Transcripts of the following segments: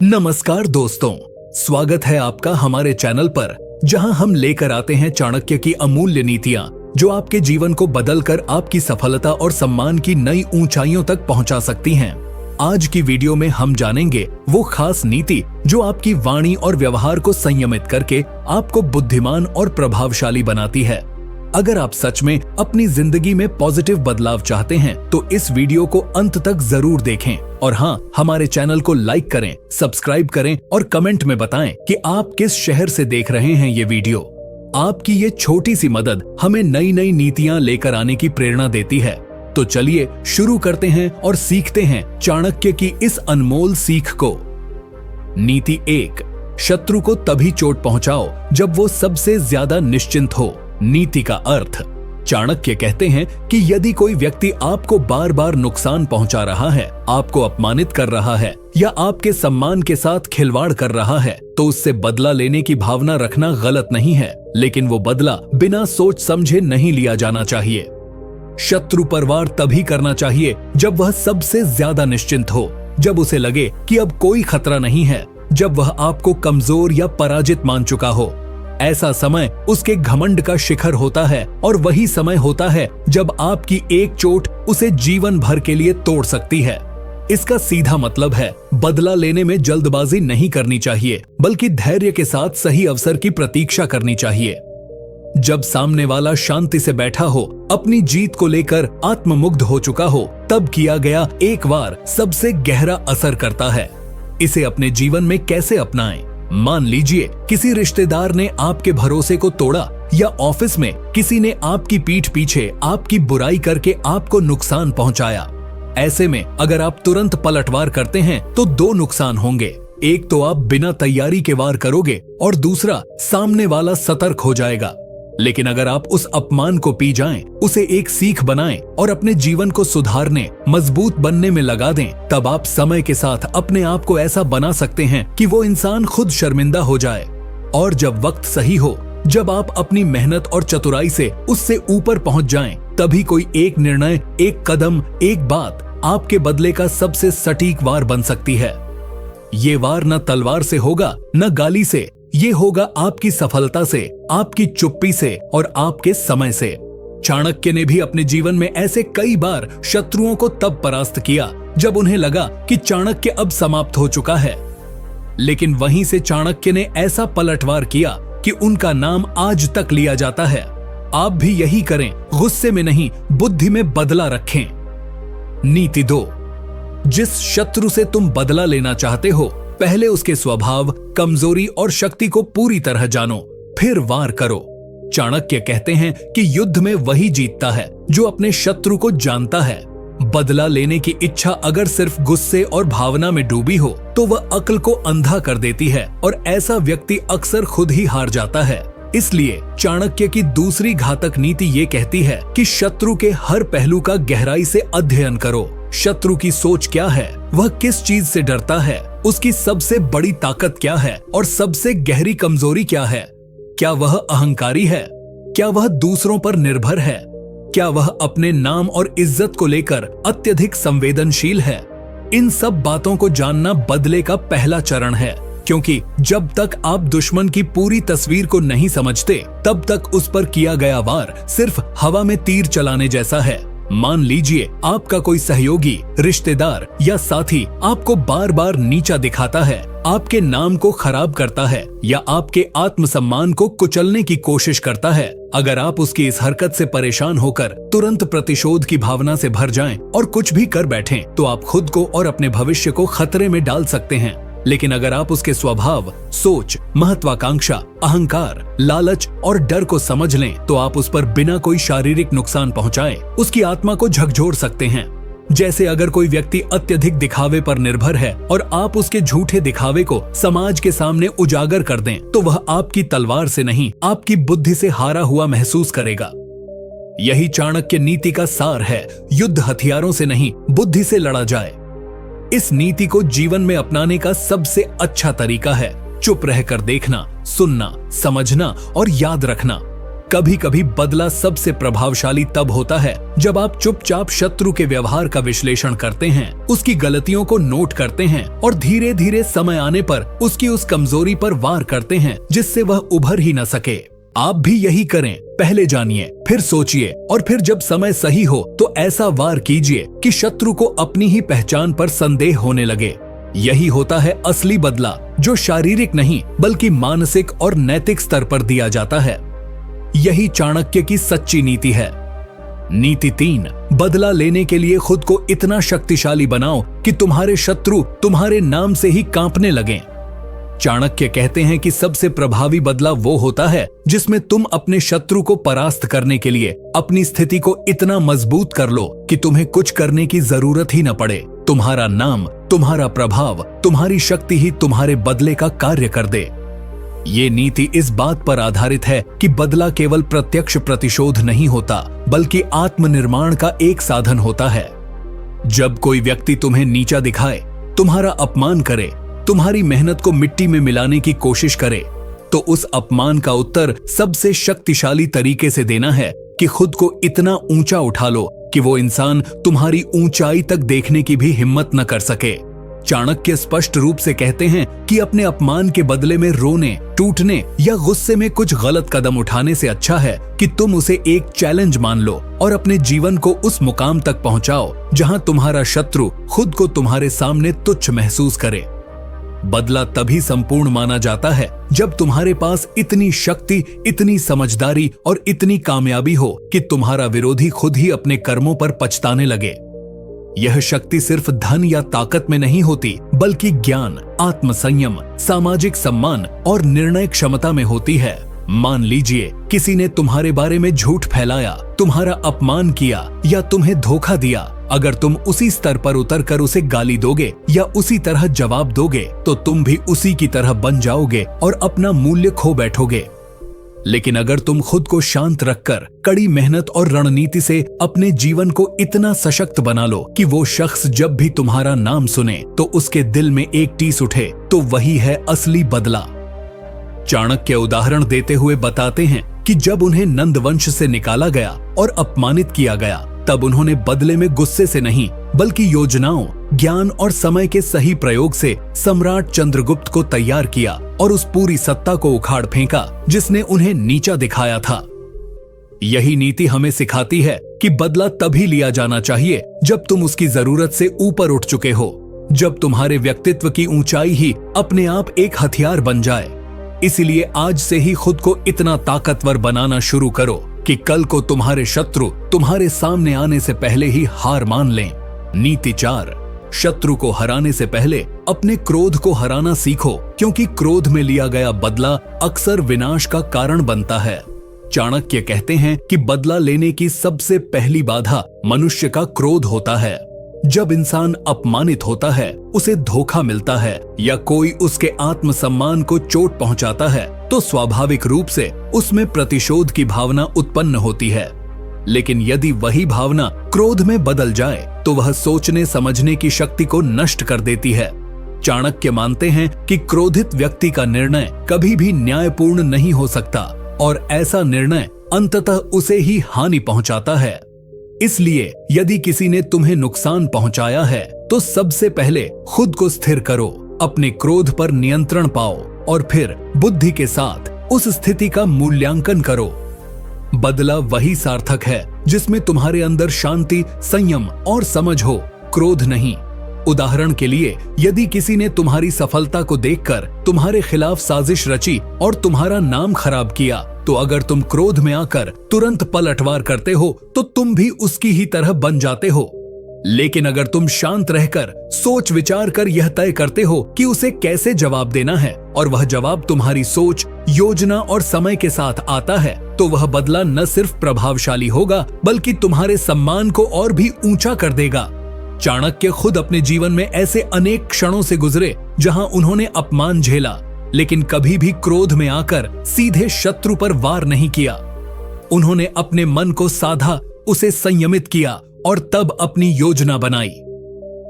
नमस्कार दोस्तों, स्वागत है आपका हमारे चैनल पर, जहां हम लेकर आते हैं चाणक्य की अमूल्य नीतियां जो आपके जीवन को बदलकर आपकी सफलता और सम्मान की नई ऊंचाइयों तक पहुंचा सकती हैं। आज की वीडियो में हम जानेंगे वो खास नीति जो आपकी वाणी और व्यवहार को संयमित करके आपको बुद्धिमान और प्रभावशाली बनाती है। अगर आप सच में अपनी जिंदगी में पॉजिटिव बदलाव चाहते हैं तो इस वीडियो को अंत तक जरूर देखें और हाँ, हमारे चैनल को लाइक करें, सब्सक्राइब करें और कमेंट में बताएं कि आप किस शहर से देख रहे हैं ये वीडियो। आपकी ये छोटी सी मदद हमें नई नई नीतियां लेकर आने की प्रेरणा देती है। तो चलिए शुरू करते हैं और सीखते हैं चाणक्य की इस अनमोल सीख को। नीति 1, शत्रु को तभी चोट पहुंचाओ जब वो सबसे ज्यादा निश्चिंत हो। नीति का अर्थ, चाणक्य कहते हैं कि यदि कोई व्यक्ति आपको बार बार नुकसान पहुंचा रहा है, आपको अपमानित कर रहा है या आपके सम्मान के साथ खिलवाड़ कर रहा है, तो उससे बदला लेने की भावना रखना गलत नहीं है, लेकिन वो बदला बिना सोच समझे नहीं लिया जाना चाहिए। शत्रु पर वार तभी करना चाहिए जब वह सबसे ज्यादा निश्चिंत हो, जब उसे लगे कि अब कोई खतरा नहीं है, जब वह आपको कमजोर या पराजित मान चुका हो। ऐसा समय उसके घमंड का शिखर होता है और वही समय होता है जब आपकी एक चोट उसे जीवन भर के लिए तोड़ सकती है। इसका सीधा मतलब है, बदला लेने में जल्दबाजी नहीं करनी चाहिए, बल्कि धैर्य के साथ सही अवसर की प्रतीक्षा करनी चाहिए। जब सामने वाला शांति से बैठा हो, अपनी जीत को लेकर आत्ममुग्ध हो चुका हो, तब किया गया एक वार सबसे गहरा असर करता है। इसे अपने जीवन में कैसे अपनाएं? मान लीजिए किसी रिश्तेदार ने आपके भरोसे को तोड़ा या ऑफिस में किसी ने आपकी पीठ पीछे आपकी बुराई करके आपको नुकसान पहुंचाया। ऐसे में अगर आप तुरंत पलटवार करते हैं तो दो नुकसान होंगे। एक तो आप बिना तैयारी के वार करोगे और दूसरा सामने वाला सतर्क हो जाएगा। लेकिन अगर आप उस अपमान को पी जाएं, उसे एक सीख बनाएं और अपने जीवन को सुधारने, मजबूत बनने में लगा दें, तब आप समय के साथ अपने आप को ऐसा बना सकते हैं कि वो इंसान खुद शर्मिंदा हो जाए। और जब वक्त सही हो, जब आप अपनी मेहनत और चतुराई से उससे ऊपर पहुंच जाएं, तभी कोई एक निर्णय, एक कदम, एक बात आपके बदले का सबसे सटीक वार बन सकती है। ये वार न तलवार से होगा, न गाली से, ये होगा आपकी सफलता से, आपकी चुप्पी से और आपके समय से। चाणक्य ने भी अपने जीवन में ऐसे कई बार शत्रुओं को तब परास्त किया जब उन्हें लगा कि चाणक्य अब समाप्त हो चुका है। लेकिन वहीं से चाणक्य ने ऐसा पलटवार किया कि उनका नाम आज तक लिया जाता है। आप भी यही करें, गुस्से में नहीं, बुद्धि में बदला रखें। नीति 2, जिस शत्रु से तुम बदला लेना चाहते हो, पहले उसके स्वभाव, कमजोरी और शक्ति को पूरी तरह जानो, फिर वार करो। चाणक्य कहते हैं कि युद्ध में वही जीतता है जो अपने शत्रु को जानता है। बदला लेने की इच्छा अगर सिर्फ गुस्से और भावना में डूबी हो तो वह अक्ल को अंधा कर देती है और ऐसा व्यक्ति अक्सर खुद ही हार जाता है। इसलिए चाणक्य की दूसरी घातक नीति ये कहती है कि शत्रु के हर पहलू का गहराई से अध्ययन करो। शत्रु की सोच क्या है, वह किस चीज से डरता है, उसकी सबसे बड़ी ताकत क्या है और सबसे गहरी कमजोरी क्या है। क्या वह अहंकारी है? क्या वह दूसरों पर निर्भर है? क्या वह अपने नाम और इज्जत को लेकर अत्यधिक संवेदनशील है? इन सब बातों को जानना बदले का पहला चरण है, क्योंकि जब तक आप दुश्मन की पूरी तस्वीर को नहीं समझते, तब तक उस पर किया गया वार सिर्फ हवा में तीर चलाने जैसा है। मान लीजिए आपका कोई सहयोगी, रिश्तेदार या साथी आपको बार बार नीचा दिखाता है, आपके नाम को खराब करता है या आपके आत्मसम्मान को कुचलने की कोशिश करता है। अगर आप उसकी इस हरकत से परेशान होकर तुरंत प्रतिशोध की भावना से भर जाएं और कुछ भी कर बैठें, तो आप खुद को और अपने भविष्य को खतरे में डाल सकते हैं। लेकिन अगर आप उसके स्वभाव, सोच, महत्वाकांक्षा, अहंकार, लालच और डर को समझ लें, तो आप उस पर बिना कोई शारीरिक नुकसान पहुंचाए उसकी आत्मा को झकझोर सकते हैं। जैसे अगर कोई व्यक्ति अत्यधिक दिखावे पर निर्भर है और आप उसके झूठे दिखावे को समाज के सामने उजागर कर दें, तो वह आपकी तलवार से नहीं, आपकी बुद्धि से हारा हुआ महसूस करेगा। यही चाणक्य नीति का सार है, युद्ध हथियारों से नहीं, बुद्धि से लड़ा जाए। इस नीति को जीवन में अपनाने का सबसे अच्छा तरीका है चुप रहकर देखना, सुनना, समझना और याद रखना। कभी कभी बदला सबसे प्रभावशाली तब होता है जब आप चुपचाप शत्रु के व्यवहार का विश्लेषण करते हैं, उसकी गलतियों को नोट करते हैं और धीरे धीरे समय आने पर उसकी उस कमजोरी पर वार करते हैं जिससे वह उभर ही न सके। आप भी यही करें, पहले जानिए, फिर सोचिए और फिर जब समय सही हो तो ऐसा वार कीजिए कि शत्रु को अपनी ही पहचान पर संदेह होने लगे। यही होता है असली बदला, जो शारीरिक नहीं बल्कि मानसिक और नैतिक स्तर पर दिया जाता है। यही चाणक्य की सच्ची नीति है। नीति 3, बदला लेने के लिए खुद को इतना शक्तिशाली बनाओ कि तुम्हारे शत्रु तुम्हारे नाम से ही कांपने लगें। चाणक्य कहते हैं कि सबसे प्रभावी बदला वो होता है जिसमें तुम अपने शत्रु को परास्त करने के लिए अपनी स्थिति को इतना मजबूत कर लो कि तुम्हें कुछ करने की जरूरत ही न पड़े। तुम्हारा नाम, तुम्हारा प्रभाव, तुम्हारी शक्ति ही तुम्हारे बदले का कार्य कर दे। ये नीति इस बात पर आधारित है कि बदला केवल प्रत्यक्ष प्रतिशोध नहीं होता बल्कि आत्मनिर्माण का एक साधन होता है। जब कोई व्यक्ति तुम्हें नीचा दिखाए, तुम्हारा अपमान करे, तुम्हारी मेहनत को मिट्टी में मिलाने की कोशिश करे, तो उस अपमान का उत्तर सबसे शक्तिशाली तरीके से देना है कि खुद को इतना ऊंचा उठा लो कि वो इंसान तुम्हारी ऊंचाई तक देखने की भी हिम्मत न कर सके। चाणक्य स्पष्ट रूप से कहते हैं कि अपने अपमान के बदले में रोने, टूटने या गुस्से में कुछ गलत कदम उठाने से अच्छा है कि तुम उसे एक चैलेंज मान लो और अपने जीवन को उस मुकाम तक पहुंचाओ जहां तुम्हारा शत्रु खुद को तुम्हारे सामने तुच्छ महसूस करे। बदला तभी संपूर्ण माना जाता है जब तुम्हारे पास इतनी शक्ति, इतनी समझदारी और इतनी कामयाबी हो कि तुम्हारा विरोधी खुद ही अपने कर्मों पर पछताने लगे। यह शक्ति सिर्फ धन या ताकत में नहीं होती बल्कि ज्ञान, आत्मसंयम, सामाजिक सम्मान और निर्णय क्षमता में होती है। मान लीजिए किसी ने तुम्हारे बारे में झूठ फैलाया, तुम्हारा अपमान किया या तुम्हें धोखा दिया। अगर तुम उसी स्तर पर उतरकर उसे गाली दोगे या उसी तरह जवाब दोगे तो तुम भी उसी की तरह बन जाओगे और अपना मूल्य खो बैठोगे। लेकिन अगर तुम खुद को शांत रखकर कड़ी मेहनत और रणनीति से अपने जीवन को इतना सशक्त बना लो कि वो शख्स जब भी तुम्हारा नाम सुने तो उसके दिल में एक टीस उठे, तो वही है असली बदला। चाणक्य उदाहरण देते हुए बताते हैं कि जब उन्हें नंद वंश से निकाला गया और अपमानित किया गया, तब उन्होंने बदले में गुस्से से नहीं बल्कि योजनाओं, ज्ञान और समय के सही प्रयोग से सम्राट चंद्रगुप्त को तैयार किया और उस पूरी सत्ता को उखाड़ फेंका जिसने उन्हें नीचा दिखाया था। यही नीति हमें सिखाती है कि बदला तभी लिया जाना चाहिए जब तुम उसकी जरूरत से ऊपर उठ चुके हो, जब तुम्हारे व्यक्तित्व की ऊंचाई ही अपने आप एक हथियार बन जाए। इसीलिए आज से ही खुद को इतना ताकतवर बनाना शुरू करो कि कल को तुम्हारे शत्रु तुम्हारे सामने आने से पहले ही हार मान लें। नीति 4, शत्रु को हराने से पहले अपने क्रोध को हराना सीखो, क्योंकि क्रोध में लिया गया बदला अक्सर विनाश का कारण बनता है। चाणक्य कहते हैं कि बदला लेने की सबसे पहली बाधा मनुष्य का क्रोध होता है। जब इंसान अपमानित होता है, उसे धोखा मिलता है या कोई उसके आत्मसम्मान को चोट पहुंचाता है, तो स्वाभाविक रूप से उसमें प्रतिशोध की भावना उत्पन्न होती है। लेकिन यदि वही भावना क्रोध में बदल जाए तो वह सोचने समझने की शक्ति को नष्ट कर देती है। चाणक्य मानते हैं कि क्रोधित व्यक्ति का निर्णय कभी भी न्यायपूर्ण नहीं हो सकता और ऐसा निर्णय अंततः उसे ही हानि पहुंचाता है। इसलिए यदि किसी ने तुम्हें नुकसान पहुंचाया है तो सबसे पहले खुद को स्थिर करो, अपने क्रोध पर नियंत्रण पाओ और फिर बुद्धि के साथ उस स्थिति का मूल्यांकन करो। बदला वही सार्थक है जिसमें तुम्हारे अंदर शांति, संयम और समझ हो, क्रोध नहीं। उदाहरण के लिए, यदि किसी ने तुम्हारी सफलता को देखकर तुम्हारे खिलाफ साजिश रची और तुम्हारा नाम खराब किया, तो अगर तुम क्रोध में आकर तुरंत पलटवार करते हो तो तुम भी उसकी ही तरह बन जाते हो। लेकिन अगर तुम शांत रहकर सोच विचार कर यह तय करते हो कि उसे कैसे जवाब देना है और वह जवाब तुम्हारी सोच, योजना और समय के साथ आता है, तो वह बदला न सिर्फ प्रभावशाली होगा बल्कि तुम्हारे सम्मान को और भी ऊंचा कर देगा। चाणक्य खुद अपने जीवन में ऐसे अनेक क्षणों से गुजरे जहां उन्होंने अपमान झेला, लेकिन कभी भी क्रोध में आकर सीधे शत्रु पर वार नहीं किया। उन्होंने अपने मन को साधा, उसे संयमित किया और तब अपनी योजना बनाई।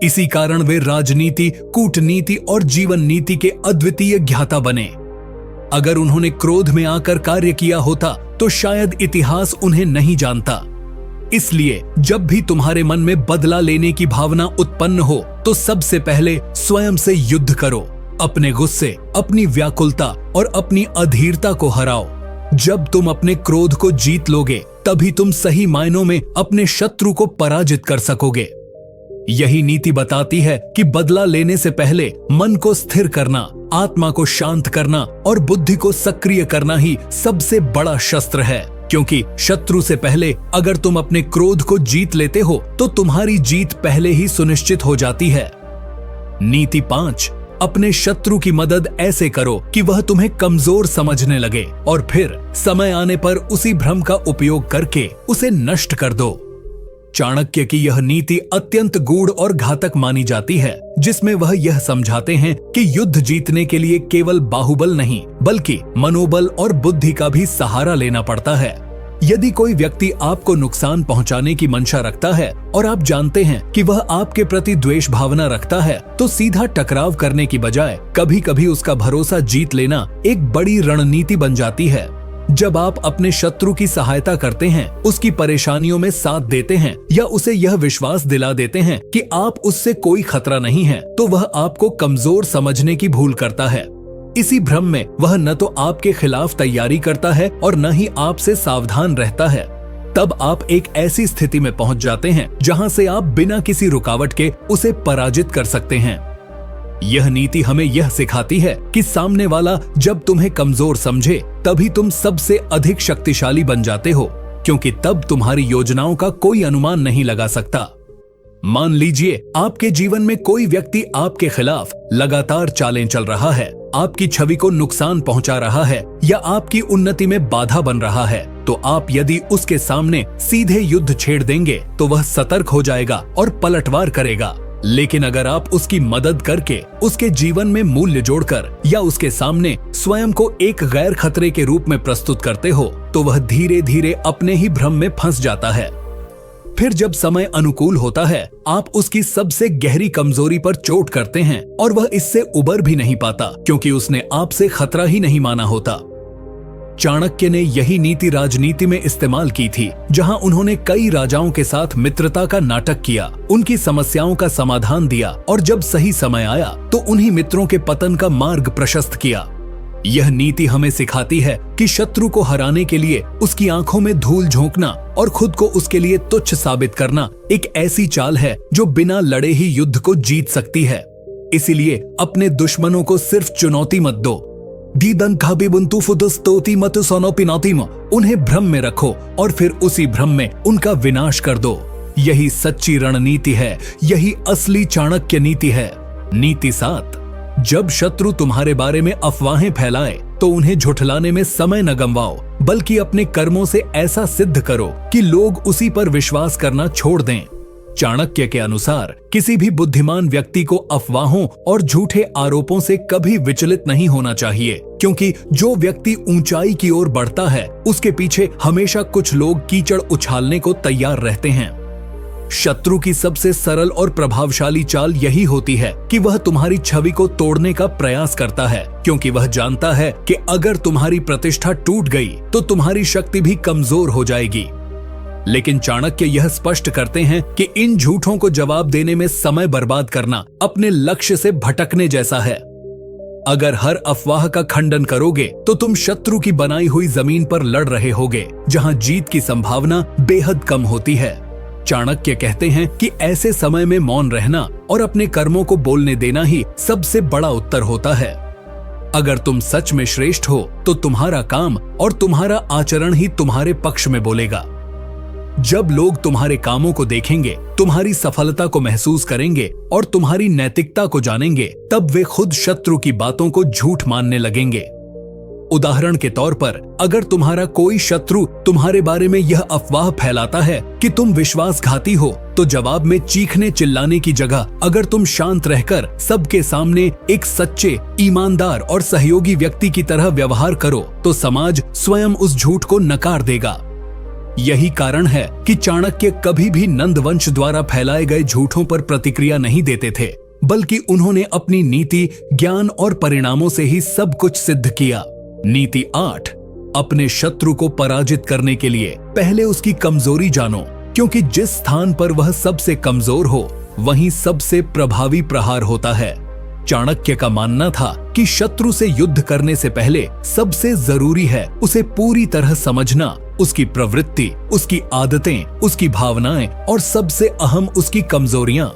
इसी कारण वे राजनीति, कूटनीति और जीवन नीति के अद्वितीय ज्ञाता बने। अगर उन्होंने क्रोध में आकर कार्य किया होता तो शायद इतिहास उन्हें नहीं जानता। इसलिए जब भी तुम्हारे मन में बदला लेने की भावना उत्पन्न हो तो सबसे पहले स्वयं से युद्ध करो। अपने गुस्से, अपनी व्याकुलता और अपनी अधीरता को हराओ। जब तुम अपने क्रोध को जीत लोगे तभी तुम सही मायनों में अपने शत्रु को पराजित कर सकोगे। यही नीति बताती है कि बदला लेने से पहले मन को स्थिर करना, आत्मा को शांत करना और बुद्धि को सक्रिय करना ही सबसे बड़ा शस्त्र है। क्योंकि शत्रु से पहले अगर तुम अपने क्रोध को जीत लेते हो तो तुम्हारी जीत पहले ही सुनिश्चित हो जाती है। नीति 5, अपने शत्रु की मदद ऐसे करो कि वह तुम्हें कमजोर समझने लगे और फिर समय आने पर उसी भ्रम का उपयोग करके उसे नष्ट कर दो। चाणक्य की यह नीति अत्यंत गूढ़ और घातक मानी जाती है, जिसमें वह यह समझाते हैं कि युद्ध जीतने के लिए केवल बाहुबल नहीं बल्कि मनोबल और बुद्धि का भी सहारा लेना पड़ता है। यदि कोई व्यक्ति आपको नुकसान पहुंचाने की मंशा रखता है और आप जानते हैं कि वह आपके प्रति द्वेष भावना रखता है, तो सीधा टकराव करने की बजाय कभी कभी उसका भरोसा जीत लेना एक बड़ी रणनीति बन जाती है। जब आप अपने शत्रु की सहायता करते हैं, उसकी परेशानियों में साथ देते हैं या उसे यह विश्वास दिला देते हैं कि आप उससे कोई खतरा नहीं है, तो वह आपको कमजोर समझने की भूल करता है। इसी भ्रम में वह न तो आपके खिलाफ तैयारी करता है और न ही आपसे सावधान रहता है। तब आप एक ऐसी स्थिति में पहुंच जाते हैं जहां से आप बिना किसी रुकावट के उसे पराजित कर सकते हैं। यह नीति हमें यह सिखाती है कि सामने वाला जब तुम्हें कमजोर समझे तभी तुम सबसे अधिक शक्तिशाली बन जाते हो, क्योंकि तब तुम्हारी योजनाओं का कोई अनुमान नहीं लगा सकता। मान लीजिए आपके जीवन में कोई व्यक्ति आपके खिलाफ लगातार चालें चल रहा है, आपकी छवि को नुकसान पहुंचा रहा है या आपकी उन्नति में बाधा बन रहा है, तो आप यदि उसके सामने सीधे युद्ध छेड़ देंगे तो वह सतर्क हो जाएगा और पलटवार करेगा। लेकिन अगर आप उसकी मदद करके उसके जीवन में मूल्य जोड़कर या उसके सामने स्वयं को एक गैर खतरे के रूप में प्रस्तुत करते हो तो वह धीरे धीरे अपने ही भ्रम में फंस जाता है। फिर जब समय अनुकूल होता है, आप उसकी सबसे गहरी कमजोरी पर चोट करते हैं और वह इससे उबर भी नहीं पाता, क्योंकि उसने आपसे खतरा ही नहीं माना होता। चाणक्य ने यही नीति राजनीति में इस्तेमाल की थी, जहां उन्होंने कई राजाओं के साथ मित्रता का नाटक किया, उनकी समस्याओं का समाधान दिया और जब सही समय आया तो उन्हीं मित्रों के पतन का मार्ग प्रशस्त किया। यह नीति हमें सिखाती है कि शत्रु को हराने के लिए उसकी आंखों में धूल झोंकना और खुद को उसके लिए तुच्छ साबित करना एक ऐसी चाल है जो बिना लड़े ही युद्ध को जीत सकती है। इसीलिए अपने दुश्मनों को सिर्फ चुनौती मत दो, उन्हें भ्रम में रखो और फिर उसी भ्रम में उनका विनाश कर दो। यही सच्ची रणनीति है, यही असली चाणक्य नीति है। नीति 7, जब शत्रु तुम्हारे बारे में अफवाहें फैलाए तो उन्हें झुठलाने में समय न गंवाओ, बल्कि अपने कर्मों से ऐसा सिद्ध करो कि लोग उसी पर विश्वास करना छोड़ दें। चाणक्य के अनुसार किसी भी बुद्धिमान व्यक्ति को अफवाहों और झूठे आरोपों से कभी विचलित नहीं होना चाहिए, क्योंकि जो व्यक्ति ऊंचाई की ओर बढ़ता है उसके पीछे हमेशा कुछ लोग कीचड़ उछालने को तैयार रहते हैं। शत्रु की सबसे सरल और प्रभावशाली चाल यही होती है कि वह तुम्हारी छवि को तोड़ने का प्रयास करता है, क्योंकि वह जानता है कि अगर तुम्हारी प्रतिष्ठा टूट गई तो तुम्हारी शक्ति भी कमजोर हो जाएगी। लेकिन चाणक्य यह स्पष्ट करते हैं कि इन झूठों को जवाब देने में समय बर्बाद करना अपने लक्ष्य से भटकने जैसा है। अगर हर अफवाह का खंडन करोगे तो तुम शत्रु की बनाई हुई जमीन पर लड़ रहे होगे, जहां जीत की संभावना बेहद कम होती है। चाणक्य कहते हैं कि ऐसे समय में मौन रहना और अपने कर्मों को बोलने देना ही सबसे बड़ा उत्तर होता है। अगर तुम सच में श्रेष्ठ हो तो तुम्हारा काम और तुम्हारा आचरण ही तुम्हारे पक्ष में बोलेगा। जब लोग तुम्हारे कामों को देखेंगे, तुम्हारी सफलता को महसूस करेंगे और तुम्हारी नैतिकता को जानेंगे, तब वे खुद शत्रु की बातों को झूठ मानने लगेंगे। उदाहरण के तौर पर, अगर तुम्हारा कोई शत्रु तुम्हारे बारे में यह अफवाह फैलाता है कि तुम विश्वासघाती हो, तो जवाब में चीखने चिल्लाने की जगह अगर तुम शांत रहकर सबके सामने एक सच्चे, ईमानदार और सहयोगी व्यक्ति की तरह व्यवहार करो, तो समाज स्वयं उस झूठ को नकार देगा। यही कारण है कि चाणक्य कभी भी नंदवंश द्वारा फैलाए गए झूठों पर प्रतिक्रिया नहीं देते थे, बल्कि उन्होंने अपनी नीति, ज्ञान और परिणामों से ही सब कुछ सिद्ध किया। नीति 8, अपने शत्रु को पराजित करने के लिए पहले उसकी कमजोरी जानो, क्योंकि जिस स्थान पर वह सबसे कमजोर हो वहीं सबसे प्रभावी प्रहार होता है। चाणक्य का मानना था कि शत्रु से युद्ध करने से पहले सबसे जरूरी है उसे पूरी तरह समझना, उसकी प्रवृत्ति, उसकी आदतें, उसकी भावनाएं और सबसे अहम उसकी कमजोरियां।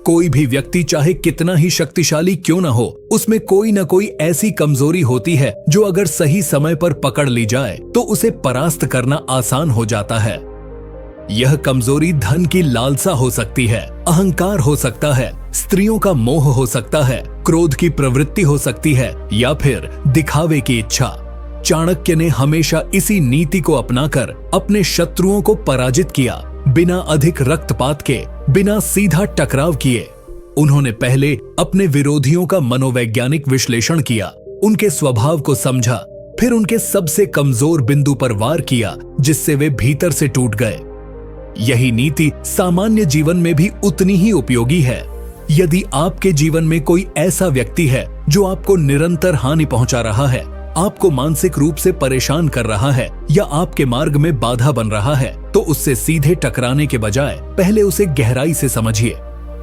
कोई भी व्यक्ति चाहे कितना ही शक्तिशाली क्यों न हो, उसमें कोई न कोई ऐसी कमजोरी होती है जो अगर सही समय पर पकड़ ली जाए तो उसे परास्त करना आसान हो जाता है। यह कमजोरी धन की लालसा हो सकती है, अहंकार हो सकता है, स्त्रियों का मोह हो सकता है, क्रोध की प्रवृत्ति हो सकती है या फिर दिखावे की इच्छा। चाणक्य ने हमेशा इसी नीति को अपनाकर अपने शत्रुओं को पराजित किया, बिना अधिक रक्तपात के, बिना सीधा टकराव किए। उन्होंने पहले अपने विरोधियों का मनोवैज्ञानिक विश्लेषण किया, उनके स्वभाव को समझा, फिर उनके सबसे कमजोर बिंदु पर वार किया जिससे वे भीतर से टूट गए। यही नीति सामान्य जीवन में भी उतनी ही उपयोगी है। यदि आपके जीवन में कोई ऐसा व्यक्ति है जो आपको निरंतर हानि पहुंचा रहा है, आपको मानसिक रूप से परेशान कर रहा है या आपके मार्ग में बाधा बन रहा है, तो उससे सीधे टकराने के बजाय पहले उसे गहराई से समझिए।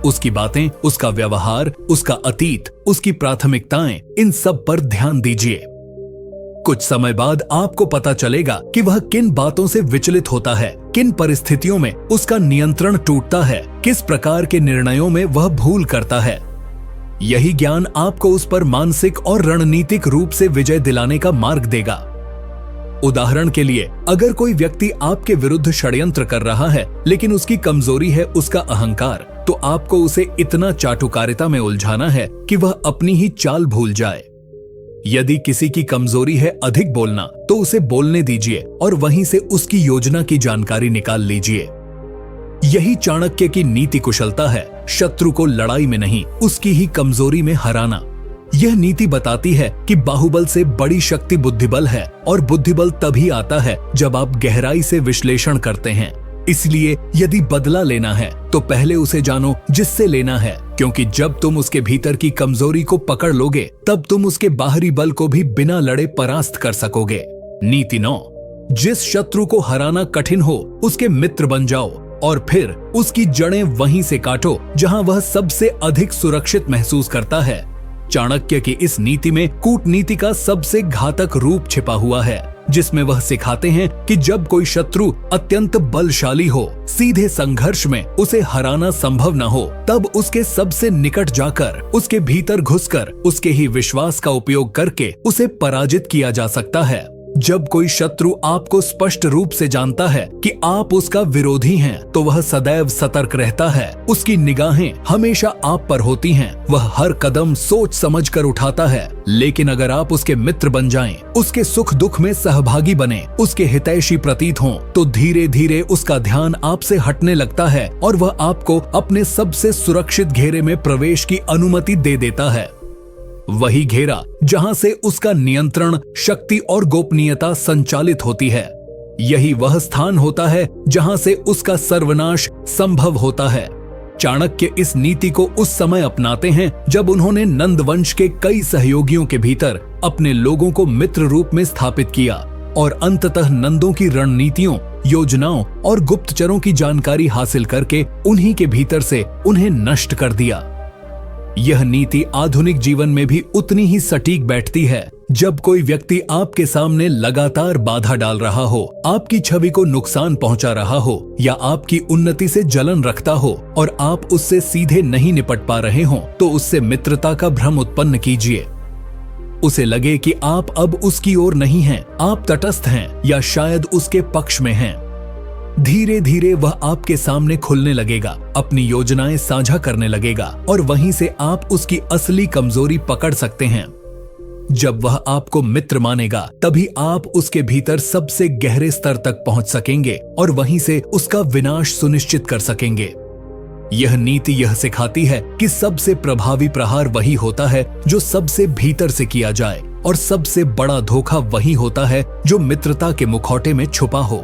उसकी बातें, उसका व्यवहार, उसका अतीत, उसकी प्राथमिकताएं, इन सब पर ध्यान दीजिए। कुछ समय बाद आपको पता चलेगा कि वह किन बातों से विचलित होता है, किन परिस्थितियों में उसका नियंत्रण टूटता है, किस प्रकार के निर्णयों में वह भूल करता है। यही ज्ञान आपको उस पर मानसिक और रणनीतिक रूप से विजय दिलाने का मार्ग देगा। उदाहरण के लिए, अगर कोई व्यक्ति आपके विरुद्ध षड्यंत्र कर रहा है लेकिन उसकी कमजोरी है उसका अहंकार, तो आपको उसे इतना चाटुकारिता में उलझाना है कि वह अपनी ही चाल भूल जाए। यदि किसी की कमजोरी है अधिक बोलना, तो उसे बोलने दीजिए और वहीं से उसकी योजना की जानकारी निकाल लीजिए। यही चाणक्य की नीति कुशलता है, शत्रु को लड़ाई में नहीं, उसकी ही कमजोरी में हराना। यह नीति बताती है कि बाहुबल से बड़ी शक्ति बुद्धिबल है और बुद्धिबल तभी आता है जब आप गहराई से विश्लेषण करते हैं। इसलिए यदि बदला लेना है तो पहले उसे जानो जिससे लेना है, क्योंकि जब तुम उसके भीतर की कमजोरी को पकड़ लोगे तब तुम उसके बाहरी बल को भी बिना लड़े परास्त कर सकोगे। नीति 9, जिस शत्रु को हराना कठिन हो उसके मित्र बन जाओ और फिर उसकी जड़ें वहीं से काटो जहां वह सबसे अधिक सुरक्षित महसूस करता है। चाणक्य की इस नीति में कूटनीति का सबसे घातक रूप छिपा हुआ है, जिसमें वह सिखाते हैं कि जब कोई शत्रु अत्यंत बलशाली हो, सीधे संघर्ष में उसे हराना संभव न हो, तब उसके सबसे निकट जाकर, उसके भीतर घुसकर, उसके ही विश्वास का उपयोग करके उसे पराजित किया जा सकता है। जब कोई शत्रु आपको स्पष्ट रूप से जानता है कि आप उसका विरोधी हैं, तो वह सदैव सतर्क रहता है। उसकी निगाहें हमेशा आप पर होती हैं, वह हर कदम सोच समझ कर उठाता है। लेकिन अगर आप उसके मित्र बन जाएं, उसके सुख दुख में सहभागी बने, उसके हितैषी प्रतीत हों, तो धीरे धीरे उसका ध्यान आपसे हटने लगता है और वह आपको अपने सबसे सुरक्षित घेरे में प्रवेश की अनुमति दे देता है। वही घेरा जहां से उसका नियंत्रण, शक्ति और गोपनीयता संचालित होती है। यही वह स्थान होता है जहां से उसका सर्वनाश संभव होता है। चाणक्य इस नीति को उस समय अपनाते हैं जब उन्होंने नंद वंश के कई सहयोगियों के भीतर अपने लोगों को मित्र रूप में स्थापित किया और अंततः नंदों की रणनीतियों, योजनाओं और गुप्तचरों की जानकारी हासिल करके उन्हीं के भीतर से उन्हें नष्ट कर दिया। यह नीति आधुनिक जीवन में भी उतनी ही सटीक बैठती है। जब कोई व्यक्ति आपके सामने लगातार बाधा डाल रहा हो, आपकी छवि को नुकसान पहुंचा रहा हो या आपकी उन्नति से जलन रखता हो और आप उससे सीधे नहीं निपट पा रहे हो, तो उससे मित्रता का भ्रम उत्पन्न कीजिए। उसे लगे कि आप अब उसकी ओर नहीं हैं, आप तटस्थ हैं या शायद उसके पक्ष में हैं। धीरे धीरे वह आपके सामने खुलने लगेगा, अपनी योजनाएं साझा करने लगेगा और वहीं से आप उसकी असली कमजोरी पकड़ सकते हैं। जब वह आपको मित्र मानेगा, तभी आप उसके भीतर सबसे गहरे स्तर तक पहुंच सकेंगे और वहीं से उसका विनाश सुनिश्चित कर सकेंगे। यह नीति यह सिखाती है कि सबसे प्रभावी प्रहार वही होता है जो सबसे भीतर से किया जाए, और सबसे बड़ा धोखा वही होता है जो मित्रता के मुखौटे में छुपा हो।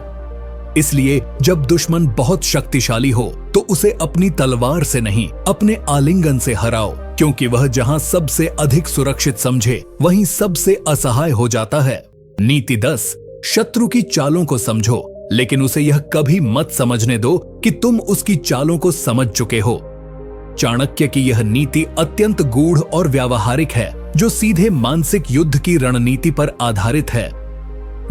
इसलिए जब दुश्मन बहुत शक्तिशाली हो तो उसे अपनी तलवार से नहीं, अपने आलिंगन से हराओ, क्योंकि वह जहां सबसे अधिक सुरक्षित समझे वहीं सबसे असहाय हो जाता है। नीति 10, शत्रु की चालों को समझो, लेकिन उसे यह कभी मत समझने दो कि तुम उसकी चालों को समझ चुके हो। चाणक्य की यह नीति अत्यंत गूढ़ और व्यावहारिक है, जो सीधे मानसिक युद्ध की रणनीति पर आधारित है।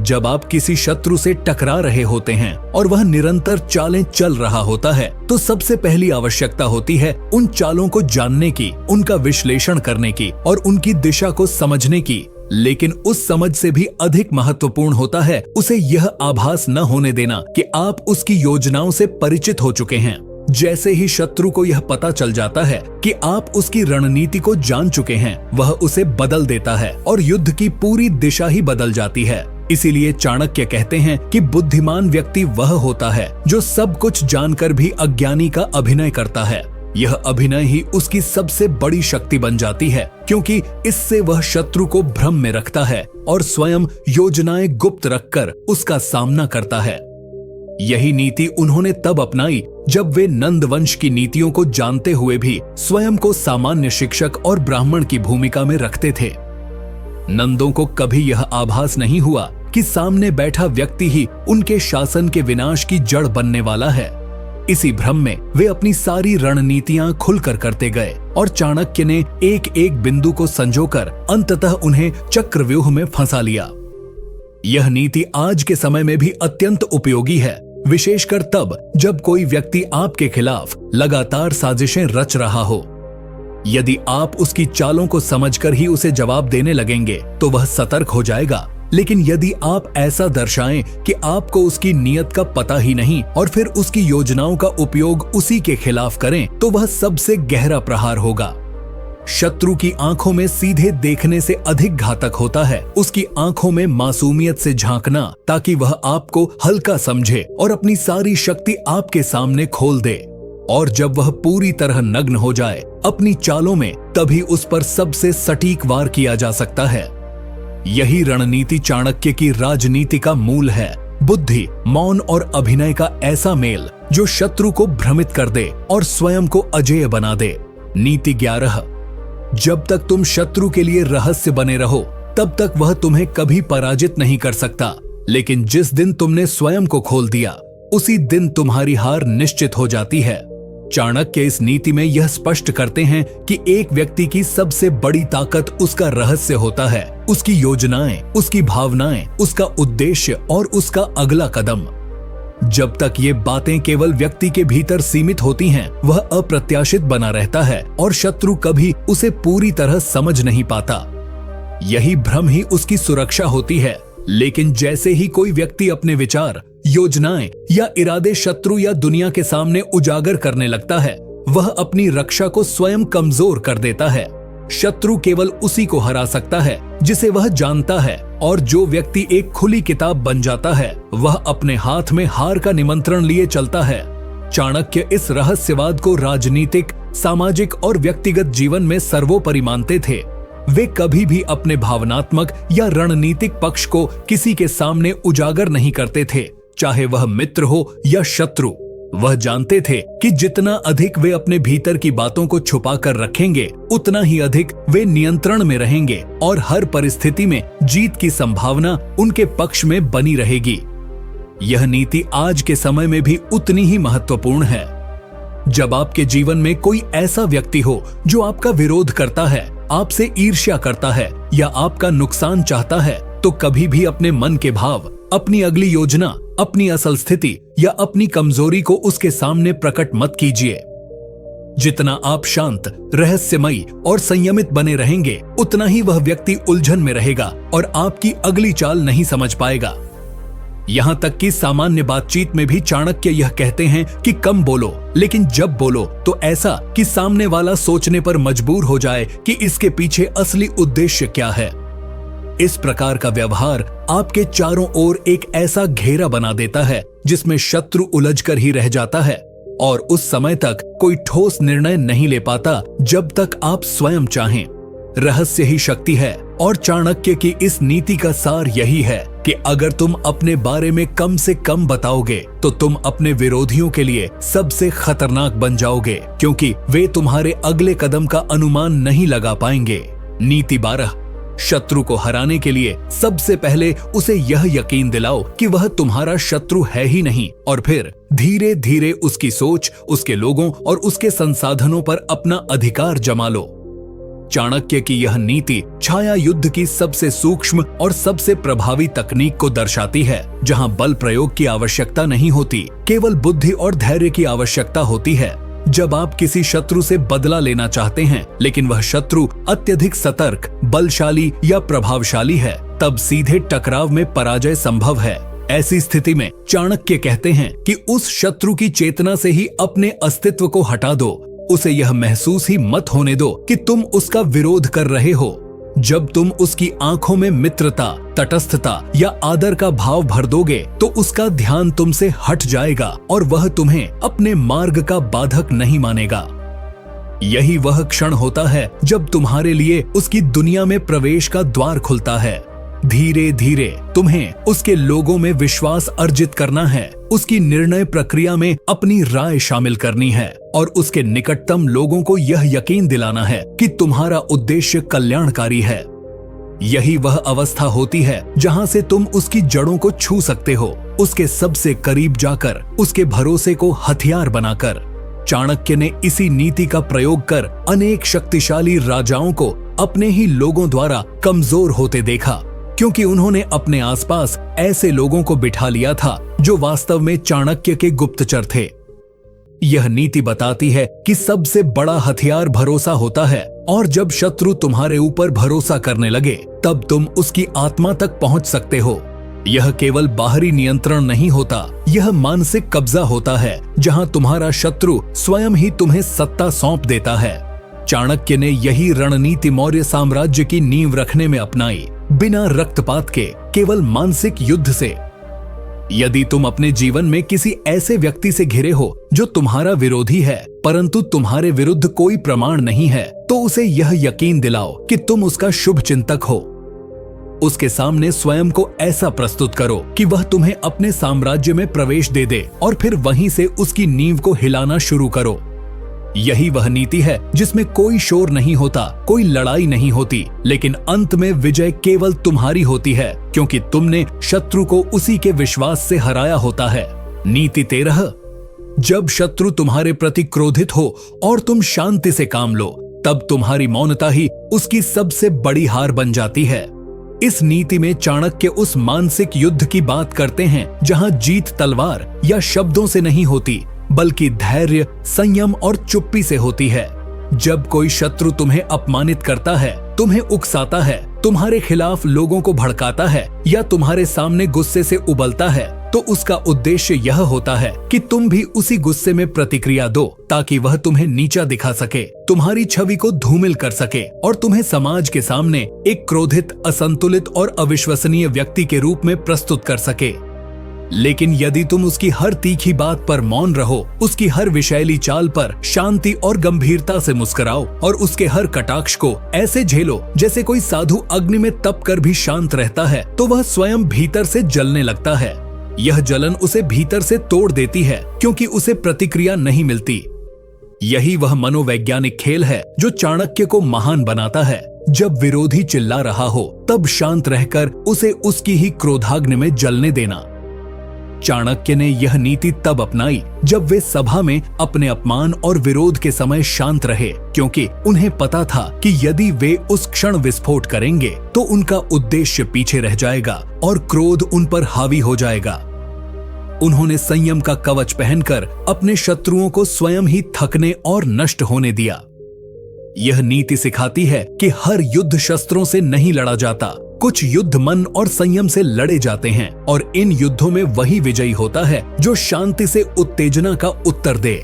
जब आप किसी शत्रु से टकरा रहे होते हैं और वह निरंतर चालें चल रहा होता है, तो सबसे पहली आवश्यकता होती है उन चालों को जानने की, उनका विश्लेषण करने की और उनकी दिशा को समझने की। लेकिन उस समझ से भी अधिक महत्वपूर्ण होता है उसे यह आभास न होने देना कि आप उसकी योजनाओं से परिचित हो चुके हैं। जैसे ही शत्रु को यह पता चल जाता है कि आप उसकी रणनीति को जान चुके हैं, वह उसे बदल देता है और युद्ध की पूरी दिशा ही बदल जाती है। इसीलिए चाणक्य कहते हैं कि बुद्धिमान व्यक्ति वह होता है जो सब कुछ जानकर भी अज्ञानी का अभिनय करता है। यह अभिनय ही उसकी सबसे बड़ी शक्ति बन जाती है, क्योंकि इससे वह शत्रु को भ्रम में रखता है और स्वयं योजनाएं गुप्त रखकर उसका सामना करता है। यही नीति उन्होंने तब अपनाई जब वे नंद वंश की नीतियों को जानते हुए भी स्वयं को सामान्य शिक्षक और ब्राह्मण की भूमिका में रखते थे। नंदों को कभी यह आभास नहीं हुआ कि सामने बैठा व्यक्ति ही उनके शासन के विनाश की जड़ बनने वाला है। इसी भ्रम में वे अपनी सारी रणनीतियां खुलकर करते गए और चाणक्य ने एक एक बिंदु को संजोकर अंततः उन्हें चक्रव्यूह में फंसा लिया। यह नीति आज के समय में भी अत्यंत उपयोगी है, विशेषकर तब जब कोई व्यक्ति आपके खिलाफ लगातार साजिशें रच रहा हो। यदि आप उसकी चालों को समझकर ही उसे जवाब देने लगेंगे तो वह सतर्क हो जाएगा। लेकिन यदि आप ऐसा दर्शाएं कि आपको उसकी नीयत का पता ही नहीं और फिर उसकी योजनाओं का उपयोग उसी के खिलाफ करें, तो वह सबसे गहरा प्रहार होगा। शत्रु की आंखों में सीधे देखने से अधिक घातक होता है उसकी आंखों में मासूमियत से झांकना, ताकि वह आपको हल्का समझे और अपनी सारी शक्ति आपके सामने खोल दे। और जब वह पूरी तरह नग्न हो जाए अपनी चालों में, तभी उस पर सबसे सटीक वार किया जा सकता है। यही रणनीति चाणक्य की राजनीति का मूल है। बुद्धि, मौन और अभिनय का ऐसा मेल जो शत्रु को भ्रमित कर दे और स्वयं को अजेय बना दे। नीति 11। जब तक तुम शत्रु के लिए रहस्य बने रहो, तब तक वह तुम्हें कभी पराजित नहीं कर सकता। लेकिन जिस दिन तुमने स्वयं को खोल दिया, उसी दिन तुम्हारी हार निश्चित हो जाती है। चाणक्य इस नीति में यह स्पष्ट करते हैं कि एक व्यक्ति की सबसे बड़ी ताकत उसका रहस्य होता है, उसकी योजनाएं, उसकी भावनाएं, उसका उद्देश्य और उसका अगला कदम। जब तक ये बातें केवल व्यक्ति के भीतर सीमित होती हैं, वह अप्रत्याशित बना रहता है और शत्रु कभी उसे पूरी तरह समझ नहीं पाता। यही भ्रम ही उसकी सुरक्षा होती है। लेकिन जैसे ही कोई व्यक्ति अपने विचार, योजनाएं या इरादे शत्रु या दुनिया के सामने उजागर करने लगता है, वह अपनी रक्षा को स्वयं कमजोर कर देता है। शत्रु केवल उसी को हरा सकता है जिसे वह जानता है, और जो व्यक्ति एक खुली किताब बन जाता है, वह अपने हाथ में हार का निमंत्रण लिए चलता है। चाणक्य इस रहस्यवाद को राजनीतिक, सामाजिक और व्यक्तिगत जीवन में सर्वोपरि मानते थे। वे कभी भी अपने भावनात्मक या रणनीतिक पक्ष को किसी के सामने उजागर नहीं करते थे, चाहे वह मित्र हो या शत्रु। वह जानते थे कि जितना अधिक वे अपने भीतर की बातों को छुपा कर रखेंगे, उतना ही अधिक वे नियंत्रण में रहेंगे और हर परिस्थिति में जीत की संभावना उनके पक्ष में बनी रहेगी। यह नीति आज के समय में भी उतनी ही महत्वपूर्ण है। जब आपके जीवन में कोई ऐसा व्यक्ति हो जो आपका विरोध करता है, आपसे ईर्ष्या करता है या आपका नुकसान चाहता है, तो कभी भी अपने मन के भाव, अपनी अगली योजना, अपनी असल स्थिति या अपनी कमजोरी को उसके सामने प्रकट मत कीजिए। जितना आप शांत, रहस्यमयी और संयमित बने रहेंगे, उतना ही वह व्यक्ति उलझन में रहेगा और आपकी अगली चाल नहीं समझ पाएगा। यहां तक कि सामान्य बातचीत में भी चाणक्य यह कहते हैं कि कम बोलो, लेकिन जब बोलो तो ऐसा कि सामने वाला सोचने पर मजबूर हो जाए कि इसके पीछे असली उद्देश्य क्या है। इस प्रकार का व्यवहार आपके चारों ओर एक ऐसा घेरा बना देता है जिसमें शत्रु उलझ कर ही रह जाता है और उस समय तक कोई ठोस निर्णय नहीं ले पाता जब तक आप स्वयं चाहें। रहस्य ही शक्ति है और चाणक्य की इस नीति का सार यही है कि अगर तुम अपने बारे में कम से कम बताओगे तो तुम अपने विरोधियों के लिए सबसे खतरनाक बन जाओगे, क्योंकि वे तुम्हारे अगले कदम का अनुमान नहीं लगा पाएंगे। नीति 12। शत्रु को हराने के लिए सबसे पहले उसे यह यकीन दिलाओ कि वह तुम्हारा शत्रु है ही नहीं, और फिर धीरे धीरे उसकी सोच, उसके लोगों और उसके संसाधनों पर अपना अधिकार जमा लो। चाणक्य की यह नीति छाया युद्ध की सबसे सूक्ष्म और सबसे प्रभावी तकनीक को दर्शाती है, जहां बल प्रयोग की आवश्यकता नहीं होती, केवल बुद्धि और धैर्य की आवश्यकता होती है। जब आप किसी शत्रु से बदला लेना चाहते हैं, लेकिन वह शत्रु अत्यधिक सतर्क, बलशाली या प्रभावशाली है, तब सीधे टकराव में पराजय संभव है। ऐसी स्थिति में चाणक्य कहते हैं कि उस शत्रु की चेतना से ही अपने अस्तित्व को हटा दो। उसे यह महसूस ही मत होने दो कि तुम उसका विरोध कर रहे हो। जब तुम उसकी आंखों में मित्रता, तटस्थता या आदर का भाव भर दोगे, तो उसका ध्यान तुमसे हट जाएगा और वह तुम्हें अपने मार्ग का बाधक नहीं मानेगा। यही वह क्षण होता है जब तुम्हारे लिए उसकी दुनिया में प्रवेश का द्वार खुलता है। धीरे धीरे तुम्हें उसके लोगों में विश्वास अर्जित करना है, उसकी निर्णय प्रक्रिया में अपनी राय शामिल करनी है और उसके निकटतम लोगों को यह यकीन दिलाना है कि तुम्हारा उद्देश्य कल्याणकारी है। यही वह अवस्था होती है जहां से तुम उसकी जड़ों को छू सकते हो, उसके सबसे करीब जाकर, उसके भरोसे को हथियार बनाकर। चाणक्य ने इसी नीति का प्रयोग कर अनेक शक्तिशाली राजाओं को अपने ही लोगों द्वारा कमजोर होते देखा, क्योंकि उन्होंने अपने आसपास ऐसे लोगों को बिठा लिया था जो वास्तव में चाणक्य के गुप्तचर थे। यह नीति बताती है कि सबसे बड़ा हथियार भरोसा होता है, और जब शत्रु तुम्हारे ऊपर भरोसा करने लगे, तब तुम उसकी आत्मा तक पहुंच सकते हो। यह केवल बाहरी नियंत्रण नहीं होता, यह मानसिक कब्जा होता है, जहां तुम्हारा शत्रु स्वयं ही तुम्हें सत्ता सौंप देता है। चाणक्य ने यही रणनीति मौर्य साम्राज्य की नींव रखने में अपनाई, बिना रक्तपात के, केवल मानसिक युद्ध से। यदि तुम अपने जीवन में किसी ऐसे व्यक्ति से घिरे हो जो तुम्हारा विरोधी है, परंतु तुम्हारे विरुद्ध कोई प्रमाण नहीं है, तो उसे यह यकीन दिलाओ कि तुम उसका शुभ चिंतक हो। उसके सामने स्वयं को ऐसा प्रस्तुत करो कि वह तुम्हें अपने साम्राज्य में प्रवेश दे दे, और फिर वहीं से उसकी नींव को हिलाना शुरू करो। यही वह नीति है जिसमें कोई शोर नहीं होता, कोई लड़ाई नहीं होती, लेकिन अंत में विजय केवल तुम्हारी होती है, क्योंकि तुमने शत्रु को उसी के विश्वास से हराया होता है। नीति 13। जब शत्रु तुम्हारे प्रति क्रोधित हो और तुम शांति से काम लो, तब तुम्हारी मौनता ही उसकी सबसे बड़ी हार बन जाती है। इस नीति में चाणक्य उस मानसिक युद्ध की बात करते हैं जहां जीत तलवार या शब्दों से नहीं होती, बल्कि धैर्य, संयम और चुप्पी से होती है। जब कोई शत्रु तुम्हें अपमानित करता है, तुम्हें उकसाता है, तुम्हारे खिलाफ लोगों को भड़काता है या तुम्हारे सामने गुस्से से उबलता है, तो उसका उद्देश्य यह होता है कि तुम भी उसी गुस्से में प्रतिक्रिया दो, ताकि वह तुम्हें नीचा दिखा सके, तुम्हारी छवि को धूमिल कर सके और तुम्हें समाज के सामने एक क्रोधित, असंतुलित और अविश्वसनीय व्यक्ति के रूप में प्रस्तुत कर सके। लेकिन यदि तुम उसकी हर तीखी बात पर मौन रहो, उसकी हर विषैली चाल पर शांति और गंभीरता से मुस्कुराओ और उसके हर कटाक्ष को ऐसे झेलो जैसे कोई साधु अग्नि में तप कर भी शांत रहता है, तो वह स्वयं भीतर से जलने लगता है। यह जलन उसे भीतर से तोड़ देती है, क्योंकि उसे प्रतिक्रिया नहीं मिलती। यही वह मनोवैज्ञानिक खेल है जो चाणक्य को महान बनाता है। जब विरोधी चिल्ला रहा हो, तब शांत रहकर उसे उसकी ही क्रोधाग्नि में जलने देना। चाणक्य ने यह नीति तब अपनाई जब वे सभा में अपने अपमान और विरोध के समय शांत रहे, क्योंकि उन्हें पता था कि यदि वे उस क्षण विस्फोट करेंगे तो उनका उद्देश्य पीछे रह जाएगा और क्रोध उन पर हावी हो जाएगा। उन्होंने संयम का कवच पहनकर अपने शत्रुओं को स्वयं ही थकने और नष्ट होने दिया। यह नीति सिखाती है कि हर युद्ध शस्त्रों से नहीं लड़ा जाता, कुछ युद्ध मन और संयम से लड़े जाते हैं, और इन युद्धों में वही विजयी होता है जो शांति से उत्तेजना का उत्तर दे।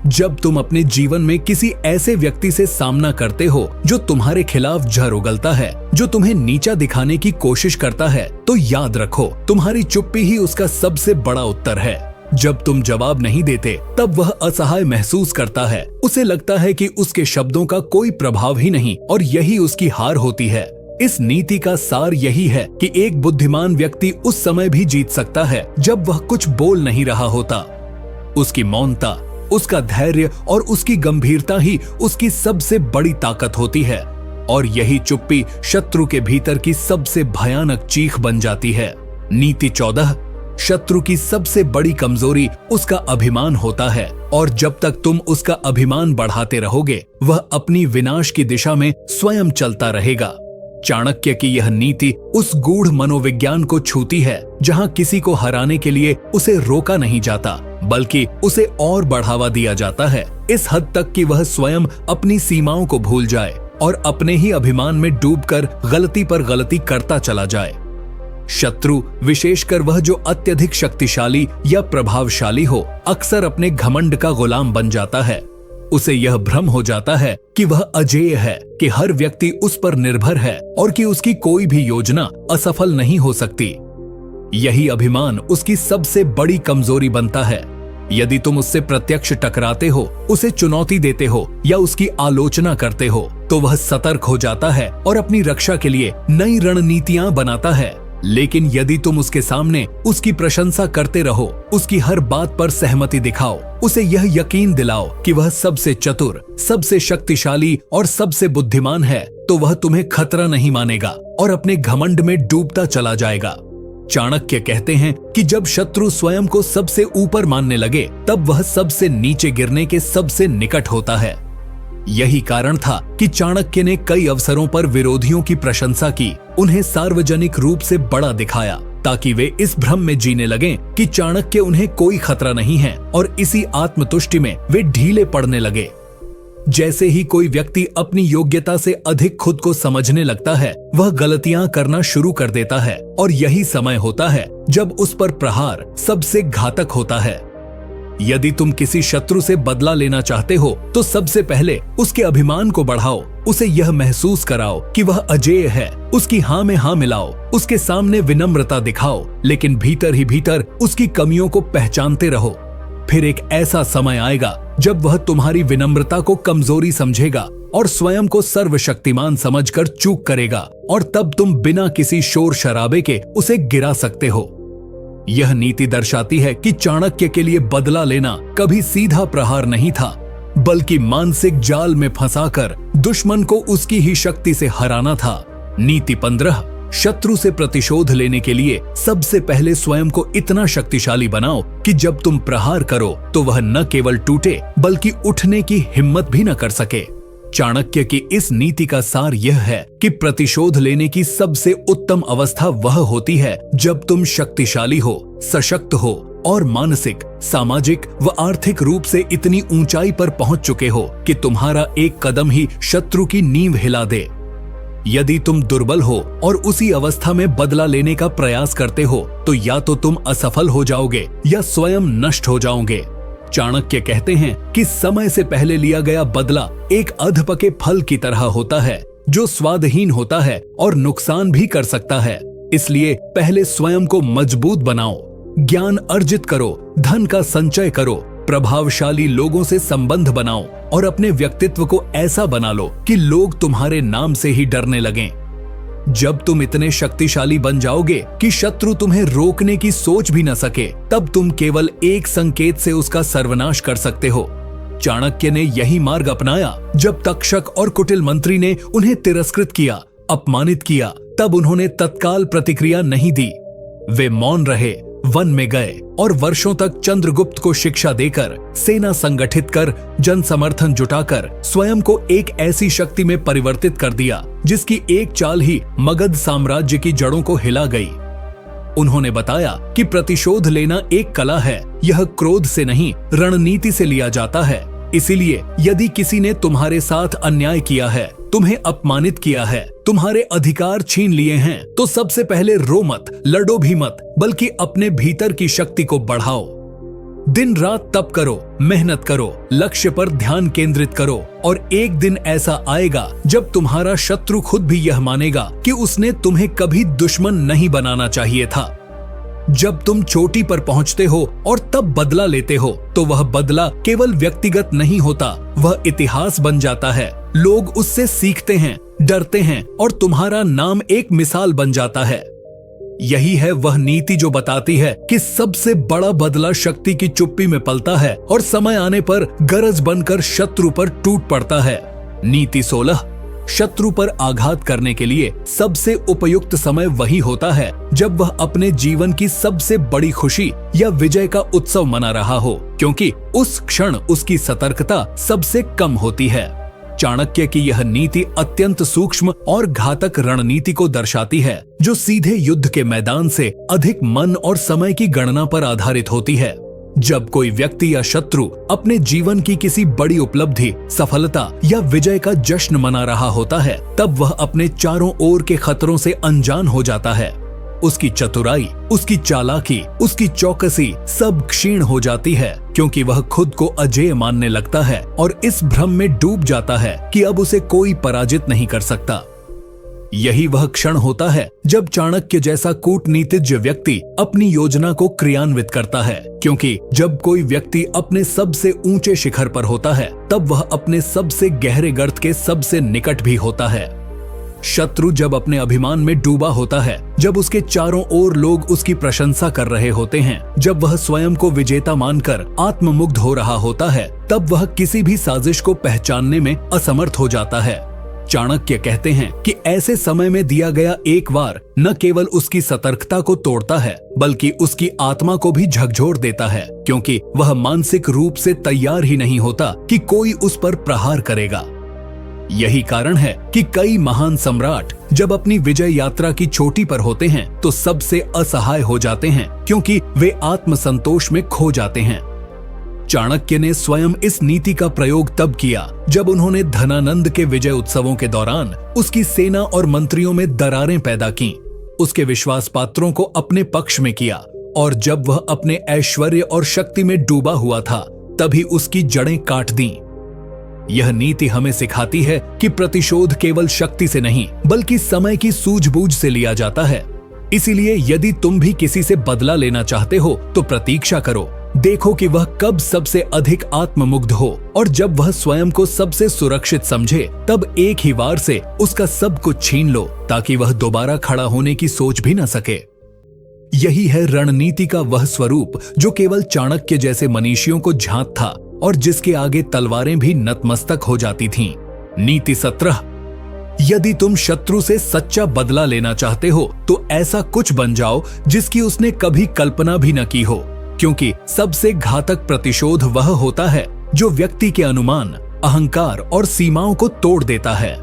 जब तुम अपने जीवन में किसी ऐसे व्यक्ति से सामना करते हो जो तुम्हारे खिलाफ जहर उगलता है, जो तुम्हें नीचा दिखाने की कोशिश करता है, तो याद रखो, तुम्हारी चुप्पी ही उसका सबसे बड़ा उत्तर है। जब तुम जवाब नहीं देते, तब वह असहाय महसूस करता है। उसे लगता है कि उसके शब्दों का कोई प्रभाव ही नहीं, और यही उसकी हार होती है। इस नीति का सार यही है कि एक बुद्धिमान व्यक्ति उस समय भी जीत सकता है जब वह कुछ बोल नहीं रहा होता। उसकी मौनता, उसका धैर्य और उसकी गंभीरता ही उसकी सबसे बड़ी ताकत होती है। और यही चुप्पी शत्रु के भीतर की सबसे भयानक चीख बन जाती है। नीति 14, शत्रु की सबसे बड़ी कमजोरी उसका अभिमान होता है और जब तक तुम उसका अभिमान बढ़ाते रहोगे वह अपनी विनाश की दिशा में स्वयं चलता रहेगा। चाणक्य की यह नीति उस गूढ़ मनोविज्ञान को छूती है जहां किसी को हराने के लिए उसे रोका नहीं जाता बल्कि उसे और बढ़ावा दिया जाता है, इस हद तक कि वह स्वयं अपनी सीमाओं को भूल जाए और अपने ही अभिमान में डूबकर गलती पर गलती करता चला जाए। शत्रु, विशेषकर वह जो अत्यधिक शक्तिशाली या प्रभावशाली हो, अक्सर अपने घमंड का गुलाम बन जाता है। उसे यह भ्रम हो जाता है कि वह अजेय है, कि हर व्यक्ति उस पर निर्भर है और कि उसकी कोई भी योजना असफल नहीं हो सकती। यही अभिमान उसकी सबसे बड़ी कमजोरी बनता है। यदि तुम उससे प्रत्यक्ष टकराते हो, उसे चुनौती देते हो या उसकी आलोचना करते हो, तो वह सतर्क हो जाता है और अपनी रक्षा के लिए नई रणनीतियां बनाता है। लेकिन यदि तुम उसके सामने उसकी प्रशंसा करते रहो, उसकी हर बात पर सहमति दिखाओ, उसे यह यकीन दिलाओ कि वह सबसे चतुर, सबसे शक्तिशाली और सबसे बुद्धिमान है, तो वह तुम्हें खतरा नहीं मानेगा और अपने घमंड में डूबता चला जाएगा। चाणक्य कहते हैं कि जब शत्रु स्वयं को सबसे ऊपर मानने लगे, तब वह सबसे नीचे गिरने के सबसे निकट होता है। यही कारण था कि चाणक्य ने कई अवसरों पर विरोधियों की प्रशंसा की, उन्हें सार्वजनिक रूप से बड़ा दिखाया, ताकि वे इस भ्रम में जीने लगें कि चाणक्य उन्हें कोई खतरा नहीं है, और इसी आत्मतुष्टि में वे ढीले पड़ने लगे। जैसे ही कोई व्यक्ति अपनी योग्यता से अधिक खुद को समझने लगता है, वह गलतियां करना शुरू कर देता है, और यही समय होता है जब उस पर प्रहार सबसे घातक होता है। यदि तुम किसी शत्रु से बदला लेना चाहते हो, तो सबसे पहले उसके अभिमान को बढ़ाओ, उसे यह महसूस कराओ कि वह अजेय है, उसकी हाँ में हाँ मिलाओ, उसके सामने विनम्रता दिखाओ, लेकिन भीतर ही भीतर उसकी कमियों को पहचानते रहो। फिर एक ऐसा समय आएगा जब वह तुम्हारी विनम्रता को कमजोरी समझेगा और स्वयं को सर्वशक्तिमान समझकर चूक करेगा, और तब तुम बिना किसी शोर शराबे के उसे गिरा सकते हो। यह नीति दर्शाती है कि चाणक्य के लिए बदला लेना कभी सीधा प्रहार नहीं था, बल्कि मानसिक जाल में फंसाकर दुश्मन को उसकी ही शक्ति से हराना था। नीति 15, शत्रु से प्रतिशोध लेने के लिए सबसे पहले स्वयं को इतना शक्तिशाली बनाओ कि जब तुम प्रहार करो तो वह न केवल टूटे बल्कि उठने की हिम्मत भी न कर सके। चाणक्य की इस नीति का सार यह है कि प्रतिशोध लेने की सबसे उत्तम अवस्था वह होती है जब तुम शक्तिशाली हो, सशक्त हो और मानसिक, सामाजिक व आर्थिक रूप से इतनी ऊंचाई पर पहुंच चुके हो कि तुम्हारा एक कदम ही शत्रु की नींव हिला दे। यदि तुम दुर्बल हो और उसी अवस्था में बदला लेने का प्रयास करते हो, तो या तो तुम असफल हो जाओगे या स्वयं नष्ट हो जाओगे। चाणक्य कहते हैं कि समय से पहले लिया गया बदला एक अधपके फल की तरह होता है, जो स्वादहीन होता है और नुकसान भी कर सकता है। इसलिए पहले स्वयं को मजबूत बनाओ, ज्ञान अर्जित करो, धन का संचय करो, प्रभावशाली लोगों से संबंध बनाओ और अपने व्यक्तित्व को ऐसा बना लो कि लोग तुम्हारे नाम से ही डरने लगें। जब तुम इतने शक्तिशाली बन जाओगे कि शत्रु तुम्हें रोकने की सोच भी न सके, तब तुम केवल एक संकेत से उसका सर्वनाश कर सकते हो। चाणक्य ने यही मार्ग अपनाया। जब तक्षक और कुटिल मंत्री ने उन्हें तिरस्कृत किया, अपमानित किया, तब उन्होंने तत्काल प्रतिक्रिया नहीं दी। वे मौन रहे, वन में गए और वर्षों तक चंद्रगुप्त को शिक्षा देकर, सेना संगठित कर, जन समर्थन जुटाकर स्वयं को एक ऐसी शक्ति में परिवर्तित कर दिया जिसकी एक चाल ही मगध साम्राज्य की जड़ों को हिला गई। उन्होंने बताया कि प्रतिशोध लेना एक कला है, यह क्रोध से नहीं रणनीति से लिया जाता है। इसीलिए यदि किसी ने तुम्हारे साथ अन्याय किया है, तुम्हें अपमानित किया है, तुम्हारे अधिकार छीन लिए हैं, तो सबसे पहले रो मत, लड़ो भी मत, बल्कि अपने भीतर की शक्ति को बढ़ाओ। दिन रात तप करो, मेहनत करो, लक्ष्य पर ध्यान केंद्रित करो, और एक दिन ऐसा आएगा जब तुम्हारा शत्रु खुद भी यह मानेगा कि उसने तुम्हें कभी दुश्मन नहीं बनाना चाहिए था। जब तुम चोटी पर पहुंचते हो और तब बदला लेते हो, तो वह बदला केवल व्यक्तिगत नहीं होता, वह इतिहास बन जाता है। लोग उससे सीखते हैं, डरते हैं और तुम्हारा नाम एक मिसाल बन जाता है। यही है वह नीति जो बताती है कि सबसे बड़ा बदला शक्ति की चुप्पी में पलता है और समय आने पर गरज बनकर शत्रु पर टूट पड़ता है। नीति 16, शत्रु पर आघात करने के लिए सबसे उपयुक्त समय वही होता है जब वह अपने जीवन की सबसे बड़ी खुशी या विजय का उत्सव मना रहा हो, क्योंकि उस क्षण उसकी सतर्कता सबसे कम होती है। चाणक्य की यह नीति अत्यंत सूक्ष्म और घातक रणनीति को दर्शाती है, जो सीधे युद्ध के मैदान से अधिक मन और समय की गणना पर आधारित होती है। जब कोई व्यक्ति या शत्रु अपने जीवन की किसी बड़ी उपलब्धि, सफलता या विजय का जश्न मना रहा होता है, तब वह अपने चारों ओर के खतरों से अनजान हो जाता है। उसकी चतुराई, उसकी चालाकी, उसकी चौकसी सब क्षीण हो जाती है, क्योंकि वह खुद को अजेय मानने लगता है और इस भ्रम में डूब जाता है कि अब उसे कोई पराजित नहीं कर सकता। यही वह क्षण होता है जब चाणक्य जैसा कूटनीतिज्ञ व्यक्ति अपनी योजना को क्रियान्वित करता है, क्योंकि जब कोई व्यक्ति अपने सबसे ऊंचे शिखर पर होता है, तब वह अपने सबसे गहरे गर्त के सबसे निकट भी होता है। शत्रु जब अपने अभिमान में डूबा होता है, जब उसके चारों ओर लोग उसकी प्रशंसा कर रहे होते हैं, जब वह स्वयं को विजेता मानकर आत्ममुग्ध हो रहा होता है, तब वह किसी भी साजिश को पहचानने में असमर्थ हो जाता है। चाणक्य कहते हैं कि ऐसे समय में दिया गया एक वार न केवल उसकी सतर्कता को तोड़ता है, बल्कि उसकी आत्मा को भी झकझोर देता है, क्योंकि वह मानसिक रूप से तैयार ही नहीं होता कि कोई उस पर प्रहार करेगा। यही कारण है कि कई महान सम्राट जब अपनी विजय यात्रा की चोटी पर होते हैं तो सबसे असहाय हो जाते हैं, क्योंकि वे आत्मसंतोष में खो जाते हैं। चाणक्य ने स्वयं इस नीति का प्रयोग तब किया जब उन्होंने धनानंद के विजय उत्सवों के दौरान उसकी सेना और मंत्रियों में दरारें पैदा की, उसके विश्वास पात्रों को अपने पक्ष में किया, और जब वह अपने ऐश्वर्य और शक्ति में डूबा हुआ था, तभी उसकी जड़ें काट दी। यह नीति हमें सिखाती है कि प्रतिशोध केवल शक्ति से नहीं, बल्कि समय की सूझबूझ से लिया जाता है। इसीलिए यदि तुम भी किसी से बदला लेना चाहते हो तो प्रतीक्षा करो, देखो कि वह कब सबसे अधिक आत्ममुग्ध हो, और जब वह स्वयं को सबसे सुरक्षित समझे, तब एक ही वार से उसका सब कुछ छीन लो, ताकि वह दोबारा खड़ा होने की सोच भी न सके। यही है रणनीति का वह स्वरूप जो केवल चाणक्य जैसे मनीषियों को झांक था और जिसके आगे तलवारें भी नतमस्तक हो जाती थीं। नीति 17। यदि तुम शत्रु से सच्चा बदला लेना चाहते हो तो ऐसा कुछ बन जाओ जिसकी उसने कभी कल्पना भी न की हो, क्योंकि सबसे घातक प्रतिशोध वह होता है जो व्यक्ति के अनुमान, अहंकार और सीमाओं को तोड़ देता है।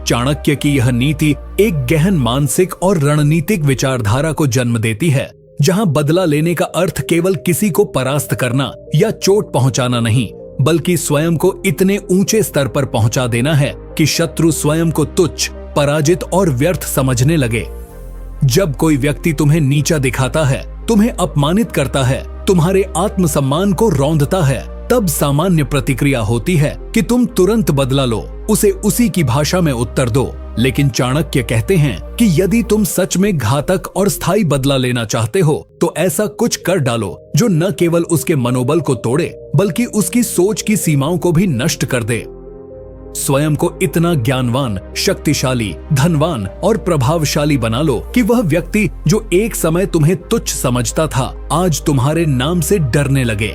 चाणक्य की यह नीति एक गहन मानसिक और रणनीतिक विचारधारा को जन्म देती है, जहां बदला लेने का अर्थ केवल किसी को परास्त करना या चोट पहुंचाना नहीं, बल्कि स्वयं को इतने ऊंचे स्तर पर पहुंचा देना है कि शत्रु स्वयं को तुच्छ, पराजित और व्यर्थ समझने लगे। जब कोई व्यक्ति तुम्हें नीचा दिखाता है, तुम्हें अपमानित करता है, तुम्हारे आत्मसम्मान को रौंदता है, तब सामान्य प्रतिक्रिया होती है कि तुम तुरंत बदला लो, उसे उसी की भाषा में उत्तर दो। लेकिन चाणक्य कहते हैं कि यदि तुम सच में घातक और स्थायी बदला लेना चाहते हो तो ऐसा कुछ कर डालो जो न केवल उसके मनोबल को तोड़े, बल्कि उसकी सोच की सीमाओं को भी नष्ट कर दे। स्वयं को इतना ज्ञानवान, शक्तिशाली, धनवान और प्रभावशाली बना लो कि वह व्यक्ति जो एक समय तुम्हें तुच्छ समझता था, आज तुम्हारे नाम से डरने लगे।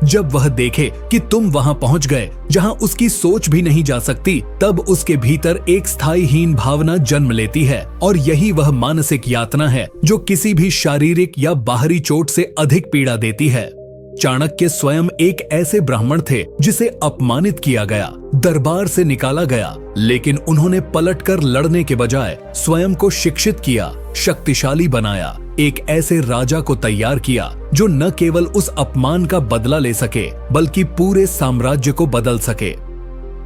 जब वह देखे कि तुम वहां पहुंच गए जहां उसकी सोच भी नहीं जा सकती, तब उसके भीतर एक स्थायी हीन भावना जन्म लेती है, और यही वह मानसिक यातना है जो किसी भी शारीरिक या बाहरी चोट से अधिक पीड़ा देती है। चाणक्य स्वयं एक ऐसे ब्राह्मण थे जिसे अपमानित किया गया, दरबार से निकाला गया, लेकिन उन्होंने पलटकर लड़ने के बजाय स्वयं को शिक्षित किया, शक्तिशाली बनाया, एक ऐसे राजा को तैयार किया जो न केवल उस अपमान का बदला ले सके, बल्कि पूरे साम्राज्य को बदल सके।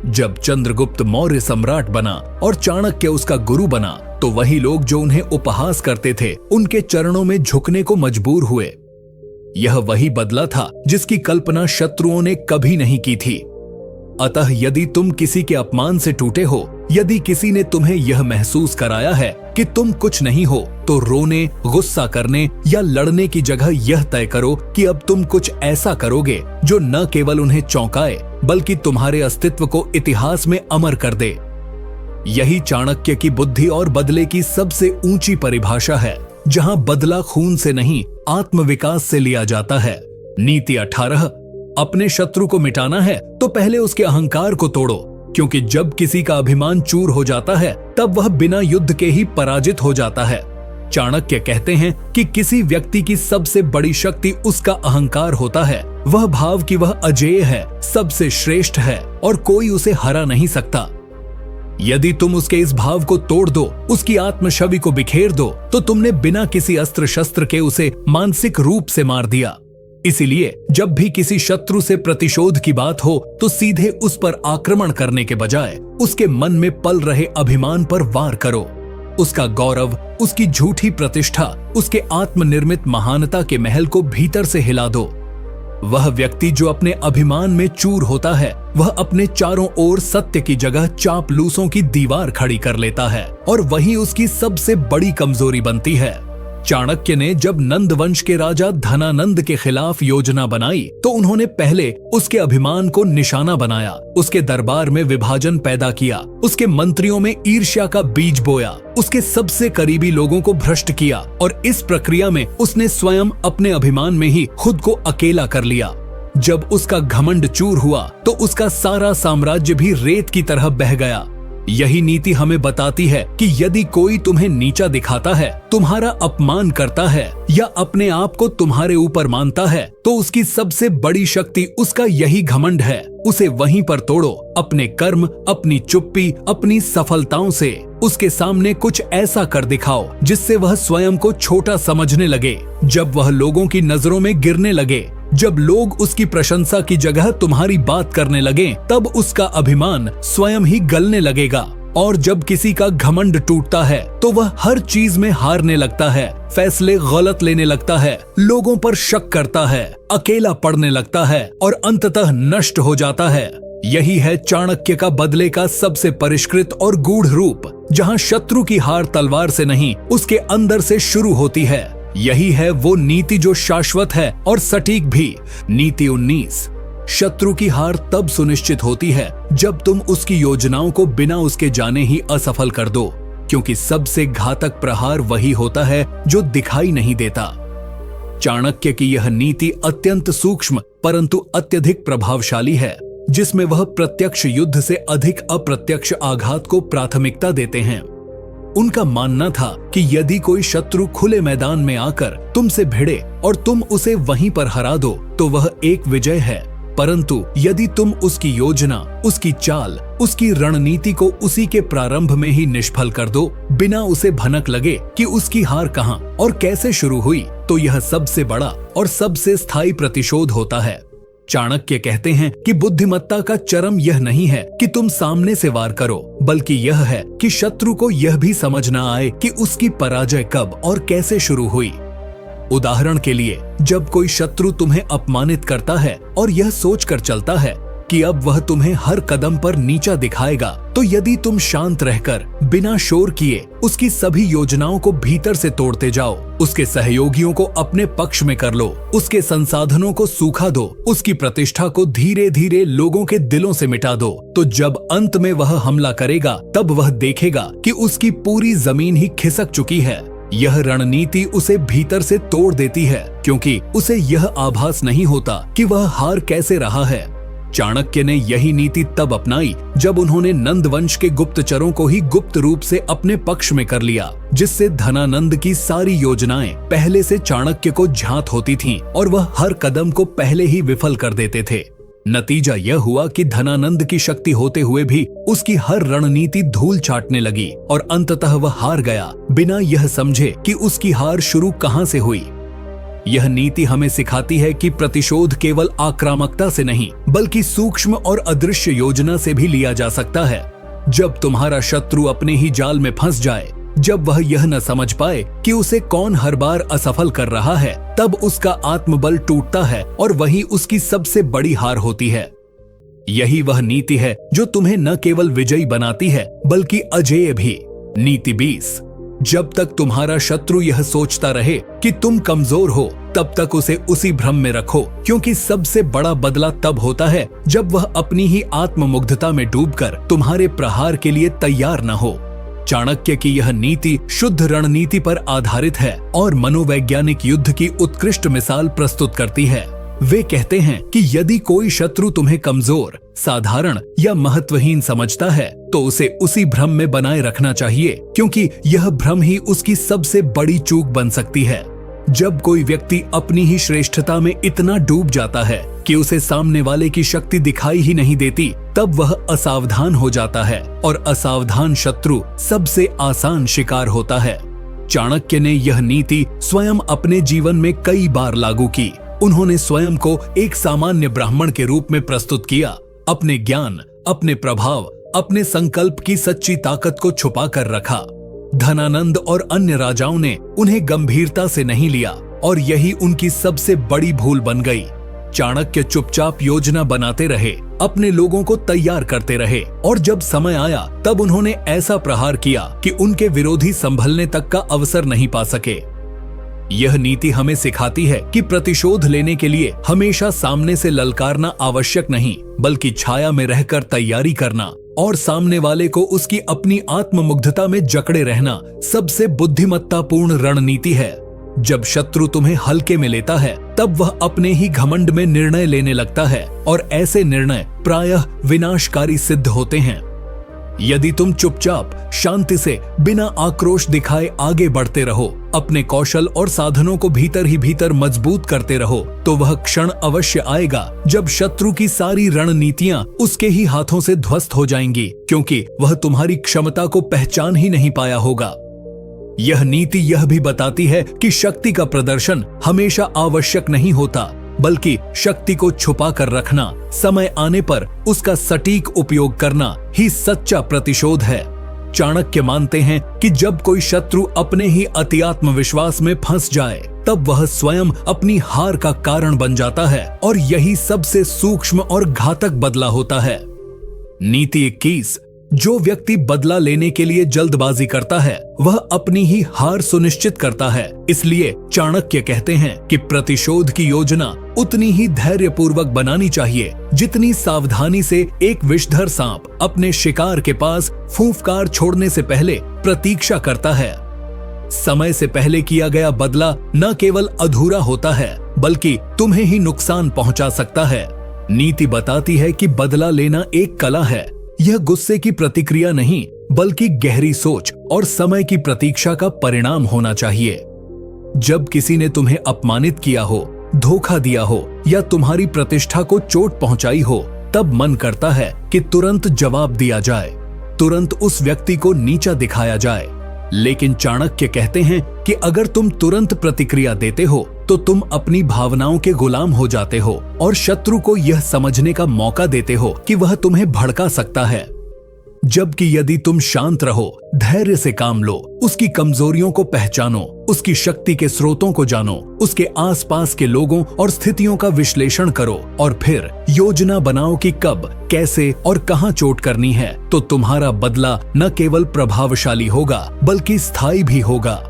जब चंद्रगुप्त मौर्य सम्राट बना और चाणक्य उसका गुरु बना, तो वही लोग जो उन्हें उपहास करते थे, उनके चरणों में झुकने को मजबूर हुए। यह वही बदला था जिसकी कल्पना शत्रुओं ने कभी नहीं की थी। अतः यदि तुम किसी के अपमान से टूटे हो, यदि किसी ने तुम्हें यह महसूस कराया है कि तुम कुछ नहीं हो, तो रोने, गुस्सा करने या लड़ने की जगह यह तय करो कि अब तुम कुछ ऐसा करोगे जो न केवल उन्हें चौंकाए, बल्कि तुम्हारे अस्तित्व को इतिहास में अमर कर दे। यही चाणक्य की बुद्धि और बदले की सबसे ऊंची परिभाषा है, जहां बदला खून से नहीं, आत्मविकास से लिया जाता है। नीति 18। अपने शत्रु को मिटाना है तो पहले उसके अहंकार को तोड़ो, क्योंकि जब किसी का अभिमान चूर हो जाता है तब वह बिना युद्ध के ही पराजित हो जाता है। चाणक्य कहते हैं कि किसी व्यक्ति की सबसे बड़ी शक्ति उसका अहंकार होता है, वह भाव कि वह अजेय है, सबसे श्रेष्ठ है और कोई उसे हरा नहीं सकता। यदि तुम उसके इस भाव को तोड़ दो, उसकी आत्मछवि को बिखेर दो, तो तुमने बिना किसी अस्त्र शस्त्र के उसे मानसिक रूप से मार दिया। इसीलिए जब भी किसी शत्रु से प्रतिशोध की बात हो तो सीधे उस पर आक्रमण करने के बजाय उसके मन में पल रहे अभिमान पर वार करो। उसका गौरव, उसकी झूठी प्रतिष्ठा, उसके आत्मनिर्मित महानता के महल को भीतर से हिला दो। वह व्यक्ति जो अपने अभिमान में चूर होता है, वह अपने चारों ओर सत्य की जगह चापलूसों की दीवार खड़ी कर लेता है और वही उसकी सबसे बड़ी कमजोरी बनती है। चाणक्य ने जब नंद वंश के राजा धनानंद के खिलाफ योजना बनाई तो उन्होंने पहले उसके अभिमान को निशाना बनाया, उसके दरबार में विभाजन पैदा किया, उसके मंत्रियों में ईर्ष्या का बीज बोया, उसके सबसे करीबी लोगों को भ्रष्ट किया और इस प्रक्रिया में उसने स्वयं अपने अभिमान में ही खुद को अकेला कर लिया। जब उसका घमंड चूर हुआ तो उसका सारा साम्राज्य भी रेत की तरह बह गया। यही नीति हमें बताती है कि यदि कोई तुम्हें नीचा दिखाता है, तुम्हारा अपमान करता है या अपने आप को तुम्हारे ऊपर मानता है, तो उसकी सबसे बड़ी शक्ति उसका यही घमंड है। उसे वहीं पर तोड़ो, अपने कर्म, अपनी चुप्पी, अपनी सफलताओं से उसके सामने कुछ ऐसा कर दिखाओ जिससे वह स्वयं को छोटा समझने लगे। जब वह लोगों की नजरों में गिरने लगे, जब लोग उसकी प्रशंसा की जगह तुम्हारी बात करने लगे, तब उसका अभिमान स्वयं ही गलने लगेगा। और जब किसी का घमंड टूटता है तो वह हर चीज में हारने लगता है, फैसले गलत लेने लगता है, लोगों पर शक करता है, अकेला पड़ने लगता है और अंततः नष्ट हो जाता है। यही है चाणक्य का बदले का सबसे परिष्कृत और गूढ़ रूप, जहां शत्रु की हार तलवार से नहीं, उसके अंदर से शुरू होती है। यही है वो नीति जो शाश्वत है और सटीक भी। नीति 19। शत्रु की हार तब सुनिश्चित होती है जब तुम उसकी योजनाओं को बिना उसके जाने ही असफल कर दो, क्योंकि सबसे घातक प्रहार वही होता है जो दिखाई नहीं देता। चाणक्य की यह नीति अत्यंत सूक्ष्म परंतु अत्यधिक प्रभावशाली है, जिसमें वह प्रत्यक्ष युद्ध से अधिक अप्रत्यक्ष आघात को प्राथमिकता देते हैं। उनका मानना था कि यदि कोई शत्रु खुले मैदान में आकर तुमसे भिड़े और तुम उसे वहीं पर हरा दो तो वह एक विजय है, परंतु यदि तुम उसकी योजना, उसकी चाल, उसकी रणनीति को उसी के प्रारंभ में ही निष्फल कर दो, बिना उसे भनक लगे कि उसकी हार कहां और कैसे शुरू हुई, तो यह सबसे बड़ा और सबसे स्थायी प्रतिशोध होता है। चाणक्य कहते हैं कि बुद्धिमत्ता का चरम यह नहीं है कि तुम सामने से वार करो, बल्कि यह है कि शत्रु को यह भी समझ न आए कि उसकी पराजय कब और कैसे शुरू हुई। उदाहरण के लिए, जब कोई शत्रु तुम्हें अपमानित करता है और यह सोचकर चलता है कि अब वह तुम्हें हर कदम पर नीचा दिखाएगा, तो यदि तुम शांत रहकर बिना शोर किए उसकी सभी योजनाओं को भीतर से तोड़ते जाओ, उसके सहयोगियों को अपने पक्ष में कर लो, उसके संसाधनों को सूखा दो, उसकी प्रतिष्ठा को धीरे धीरे लोगों के दिलों से मिटा दो, तो जब अंत में वह हमला करेगा तब वह देखेगा कि उसकी पूरी जमीन ही खिसक चुकी है। यह रणनीति उसे भीतर से तोड़ देती है, क्योंकि उसे यह आभास नहीं होता कि वह हार कैसे रहा है। चाणक्य ने यही नीति तब अपनाई जब उन्होंने नंद वंश के गुप्तचरों को ही गुप्त रूप से अपने पक्ष में कर लिया, जिससे धनानंद की सारी योजनाएं पहले से चाणक्य को झांत होती थीं और वह हर कदम को पहले ही विफल कर देते थे। नतीजा यह हुआ कि धनानंद की शक्ति होते हुए भी उसकी हर रणनीति धूल चाटने लगी और अंततः वह हार गया, बिना यह समझे कि उसकी हार शुरू कहां से हुई। यह नीति हमें सिखाती है कि प्रतिशोध केवल आक्रामकता से नहीं, बल्कि सूक्ष्म और अदृश्य योजना से भी लिया जा सकता है। जब तुम्हारा शत्रु अपने ही जाल में फंस जाए, जब वह यह न समझ पाए कि उसे कौन हर बार असफल कर रहा है, तब उसका आत्मबल टूटता है और वही उसकी सबसे बड़ी हार होती है। यही वह नीति है जो तुम्हें न केवल विजयी बनाती है बल्कि अजेय भी। नीति 20। जब तक तुम्हारा शत्रु यह सोचता रहे कि तुम कमजोर हो, तब तक उसे उसी भ्रम में रखो, क्योंकि सबसे बड़ा बदला तब होता है जब वह अपनी ही आत्ममुग्धता में डूबकर तुम्हारे प्रहार के लिए तैयार न हो। चाणक्य की यह नीति शुद्ध रणनीति पर आधारित है और मनोवैज्ञानिक युद्ध की उत्कृष्ट मिसाल प्रस्तुत करती है। वे कहते हैं कि यदि कोई शत्रु तुम्हें कमजोर, साधारण या महत्वहीन समझता है तो उसे उसी भ्रम में बनाए रखना चाहिए, क्योंकि यह भ्रम ही उसकी सबसे बड़ी चूक बन सकती है। जब कोई व्यक्ति अपनी ही श्रेष्ठता में इतना डूब जाता है कि उसे सामने वाले की शक्ति दिखाई ही नहीं देती, तब वह असावधान हो जाता है और असावधान शत्रु सबसे आसान शिकार होता है। चाणक्य ने यह नीति स्वयं अपने जीवन में कई बार लागू की। उन्होंने स्वयं को एक सामान्य ब्राह्मण के रूप में प्रस्तुत किया। अपने ज्ञान, अपने प्रभाव, अपने संकल्प की सच्ची ताकत को छुपा कर रखा। धनानंद और अन्य राजाओं ने उन्हें गंभीरता से नहीं लिया और यही उनकी सबसे बड़ी भूल बन गई। चाणक्य चुपचाप योजना बनाते रहे, अपने लोगों को तैयार करते रहे और जब समय आया तब उन्होंने ऐसा प्रहार किया कि उनके विरोधी संभलने तक का अवसर नहीं पा सके। यह नीति हमें सिखाती है कि प्रतिशोध लेने के लिए हमेशा सामने से ललकारना आवश्यक नहीं, बल्कि छाया में रहकर तैयारी करना और सामने वाले को उसकी अपनी आत्ममुग्धता में जकड़े रहना सबसे बुद्धिमत्तापूर्ण रणनीति है। जब शत्रु तुम्हें हल्के में लेता है तब वह अपने ही घमंड में निर्णय लेने लगता है और ऐसे निर्णय प्रायः विनाशकारी सिद्ध होते हैं। यदि तुम चुपचाप शांति से बिना आक्रोश दिखाए आगे बढ़ते रहो, अपने कौशल और साधनों को भीतर ही भीतर मजबूत करते रहो, तो वह क्षण अवश्य आएगा जब शत्रु की सारी रणनीतियां उसके ही हाथों से ध्वस्त हो जाएंगी, क्योंकि वह तुम्हारी क्षमता को पहचान ही नहीं पाया होगा। यह नीति यह भी बताती है कि शक्ति का प्रदर्शन हमेशा आवश्यक नहीं होता, बल्कि शक्ति को छुपा कर रखना, समय आने पर उसका सटीक उपयोग करना ही सच्चा प्रतिशोध है। चाणक्य मानते हैं कि जब कोई शत्रु अपने ही अति आत्मविश्वास में फंस जाए तब वह स्वयं अपनी हार का कारण बन जाता है और यही सबसे सूक्ष्म और घातक बदला होता है। नीति 21। जो व्यक्ति बदला लेने के लिए जल्दबाजी करता है वह अपनी ही हार सुनिश्चित करता है। इसलिए चाणक्य कहते हैं कि प्रतिशोध की योजना उतनी ही धैर्यपूर्वक बनानी चाहिए जितनी सावधानी से एक विषधर सांप अपने शिकार के पास फूंफकार छोड़ने से पहले प्रतीक्षा करता है। समय से पहले किया गया बदला न केवल अधूरा होता है बल्कि तुम्हें ही नुकसान पहुंचा सकता है। नीति बताती है कि बदला लेना एक कला है। यह गुस्से की प्रतिक्रिया नहीं बल्कि गहरी सोच और समय की प्रतीक्षा का परिणाम होना चाहिए। जब किसी ने तुम्हें अपमानित किया हो, धोखा दिया हो या तुम्हारी प्रतिष्ठा को चोट पहुंचाई हो, तब मन करता है कि तुरंत जवाब दिया जाए, तुरंत उस व्यक्ति को नीचा दिखाया जाए। लेकिन चाणक्य कहते हैं कि अगर तुम तुरंत प्रतिक्रिया देते हो तो तुम अपनी भावनाओं के गुलाम हो जाते हो और शत्रु को यह समझने का मौका देते हो कि वह तुम्हें भड़का सकता है। जबकि यदि तुम शांत रहो, धैर्य से काम लो, उसकी कमजोरियों को पहचानो, उसकी शक्ति के स्रोतों को जानो, उसके आसपास के लोगों और स्थितियों का विश्लेषण करो और फिर योजना बनाओ कि कब, कैसे और कहां चोट करनी है, तो तुम्हारा बदला न केवल प्रभावशाली होगा बल्कि स्थायी भी होगा।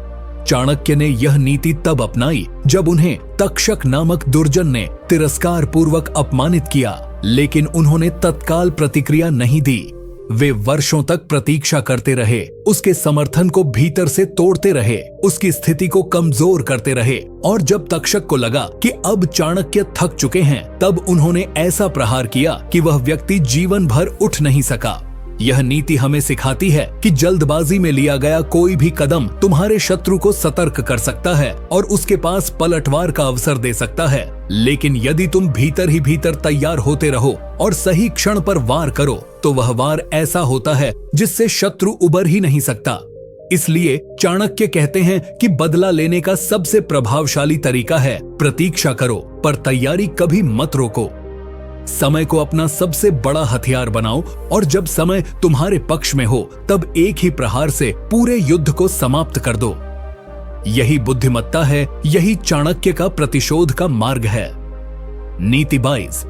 चाणक्य ने यह नीति तब अपनाई जब उन्हें तक्षक नामक दुर्जन ने तिरस्कार पूर्वक अपमानित किया, लेकिन उन्होंने तत्काल प्रतिक्रिया नहीं दी। वे वर्षों तक प्रतीक्षा करते रहे, उसके समर्थन को भीतर से तोड़ते रहे, उसकी स्थिति को कमजोर करते रहे और जब तक्षक को लगा कि अब चाणक्य थक चुके हैं, तब उन्होंने ऐसा प्रहार किया कि वह व्यक्ति जीवन भर उठ नहीं सका। यह नीति हमें सिखाती है कि जल्दबाजी में लिया गया कोई भी कदम तुम्हारे शत्रु को सतर्क कर सकता है और उसके पास पलटवार का अवसर दे सकता है। लेकिन यदि तुम भीतर ही भीतर तैयार होते रहो और सही क्षण पर वार करो तो वह वार ऐसा होता है जिससे शत्रु उबर ही नहीं सकता। इसलिए चाणक्य कहते हैं कि बदला लेने का सबसे प्रभावशाली तरीका है प्रतीक्षा करो, पर तैयारी कभी मत रोको। समय को अपना सबसे बड़ा हथियार बनाओ और जब समय तुम्हारे पक्ष में हो तब एक ही प्रहार से पूरे युद्ध को समाप्त कर दो। यही बुद्धिमत्ता है, यही चाणक्य का प्रतिशोध का मार्ग है। नीति 22।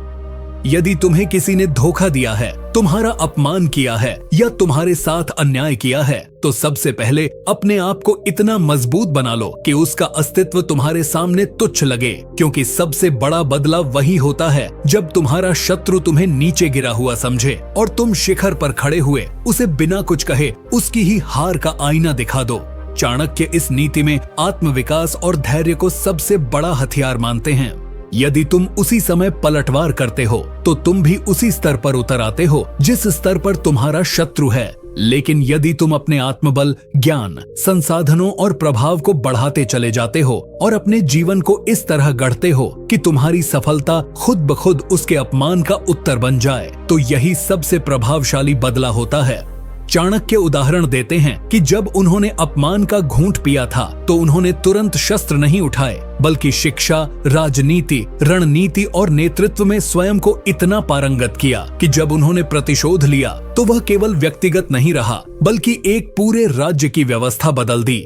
यदि तुम्हें किसी ने धोखा दिया है, तुम्हारा अपमान किया है या तुम्हारे साथ अन्याय किया है, तो सबसे पहले अपने आप को इतना मजबूत बना लो कि उसका अस्तित्व तुम्हारे सामने तुच्छ लगे, क्योंकि सबसे बड़ा बदला वही होता है जब तुम्हारा शत्रु तुम्हें नीचे गिरा हुआ समझे और तुम शिखर पर खड़े हुए उसे बिना कुछ कहे उसकी ही हार का आईना दिखा दो। चाणक्य इस नीति में आत्मविकास और धैर्य को सबसे बड़ा हथियार मानते हैं। यदि तुम उसी समय पलटवार करते हो तो तुम भी उसी स्तर पर उतर आते हो जिस स्तर पर तुम्हारा शत्रु है। लेकिन यदि तुम अपने आत्मबल, ज्ञान, संसाधनों और प्रभाव को बढ़ाते चले जाते हो और अपने जीवन को इस तरह गढ़ते हो कि तुम्हारी सफलता खुद ब खुद उसके अपमान का उत्तर बन जाए, तो यही सबसे प्रभावशाली बदला होता है। चाणक्य उदाहरण देते हैं कि जब उन्होंने अपमान का घूंट पिया था तो उन्होंने तुरंत शस्त्र नहीं उठाए, बल्कि शिक्षा, राजनीति, रणनीति और नेतृत्व में स्वयं को इतना पारंगत किया कि जब उन्होंने प्रतिशोध लिया तो वह केवल व्यक्तिगत नहीं रहा, बल्कि एक पूरे राज्य की व्यवस्था बदल दी।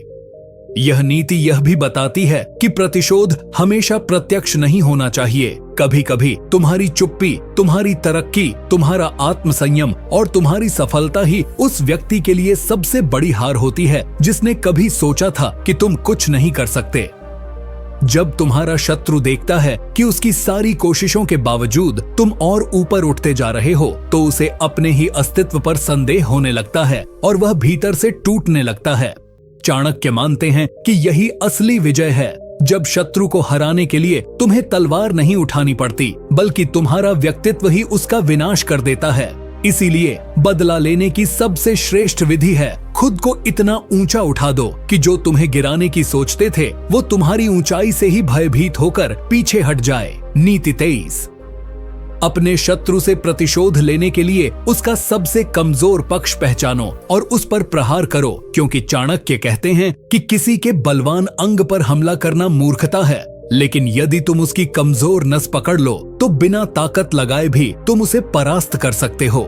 यह नीति यह भी बताती है कि प्रतिशोध हमेशा प्रत्यक्ष नहीं होना चाहिए। कभी कभी तुम्हारी चुप्पी, तुम्हारी तरक्की, तुम्हारा आत्मसंयम और तुम्हारी सफलता ही उस व्यक्ति के लिए सबसे बड़ी हार होती है जिसने कभी सोचा था कि तुम कुछ नहीं कर सकते। जब तुम्हारा शत्रु देखता है कि उसकी सारी कोशिशों के बावजूद तुम और ऊपर उठते जा रहे हो, तो उसे अपने ही अस्तित्व पर संदेह होने लगता है और वह भीतर से टूटने लगता है। चाणक्य मानते हैं कि यही असली विजय है, जब शत्रु को हराने के लिए तुम्हें तलवार नहीं उठानी पड़ती, बल्कि तुम्हारा व्यक्तित्व ही उसका विनाश कर देता है। इसीलिए बदला लेने की सबसे श्रेष्ठ विधि है खुद को इतना ऊंचा उठा दो कि जो तुम्हें गिराने की सोचते थे वो तुम्हारी ऊंचाई से ही भयभीत होकर पीछे हट जाए। नीति 23। अपने शत्रु से प्रतिशोध लेने के लिए उसका सबसे कमजोर पक्ष पहचानो और उस पर प्रहार करो, क्योंकि चाणक्य कहते हैं कि किसी के बलवान अंग पर हमला करना मूर्खता है, लेकिन यदि तुम उसकी कमजोर नस पकड़ लो तो बिना ताकत लगाए भी तुम उसे परास्त कर सकते हो।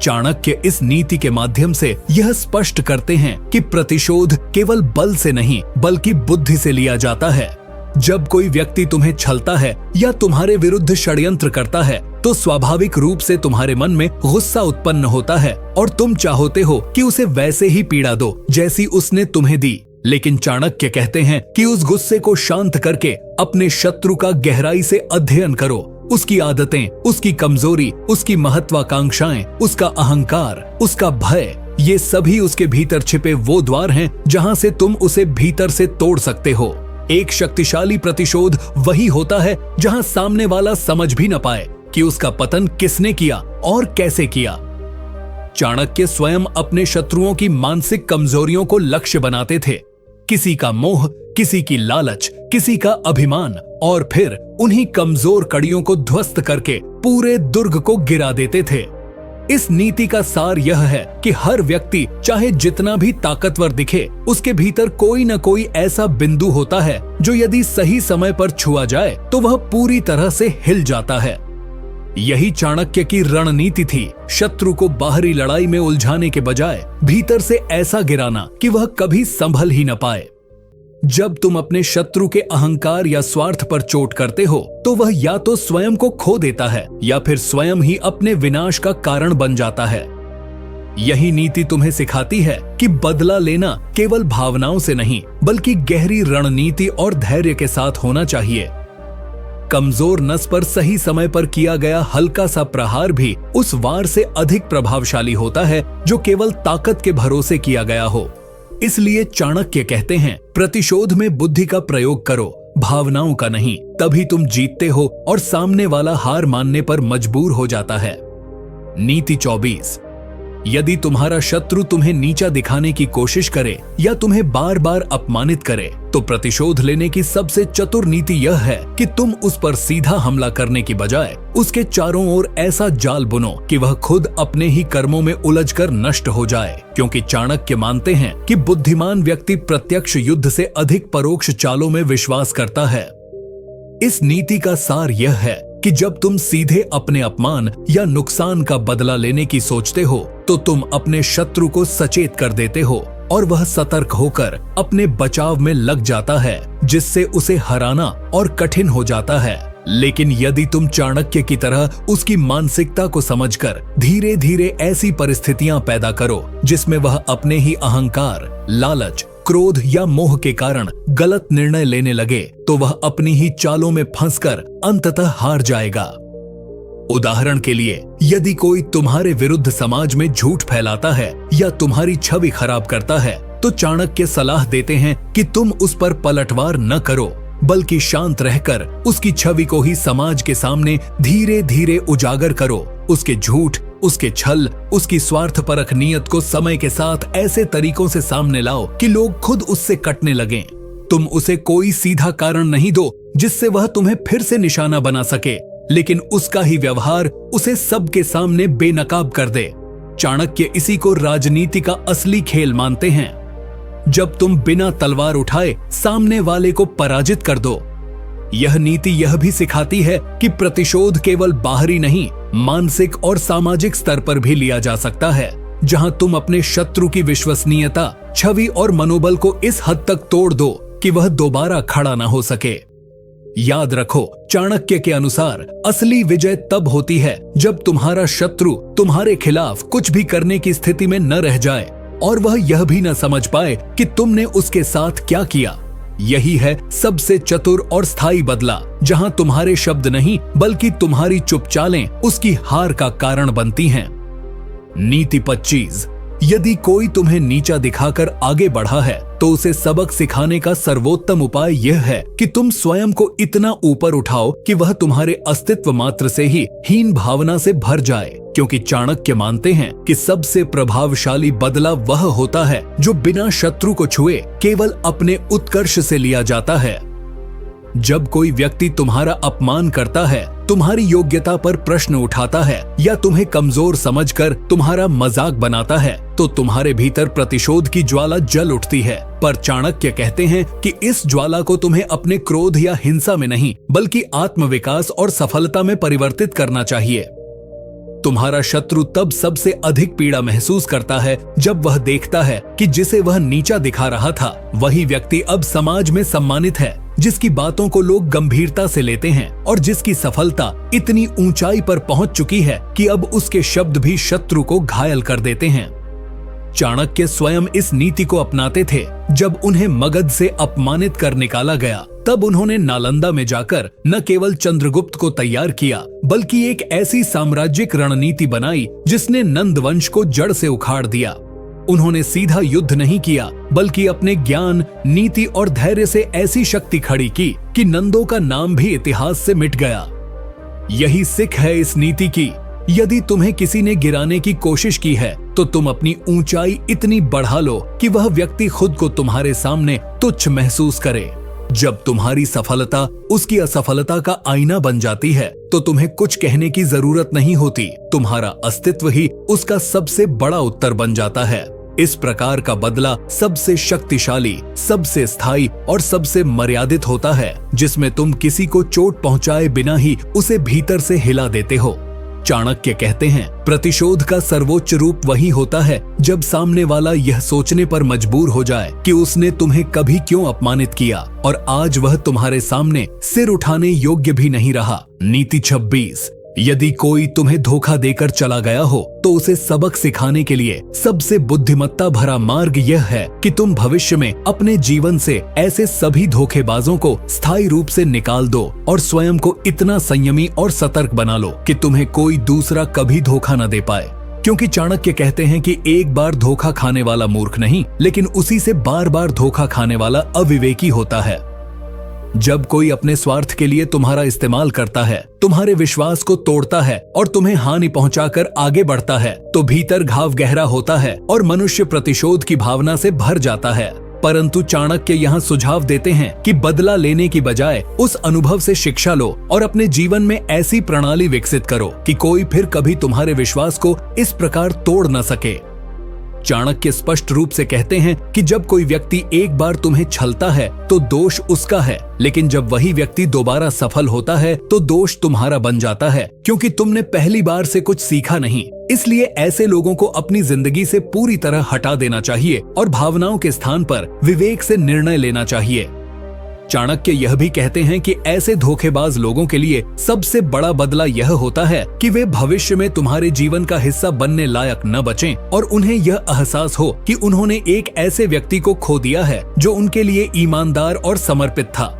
चाणक्य इस नीति के माध्यम से यह स्पष्ट करते हैं कि प्रतिशोध केवल बल से नहीं बल्कि बुद्धि से लिया जाता है। जब कोई व्यक्ति तुम्हें छलता है या तुम्हारे विरुद्ध षड्यंत्र करता है तो स्वाभाविक रूप से तुम्हारे मन में गुस्सा उत्पन्न होता है और तुम चाहते हो कि उसे वैसे ही पीड़ा दो जैसी उसने तुम्हें दी। लेकिन चाणक्य कहते हैं कि उस गुस्से को शांत करके अपने शत्रु का गहराई से अध्ययन करो, उसकी आदतें, उसकी कमजोरी, उसकी महत्वाकांक्षाएं, उसका अहंकार, उसका भय, ये सभी उसके भीतर छिपे वो द्वार हैं जहां से तुम उसे भीतर से तोड़ सकते हो। एक शक्तिशाली प्रतिशोध वही होता है जहां सामने वाला समझ भी न पाए कि उसका पतन किसने किया और कैसे किया। चाणक्य स्वयं अपने शत्रुओं की मानसिक कमजोरियों को लक्ष्य बनाते थे। किसी का मोह, किसी की लालच, किसी का अभिमान, और फिर उन्हीं कमजोर कड़ियों को ध्वस्त करके पूरे दुर्ग को गिरा देते थे। इस नीति का सार यह है कि हर व्यक्ति चाहे जितना भी ताकतवर दिखे, उसके भीतर कोई न कोई ऐसा बिंदु होता है जो यदि सही समय पर छुआ जाए तो वह पूरी तरह से हिल जाता है। यही चाणक्य की रणनीति थी, शत्रु को बाहरी लड़ाई में उलझाने के बजाय भीतर से ऐसा गिराना कि वह कभी संभल ही न पाए। जब तुम अपने शत्रु के अहंकार या स्वार्थ पर चोट करते हो तो वह या तो स्वयं को खो देता है या फिर स्वयं ही अपने विनाश का कारण बन जाता है। यही नीति तुम्हें सिखाती है कि बदला लेना केवल भावनाओं से नहीं बल्कि गहरी रणनीति और धैर्य के साथ होना चाहिए। कमजोर नस पर सही समय पर किया गया हल्का सा प्रहार भी उस वार से अधिक प्रभावशाली होता है जो केवल ताकत के भरोसे किया गया हो। इसलिए चाणक्य कहते हैं, प्रतिशोध में बुद्धि का प्रयोग करो, भावनाओं का नहीं, तभी तुम जीतते हो और सामने वाला हार मानने पर मजबूर हो जाता है। नीति 24। यदि तुम्हारा शत्रु तुम्हें नीचा दिखाने की कोशिश करे या तुम्हें बार बार अपमानित करे तो प्रतिशोध लेने की सबसे चतुर नीति यह है कि तुम उस पर सीधा हमला करने की बजाय उसके चारों ओर ऐसा जाल बुनो कि वह खुद अपने ही कर्मों में उलझकर नष्ट हो जाए, क्योंकि चाणक्य मानते हैं कि बुद्धिमान व्यक्ति प्रत्यक्ष युद्ध से अधिक परोक्ष चालों में विश्वास करता है। इस नीति का सार यह है कि जब तुम सीधे अपने अपमान या नुकसान का बदला लेने की सोचते हो तो तुम अपने शत्रु को सचेत कर देते हो और वह सतर्क होकर अपने बचाव में लग जाता है, जिससे उसे हराना और कठिन हो जाता है। लेकिन यदि तुम चाणक्य की तरह उसकी मानसिकता को समझकर धीरे धीरे ऐसी परिस्थितियां पैदा करो जिसमें वह अपने ही अहंकार, लालच, क्रोध या मोह के कारण गलत निर्णय लेने लगे तो वह अपनी ही चालों में फंसकर अंततः हार जाएगा। उदाहरण के लिए, यदि कोई तुम्हारे विरुद्ध समाज में झूठ फैलाता है या तुम्हारी छवि खराब करता है तो चाणक्य सलाह देते हैं कि तुम उस पर पलटवार न करो, बल्कि शांत रहकर उसकी छवि को ही समाज के सामने धीरे धीरे उजागर करो। उसके झूठ, उसके छल, उसकी स्वार्थपरक नीयत को समय के साथ ऐसे तरीकों से सामने लाओ कि लोग खुद उससे कटने लगें। तुम उसे कोई सीधा कारण नहीं दो जिससे वह तुम्हें फिर से निशाना बना सके, लेकिन उसका ही व्यवहार उसे सबके सामने बेनकाब कर दे। चाणक्य इसी को राजनीति का असली खेल मानते हैं। जब तुम बिना तलवार उठाए सामने वाले को पराजित कर दो। यह नीति यह भी सिखाती है कि प्रतिशोध केवल बाहरी नहीं, मानसिक और सामाजिक स्तर पर भी लिया जा सकता है, जहां तुम अपने शत्रु की विश्वसनीयता, छवि और मनोबल को इस हद तक तोड़ दो कि वह दोबारा खड़ा न हो सके। याद रखो, चाणक्य के अनुसार असली विजय तब होती है जब तुम्हारा शत्रु तुम्हारे खिलाफ कुछ भी करने की स्थिति में न रह जाए और वह यह भी न समझ पाए कि तुमने उसके साथ क्या किया। यही है सबसे चतुर और स्थायी बदला, जहां तुम्हारे शब्द नहीं बल्कि तुम्हारी चुप चालें उसकी हार का कारण बनती हैं। नीति 25। यदि कोई तुम्हें नीचा दिखाकर आगे बढ़ा है तो उसे सबक सिखाने का सर्वोत्तम उपाय यह है कि तुम स्वयं को इतना ऊपर उठाओ कि वह तुम्हारे अस्तित्व मात्र से ही हीन भावना से भर जाए, क्योंकि चाणक्य मानते हैं कि सबसे प्रभावशाली बदला वह होता है जो बिना शत्रु को छुए केवल अपने उत्कर्ष से लिया जाता है। जब कोई व्यक्ति तुम्हारा अपमान करता है, तुम्हारी योग्यता पर प्रश्न उठाता है या तुम्हें कमजोर समझकर तुम्हारा मजाक बनाता है, तो तुम्हारे भीतर प्रतिशोध की ज्वाला जल उठती है। पर चाणक्य कहते हैं कि इस ज्वाला को तुम्हें अपने क्रोध या हिंसा में नहीं बल्कि आत्मविकास और सफलता में परिवर्तित करना चाहिए। तुम्हारा शत्रु तब सबसे अधिक पीड़ा महसूस करता है जब वह देखता है कि जिसे वह नीचा दिखा रहा था वही व्यक्ति अब समाज में सम्मानित है, जिसकी बातों को लोग गंभीरता से लेते हैं और जिसकी सफलता इतनी ऊंचाई पर पहुंच चुकी है कि अब उसके शब्द भी शत्रु को घायल कर देते हैं। चाणक्य स्वयं इस नीति को अपनाते थे। जब उन्हें मगध से अपमानित कर निकाला गया तब उन्होंने नालंदा में जाकर न केवल चंद्रगुप्त को तैयार किया बल्कि एक ऐसी साम्राज्यिक रणनीति बनाई जिसने नंद वंश को जड़ से उखाड़ दिया। उन्होंने सीधा युद्ध नहीं किया बल्कि अपने ज्ञान, नीति और धैर्य से ऐसी शक्ति खड़ी की कि नंदों का नाम भी इतिहास से मिट गया। यही सिख है इस नीति की। यदि तुम्हें किसी ने गिराने की कोशिश की है तो तुम अपनी ऊंचाई इतनी बढ़ा लो कि वह व्यक्ति खुद को तुम्हारे सामने तुच्छ महसूस करे। जब तुम्हारी सफलता उसकी असफलता का आईना बन जाती है तो तुम्हें कुछ कहने की जरूरत नहीं होती, तुम्हारा अस्तित्व ही उसका सबसे बड़ा उत्तर बन जाता है। इस प्रकार का बदला सबसे शक्तिशाली, सबसे स्थायी और सबसे मर्यादित होता है, जिसमें तुम किसी को चोट पहुंचाए बिना ही उसे भीतर से हिला देते हो। चाणक्य कहते हैं, प्रतिशोध का सर्वोच्च रूप वही होता है जब सामने वाला यह सोचने पर मजबूर हो जाए कि उसने तुम्हें कभी क्यों अपमानित किया और आज वह तुम्हारे सामने सिर उठाने योग्य भी नहीं रहा। नीति 26। यदि कोई तुम्हें धोखा देकर चला गया हो तो उसे सबक सिखाने के लिए सबसे बुद्धिमत्ता भरा मार्ग यह है कि तुम भविष्य में अपने जीवन से ऐसे सभी धोखेबाजों को स्थायी रूप से निकाल दो और स्वयं को इतना संयमी और सतर्क बना लो कि तुम्हें कोई दूसरा कभी धोखा न दे पाए। क्योंकि चाणक्य कहते हैं कि एक बार धोखा खाने वाला मूर्ख नहीं, लेकिन उसी से बार बार धोखा खाने वाला अविवेकी होता है। जब कोई अपने स्वार्थ के लिए तुम्हारा इस्तेमाल करता है, तुम्हारे विश्वास को तोड़ता है और तुम्हें हानि पहुंचाकर आगे बढ़ता है, तो भीतर घाव गहरा होता है और मनुष्य प्रतिशोध की भावना से भर जाता है। परंतु चाणक्य यहाँ सुझाव देते हैं कि बदला लेने की बजाय उस अनुभव से शिक्षा लो और अपने जीवन में ऐसी प्रणाली विकसित करो कि कोई फिर कभी तुम्हारे विश्वास को इस प्रकार तोड़ न सके। चाणक्य स्पष्ट रूप से कहते हैं कि जब कोई व्यक्ति एक बार तुम्हें छलता है तो दोष उसका है, लेकिन जब वही व्यक्ति दोबारा सफल होता है तो दोष तुम्हारा बन जाता है, क्योंकि तुमने पहली बार से कुछ सीखा नहीं। इसलिए ऐसे लोगों को अपनी जिंदगी से पूरी तरह हटा देना चाहिए और भावनाओं के स्थान पर विवेक से निर्णय लेना चाहिए। चाणक्य यह भी कहते हैं कि ऐसे धोखेबाज लोगों के लिए सबसे बड़ा बदला यह होता है कि वे भविष्य में तुम्हारे जीवन का हिस्सा बनने लायक न बचें और उन्हें यह एहसास हो कि उन्होंने एक ऐसे व्यक्ति को खो दिया है जो उनके लिए ईमानदार और समर्पित था।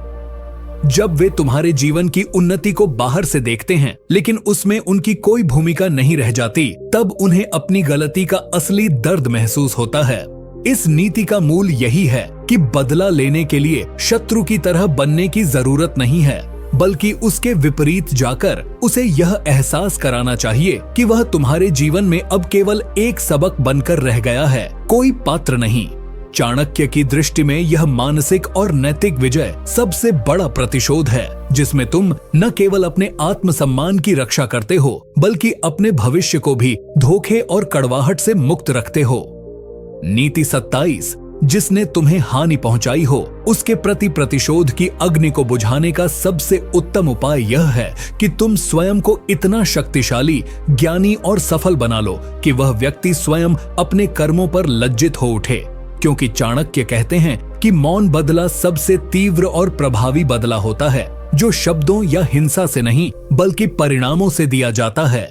जब वे तुम्हारे जीवन की उन्नति को बाहर से देखते हैं लेकिन उसमें उनकी कोई भूमिका नहीं रह जाती, तब उन्हें अपनी गलती का असली दर्द महसूस होता है। इस नीति का मूल यही है कि बदला लेने के लिए शत्रु की तरह बनने की जरूरत नहीं है, बल्कि उसके विपरीत जाकर उसे यह एहसास कराना चाहिए कि वह तुम्हारे जीवन में अब केवल एक सबक बनकर रह गया है, कोई पात्र नहीं। चाणक्य की दृष्टि में यह मानसिक और नैतिक विजय सबसे बड़ा प्रतिशोध है, जिसमें तुम न केवल अपने आत्मसम्मान की रक्षा करते हो, बल्कि अपने भविष्य को भी धोखे और कड़वाहट से मुक्त रखते हो। नीति 27, जिसने तुम्हें हानि पहुंचाई हो उसके प्रति प्रतिशोध की अग्नि को बुझाने का सबसे उत्तम उपाय यह है कि तुम स्वयं को इतना शक्तिशाली, ज्ञानी और सफल बना लो कि वह व्यक्ति स्वयं अपने कर्मों पर लज्जित हो उठे, क्योंकि चाणक्य कहते हैं कि मौन बदला सबसे तीव्र और प्रभावी बदला होता है, जो शब्दों या हिंसा से नहीं बल्कि परिणामों से दिया जाता है।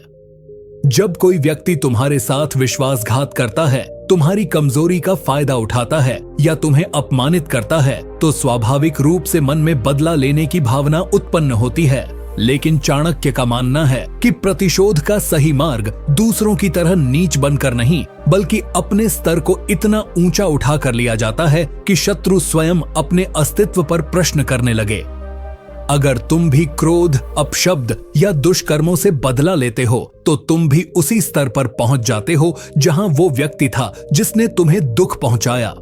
जब कोई व्यक्ति तुम्हारे साथ विश्वासघात करता है, तुम्हारी कमजोरी का फायदा उठाता है या तुम्हें अपमानित करता है, तो स्वाभाविक रूप से मन में बदला लेने की भावना उत्पन्न होती है। लेकिन चाणक्य का मानना है कि प्रतिशोध का सही मार्ग दूसरों की तरह नीच बनकर नहीं, बल्कि अपने स्तर को इतना ऊंचा उठा कर लिया जाता है कि शत्रु स्वयं अपने अस्तित्व पर प्रश्न करने लगे। अगर तुम भी क्रोध, अपशब्द या दुष्कर्मों से बदला लेते हो, तो तुम भी उसी स्तर पर पहुंच जाते हो जहां वो व्यक्ति था जिसने तुम्हें दुख पहुंचाया।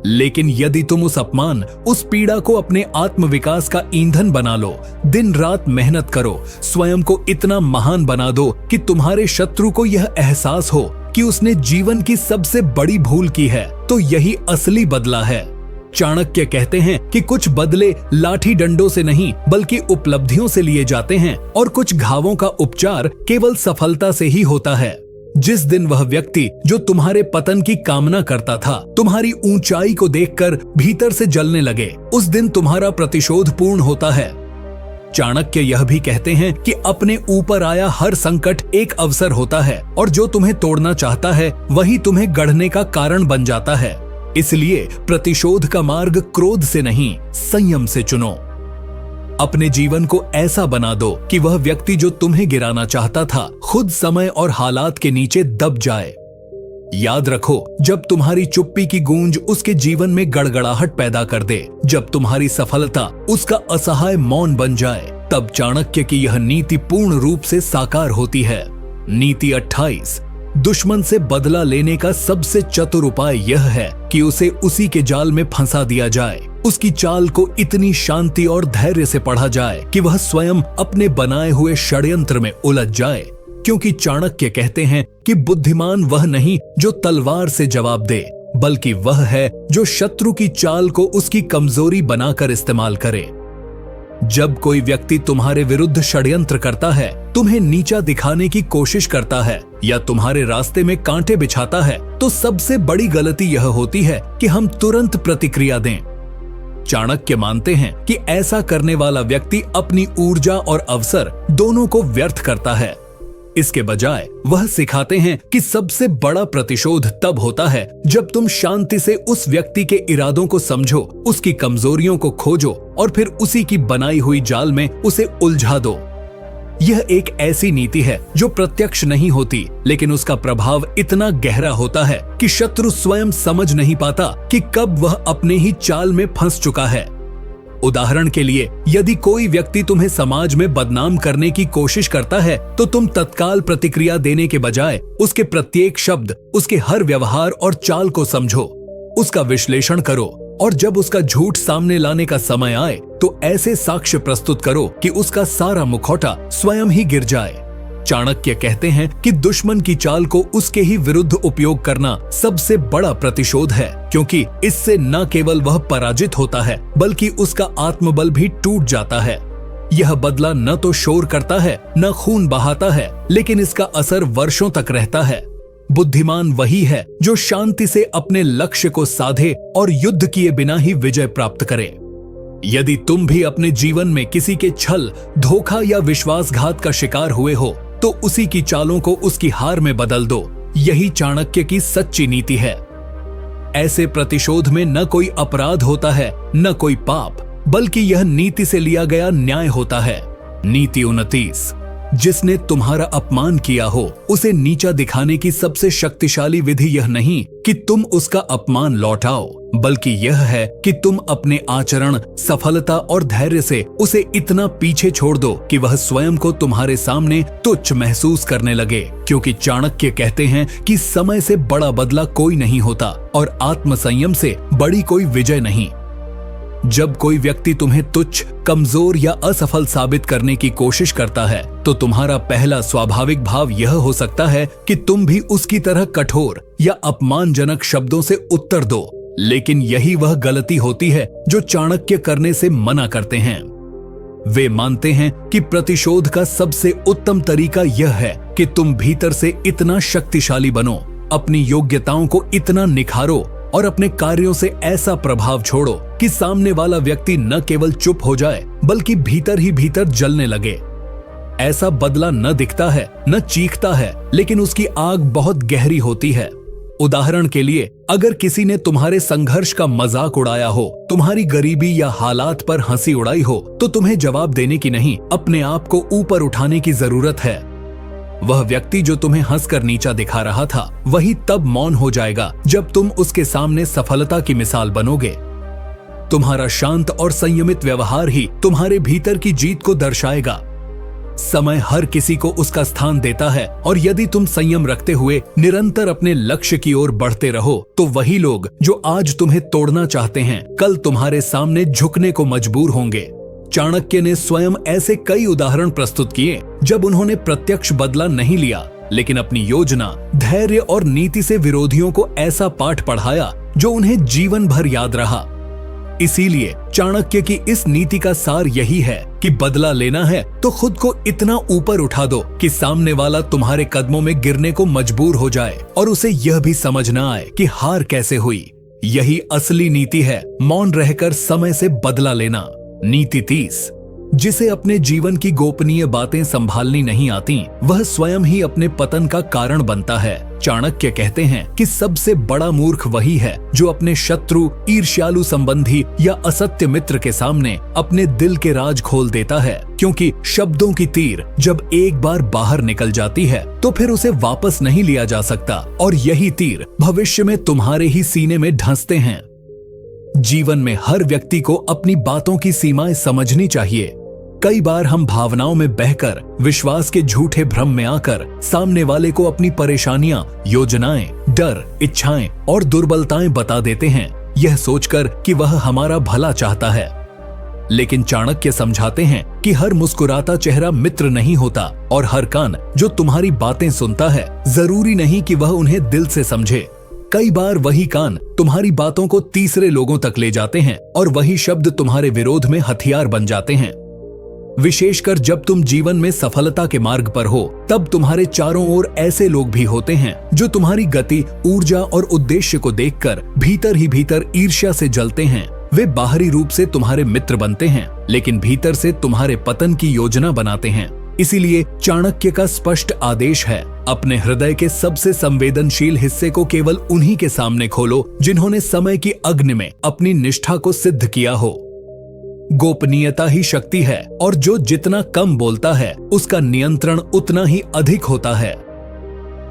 लेकिन यदि तुम उस अपमान, उस पीड़ा को अपने आत्मविकास का ईंधन बना लो, दिन रात मेहनत करो, स्वयं को इतना महान बना दो कि तुम्हारे शत्रु को यह एहसास हो कि उसने जीवन की सबसे बड़ी भूल की है, तो यही असली बदला है। चाणक्य कहते हैं कि कुछ बदले लाठी डंडों से नहीं बल्कि उपलब्धियों से लिए जाते हैं, और कुछ घावों का उपचार केवल सफलता से ही होता है। जिस दिन वह व्यक्ति जो तुम्हारे पतन की कामना करता था, तुम्हारी ऊंचाई को देखकर भीतर से जलने लगे, उस दिन तुम्हारा प्रतिशोध पूर्ण होता है। चाणक्य यह भी कहते हैं कि अपने ऊपर आया हर संकट एक अवसर होता है, और जो तुम्हें तोड़ना चाहता है वही तुम्हें गढ़ने का कारण बन जाता है। इसलिए प्रतिशोध का मार्ग क्रोध से नहीं, संयम से चुनो। अपने जीवन को ऐसा बना दो कि वह व्यक्ति जो तुम्हें गिराना चाहता था खुद समय और हालात के नीचे दब जाए। याद रखो, जब तुम्हारी चुप्पी की गूंज उसके जीवन में गड़गड़ाहट पैदा कर दे, जब तुम्हारी सफलता उसका असहाय मौन बन जाए, तब चाणक्य की यह नीति पूर्ण रूप से साकार होती है। नीति 28, दुश्मन से बदला लेने का सबसे चतुर उपाय यह है कि उसे उसी के जाल में फंसा दिया जाए। उसकी चाल को इतनी शांति और धैर्य से पढ़ा जाए कि वह स्वयं अपने बनाए हुए षड्यंत्र में उलझ जाए, क्योंकि चाणक्य कहते हैं कि बुद्धिमान वह नहीं जो तलवार से जवाब दे, बल्कि वह है जो शत्रु की चाल को उसकी कमजोरी बनाकर इस्तेमाल करे। जब कोई व्यक्ति तुम्हारे विरुद्ध षड्यंत्र करता है, तुम्हें नीचा दिखाने की कोशिश करता है या तुम्हारे रास्ते में कांटे बिछाता है, तो सबसे बड़ी गलती यह होती है कि हम तुरंत प्रतिक्रिया दें। चाणक्य मानते हैं कि ऐसा करने वाला व्यक्ति अपनी ऊर्जा और अवसर दोनों को व्यर्थ करता है। इसके बजाय वह सिखाते हैं कि सबसे बड़ा प्रतिशोध तब होता है जब तुम शांति से उस व्यक्ति के इरादों को समझो, उसकी कमजोरियों को खोजो और फिर उसी की बनाई हुई जाल में उसे उलझा दो। यह एक ऐसी नीति है जो प्रत्यक्ष नहीं होती, लेकिन उसका प्रभाव इतना गहरा होता है कि शत्रु स्वयं समझ नहीं पाता कि कब वह अपने ही चाल में फंस चुका है। उदाहरण के लिए, यदि कोई व्यक्ति तुम्हें समाज में बदनाम करने की कोशिश करता है, तो तुम तत्काल प्रतिक्रिया देने के बजाय उसके प्रत्येक शब्द, उसके हर व्यवहार और चाल को समझो, उसका विश्लेषण करो, और जब उसका झूठ सामने लाने का समय आए तो ऐसे साक्ष्य प्रस्तुत करो कि उसका सारा मुखौटा स्वयं ही गिर जाए। चाणक्य कहते हैं कि दुश्मन की चाल को उसके ही विरुद्ध उपयोग करना सबसे बड़ा प्रतिशोध है, क्योंकि इससे न केवल वह पराजित होता है बल्कि उसका आत्मबल भी टूट जाता है। यह बदला न तो शोर करता है, न खून बहाता है, लेकिन इसका असर वर्षों तक रहता है। बुद्धिमान वही है जो शांति से अपने लक्ष्य को साधे और युद्ध किए बिना ही विजय प्राप्त करे। यदि तुम भी अपने जीवन में किसी के छल, धोखा या विश्वासघात का शिकार हुए हो, तो उसी की चालों को उसकी हार में बदल दो। यही चाणक्य की सच्ची नीति है। ऐसे प्रतिशोध में न कोई अपराध होता है, न कोई पाप, बल्कि यह नीति से लिया गया न्याय होता है। नीति 29, जिसने तुम्हारा अपमान किया हो उसे नीचा दिखाने की सबसे शक्तिशाली विधि यह नहीं कि तुम उसका अपमान लौटाओ, बल्कि यह है कि तुम अपने आचरण, सफलता और धैर्य से उसे इतना पीछे छोड़ दो कि वह स्वयं को तुम्हारे सामने तुच्छ महसूस करने लगे। क्योंकि चाणक्य कहते हैं कि समय से बड़ा बदला कोई नहीं होता और आत्मसंयम से बड़ी कोई विजय नहीं। जब कोई व्यक्ति तुम्हें तुच्छ, कमजोर या असफल साबित करने की कोशिश करता है तो तुम्हारा पहला स्वाभाविक भाव यह हो सकता है कि तुम भी उसकी तरह कठोर या अपमानजनक शब्दों से उत्तर दो। लेकिन यही वह गलती होती है जो चाणक्य करने से मना करते हैं। वे मानते हैं कि प्रतिशोध का सबसे उत्तम तरीका यह है कि तुम भीतर से इतना शक्तिशाली बनो, अपनी योग्यताओं को इतना निखारो और अपने कार्यों से ऐसा प्रभाव छोड़ो कि सामने वाला व्यक्ति न केवल चुप हो जाए बल्कि भीतर ही भीतर जलने लगे। ऐसा बदला न दिखता है, न चीखता है, लेकिन उसकी आग बहुत गहरी होती है। उदाहरण के लिए, अगर किसी ने तुम्हारे संघर्ष का मजाक उड़ाया हो, तुम्हारी गरीबी या हालात पर हंसी उड़ाई हो, तो तुम्हें जवाब देने की नहीं, अपने आप को ऊपर उठाने की जरूरत है। वह व्यक्ति जो तुम्हें हंसकर नीचा दिखा रहा था, वही तब मौन हो जाएगा जब तुम उसके सामने सफलता की मिसाल बनोगे। तुम्हारा शांत और संयमित व्यवहार ही तुम्हारे भीतर की जीत को दर्शाएगा। समय हर किसी को उसका स्थान देता है और यदि तुम संयम रखते हुए निरंतर अपने लक्ष्य की ओर बढ़ते रहो तो वही लोग जो आज तुम्हें तोड़ना चाहते हैं, कल तुम्हारे सामने झुकने को मजबूर होंगे। चाणक्य ने स्वयं ऐसे कई उदाहरण प्रस्तुत किए जब उन्होंने प्रत्यक्ष बदला नहीं लिया, लेकिन अपनी योजना, धैर्य और नीति से विरोधियों को ऐसा पाठ पढ़ाया जो उन्हें जीवन भर याद रहा। इसीलिए चाणक्य की इस नीति का सार यही है कि बदला लेना है तो खुद को इतना ऊपर उठा दो कि सामने वाला तुम्हारे कदमों में गिरने को मजबूर हो जाए और उसे यह भी समझ न आए कि हार कैसे हुई। यही असली नीति है, मौन रहकर समय से बदला लेना। नीति 30। जिसे अपने जीवन की गोपनीय बातें संभालनी नहीं आती, वह स्वयं ही अपने पतन का कारण बनता है। चाणक्य कहते हैं कि सबसे बड़ा मूर्ख वही है जो अपने शत्रु, ईर्ष्यालु संबंधी या असत्य मित्र के सामने अपने दिल के राज खोल देता है, क्योंकि शब्दों की तीर जब एक बार बाहर निकल जाती है तो फिर उसे वापस नहीं लिया जा सकता और यही तीर भविष्य में तुम्हारे ही सीने में धंसते हैं। जीवन में हर व्यक्ति को अपनी बातों की सीमाएं समझनी चाहिए। कई बार हम भावनाओं में बहकर, विश्वास के झूठे भ्रम में आकर सामने वाले को अपनी परेशानियां, योजनाएं, डर, इच्छाएं और दुर्बलताएं बता देते हैं, यह सोचकर कि वह हमारा भला चाहता है। लेकिन चाणक्य समझाते हैं कि हर मुस्कुराता चेहरा मित्र नहीं होता और हर कान जो तुम्हारी बातें सुनता है, जरूरी नहीं कि वह उन्हें दिल से समझे। कई बार वही कान तुम्हारी बातों को तीसरे लोगों तक ले जाते हैं और वही शब्द तुम्हारे विरोध में हथियार बन जाते हैं। विशेषकर जब तुम जीवन में सफलता के मार्ग पर हो, तब तुम्हारे चारों ओर ऐसे लोग भी होते हैं जो तुम्हारी गति, ऊर्जा और उद्देश्य को देखकर भीतर ही भीतर ईर्ष्या से जलते हैं। वे बाहरी रूप से तुम्हारे मित्र बनते हैं, लेकिन भीतर से तुम्हारे पतन की योजना बनाते हैं। इसीलिए चाणक्य का स्पष्ट आदेश है, अपने हृदय के सबसे संवेदनशील हिस्से को केवल उन्हीं के सामने खोलो जिन्होंने समय की अग्नि में अपनी निष्ठा को सिद्ध किया हो। गोपनीयता ही शक्ति है और जो जितना कम बोलता है उसका नियंत्रण उतना ही अधिक होता है।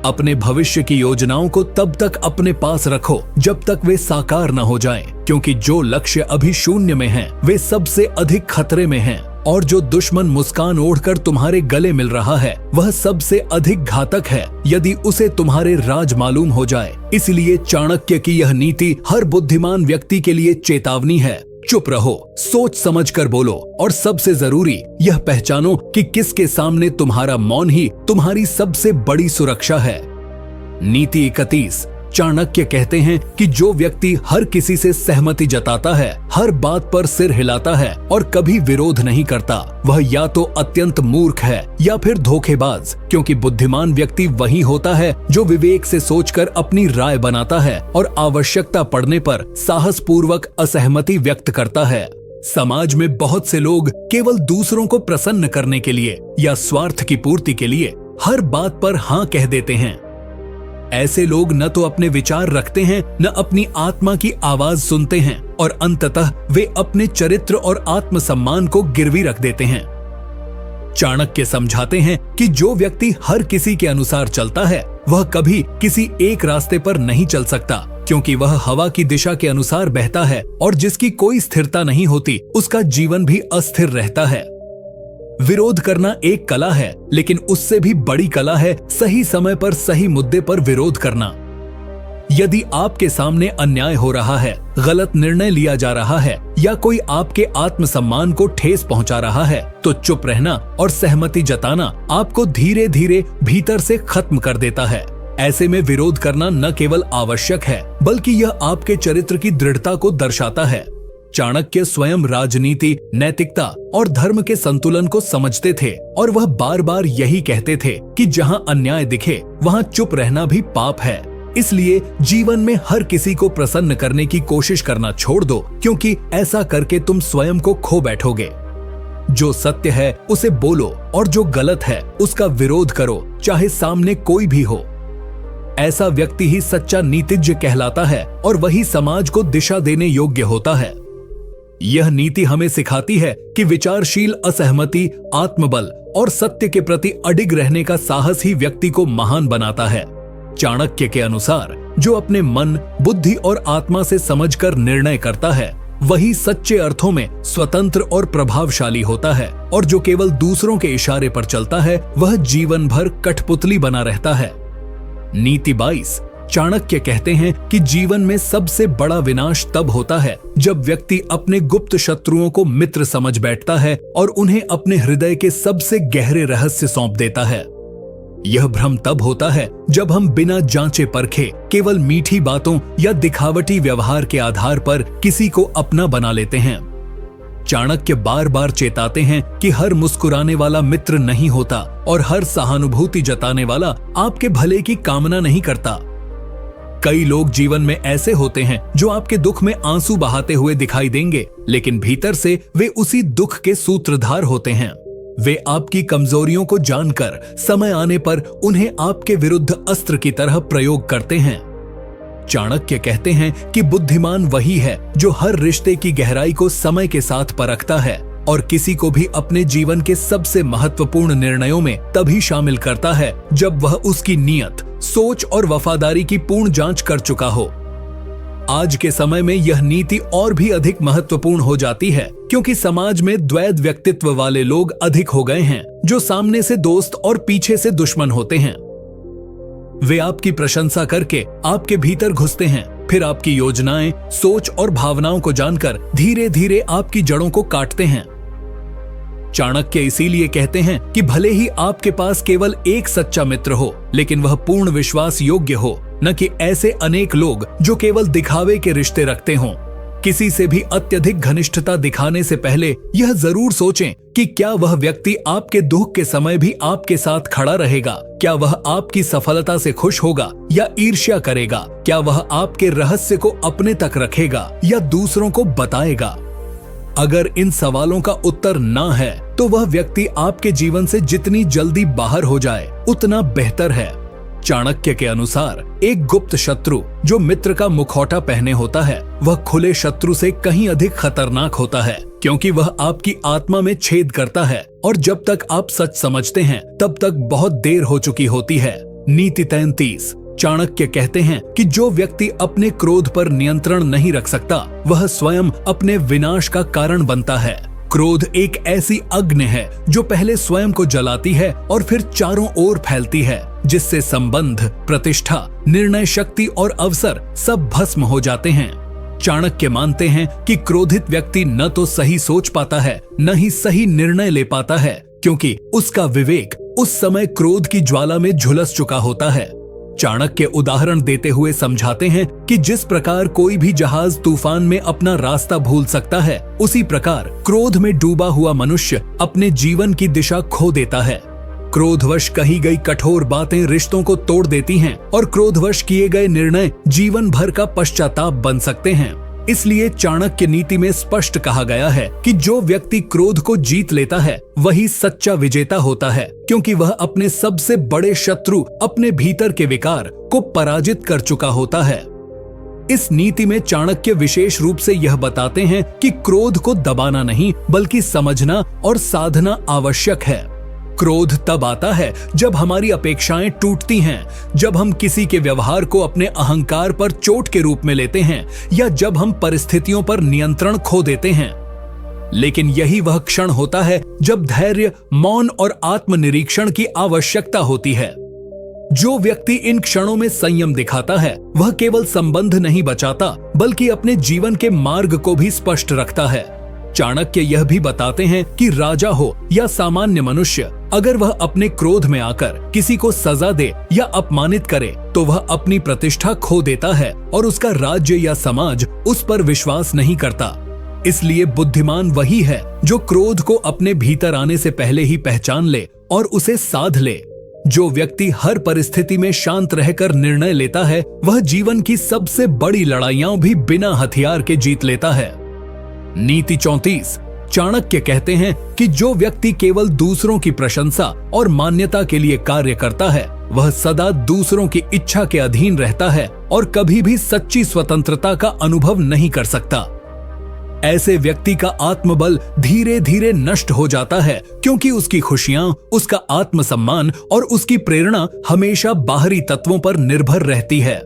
अपने भविष्य की योजनाओं को तब तक अपने पास रखो जब तक वे साकार न हो जाएं, क्योंकि जो लक्ष्य अभी शून्य में हैं, वे सबसे अधिक खतरे में हैं और जो दुश्मन मुस्कान ओढ़कर तुम्हारे गले मिल रहा है वह सबसे अधिक घातक है यदि उसे तुम्हारे राज मालूम हो जाए। इसलिए चाणक्य की यह नीति हर बुद्धिमान व्यक्ति के लिए चेतावनी है। चुप रहो, सोच समझ कर बोलो और सबसे जरूरी यह पहचानो कि किसके सामने तुम्हारा मौन ही तुम्हारी सबसे बड़ी सुरक्षा है। नीति 31। चाणक्य कहते हैं कि जो व्यक्ति हर किसी से सहमति जताता है, हर बात पर सिर हिलाता है और कभी विरोध नहीं करता, वह या तो अत्यंत मूर्ख है या फिर धोखेबाज, क्योंकि बुद्धिमान व्यक्ति वही होता है जो विवेक से सोचकर अपनी राय बनाता है और आवश्यकता पड़ने पर साहस पूर्वक असहमति व्यक्त करता है। समाज में बहुत से लोग केवल दूसरों को प्रसन्न करने के लिए या स्वार्थ की पूर्ति के लिए हर बात पर हाँ कह देते हैं। ऐसे लोग न तो अपने विचार रखते हैं, न अपनी आत्मा की आवाज सुनते हैं और अंततः वे अपने चरित्र और आत्मसम्मान को गिरवी रख देते हैं। चाणक्य समझाते हैं कि जो व्यक्ति हर किसी के अनुसार चलता है वह कभी किसी एक रास्ते पर नहीं चल सकता, क्योंकि वह हवा की दिशा के अनुसार बहता है और जिसकी कोई स्थिरता नहीं होती उसका जीवन भी अस्थिर रहता है। विरोध करना एक कला है, लेकिन उससे भी बड़ी कला है सही समय पर सही मुद्दे पर विरोध करना। यदि आपके सामने अन्याय हो रहा है, गलत निर्णय लिया जा रहा है या कोई आपके आत्मसम्मान को ठेस पहुंचा रहा है, तो चुप रहना और सहमति जताना आपको धीरे धीरे भीतर से खत्म कर देता है। ऐसे में विरोध करना न केवल आवश्यक है, बल्कि यह आपके चरित्र की दृढ़ता को दर्शाता है। चाणक्य स्वयं राजनीति, नैतिकता और धर्म के संतुलन को समझते थे और वह बार बार यही कहते थे कि जहां अन्याय दिखे वहां चुप रहना भी पाप है। इसलिए जीवन में हर किसी को प्रसन्न करने की कोशिश करना छोड़ दो, क्योंकि ऐसा करके तुम स्वयं को खो बैठोगे। जो सत्य है उसे बोलो और जो गलत है उसका विरोध करो, चाहे सामने कोई भी हो। ऐसा व्यक्ति ही सच्चा नीतिज्ञ कहलाता है और वही समाज को दिशा देने योग्य होता है। यह नीति हमें सिखाती है कि विचारशील असहमति, आत्मबल और सत्य के प्रति अडिग रहने का साहस ही व्यक्ति को महान बनाता है। चाणक्य के अनुसार जो अपने मन, बुद्धि और आत्मा से समझकर निर्णय करता है वही सच्चे अर्थों में स्वतंत्र और प्रभावशाली होता है, और जो केवल दूसरों के इशारे पर चलता है वह जीवन भर कठपुतली बना रहता है। नीति 22 चाणक्य कहते हैं कि जीवन में सबसे बड़ा विनाश तब होता है जब व्यक्ति अपने गुप्त शत्रुओं को मित्र समझ बैठता है और उन्हें अपने हृदय के सबसे गहरे रहस्य सौंप देता है। यह भ्रम तब होता है जब हम बिना जांचे परखे केवल मीठी बातों या दिखावटी व्यवहार के आधार पर किसी को अपना बना लेते हैं। चाणक्य बार बार चेताते हैं कि हर मुस्कुराने वाला मित्र नहीं होता और हर सहानुभूति जताने वाला आपके भले की कामना नहीं करता। कई लोग जीवन में ऐसे होते हैं जो आपके दुख में आंसू बहाते हुए दिखाई देंगे, लेकिन भीतर से वे उसी दुख के सूत्रधार होते हैं। वे आपकी कमजोरियों को जानकर समय आने पर उन्हें आपके विरुद्ध अस्त्र की तरह प्रयोग करते हैं। चाणक्य कहते हैं कि बुद्धिमान वही है जो हर रिश्ते की गहराई को समय के साथ परखता है और किसी को भी अपने जीवन के सबसे महत्वपूर्ण निर्णयों में तभी शामिल करता है जब वह उसकी नियत, सोच और वफादारी की पूर्ण जांच कर चुका हो। आज के समय में यह नीति और भी अधिक महत्वपूर्ण हो जाती है, क्योंकि समाज में द्वैध व्यक्तित्व वाले लोग अधिक हो गए हैं, जो सामने से दोस्त और पीछे से दुश्मन होते हैं। वे आपकी प्रशंसा करके आपके भीतर घुसते हैं, फिर आपकी योजनाएं, सोच और भावनाओं को जानकर धीरे धीरे आपकी जड़ों को काटते हैं। चाणक्य इसीलिए कहते हैं कि भले ही आपके पास केवल एक सच्चा मित्र हो, लेकिन वह पूर्ण विश्वास योग्य हो, न कि ऐसे अनेक लोग जो केवल दिखावे के रिश्ते रखते हों। किसी से भी अत्यधिक घनिष्ठता दिखाने से पहले यह जरूर सोचें कि क्या वह व्यक्ति आपके दुख के समय भी आपके साथ खड़ा रहेगा, क्या वह आपकी सफलता से खुश होगा या ईर्ष्या करेगा, क्या वह आपके रहस्य को अपने तक रखेगा या दूसरों को बताएगा। अगर इन सवालों का उत्तर ना है तो वह व्यक्ति आपके जीवन से जितनी जल्दी बाहर हो जाए उतना बेहतर है। चाणक्य के अनुसार एक गुप्त शत्रु जो मित्र का मुखौटा पहने होता है वह खुले शत्रु से कहीं अधिक खतरनाक होता है, क्योंकि वह आपकी आत्मा में छेद करता है और जब तक आप सच समझते हैं तब तक बहुत देर हो चुकी होती है। नीति 33 चाणक्य कहते हैं कि जो व्यक्ति अपने क्रोध पर नियंत्रण नहीं रख सकता वह स्वयं अपने विनाश का कारण बनता है। क्रोध एक ऐसी अग्नि है जो पहले स्वयं को जलाती है और फिर चारों ओर फैलती है, जिससे संबंध, प्रतिष्ठा, निर्णय शक्ति और अवसर सब भस्म हो जाते हैं। चाणक्य मानते हैं कि क्रोधित व्यक्ति न तो सही सोच पाता है, न ही सही निर्णय ले पाता है, क्योंकि उसका विवेक उस समय क्रोध की ज्वाला में झुलस चुका होता है। चाणक्य उदाहरण देते हुए समझाते हैं कि जिस प्रकार कोई भी जहाज तूफान में अपना रास्ता भूल सकता है, उसी प्रकार क्रोध में डूबा हुआ मनुष्य अपने जीवन की दिशा खो देता है। क्रोधवश कही गई कठोर बातें रिश्तों को तोड़ देती हैं और क्रोधवश किए गए निर्णय जीवन भर का पश्चाताप बन सकते हैं। इसलिए चाणक्य नीति में स्पष्ट कहा गया है कि जो व्यक्ति क्रोध को जीत लेता है वही सच्चा विजेता होता है, क्योंकि वह अपने सबसे बड़े शत्रु अपने भीतर के विकार को पराजित कर चुका होता है। इस नीति में चाणक्य विशेष रूप से यह बताते हैं कि क्रोध को दबाना नहीं बल्कि समझना और साधना आवश्यक है। क्रोध तब आता है जब हमारी अपेक्षाएं टूटती हैं, जब हम किसी के व्यवहार को अपने अहंकार पर चोट के रूप में लेते हैं या जब हम परिस्थितियों पर नियंत्रण खो देते हैं। लेकिन यही वह क्षण होता है जब धैर्य, मौन और आत्मनिरीक्षण की आवश्यकता होती है। जो व्यक्ति इन क्षणों में संयम दिखाता है वह केवल संबंध नहीं बचाता बल्कि अपने जीवन के मार्ग को भी स्पष्ट रखता है। चाणक्य यह भी बताते हैं कि राजा हो या सामान्य मनुष्य, अगर वह अपने क्रोध में आकर किसी को सजा दे या अपमानित करे तो वह अपनी प्रतिष्ठा खो देता है और उसका राज्य या समाज उस पर विश्वास नहीं करता। इसलिए बुद्धिमान वही है जो क्रोध को अपने भीतर आने से पहले ही पहचान ले और उसे साध ले। जो व्यक्ति हर परिस्थिति में शांत रहकर निर्णय लेता है वह जीवन की सबसे बड़ी लड़ाइयां भी बिना हथियार के जीत लेता है। नीति 34। चाणक्य कहते हैं कि जो व्यक्ति केवल दूसरों की प्रशंसा और मान्यता के लिए कार्य करता है वह सदा दूसरों की इच्छा के अधीन रहता है और कभी भी सच्ची स्वतंत्रता का अनुभव नहीं कर सकता। ऐसे व्यक्ति का आत्मबल धीरे धीरे नष्ट हो जाता है क्योंकि उसकी खुशियां, उसका आत्मसम्मान और उसकी प्रेरणा हमेशा बाहरी तत्वों पर निर्भर रहती है।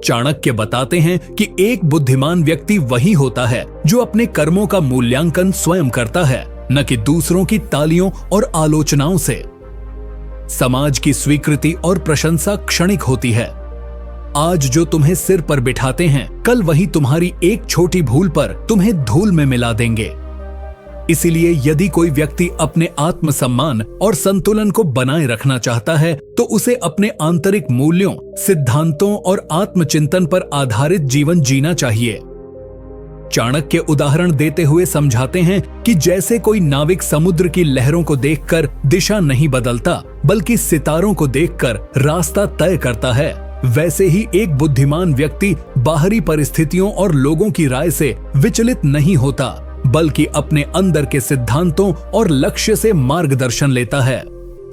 चाणक्य बताते हैं कि एक बुद्धिमान व्यक्ति वही होता है जो अपने कर्मों का मूल्यांकन स्वयं करता है, न कि दूसरों की तालियों और आलोचनाओं से। समाज की स्वीकृति और प्रशंसा क्षणिक होती है। आज जो तुम्हें सिर पर बिठाते हैं कल वही तुम्हारी एक छोटी भूल पर तुम्हें धूल में मिला देंगे। इसीलिए यदि कोई व्यक्ति अपने आत्मसम्मान और संतुलन को बनाए रखना चाहता है तो उसे अपने आंतरिक मूल्यों, सिद्धांतों और आत्मचिंतन पर आधारित जीवन जीना चाहिए। चाणक्य उदाहरण देते हुए समझाते हैं कि जैसे कोई नाविक समुद्र की लहरों को देखकर दिशा नहीं बदलता बल्कि सितारों को देखकर रास्ता तय करता है, वैसे ही एक बुद्धिमान व्यक्ति बाहरी परिस्थितियों और लोगों की राय से विचलित नहीं होता बल्कि अपने अंदर के सिद्धांतों और लक्ष्य से मार्गदर्शन लेता है।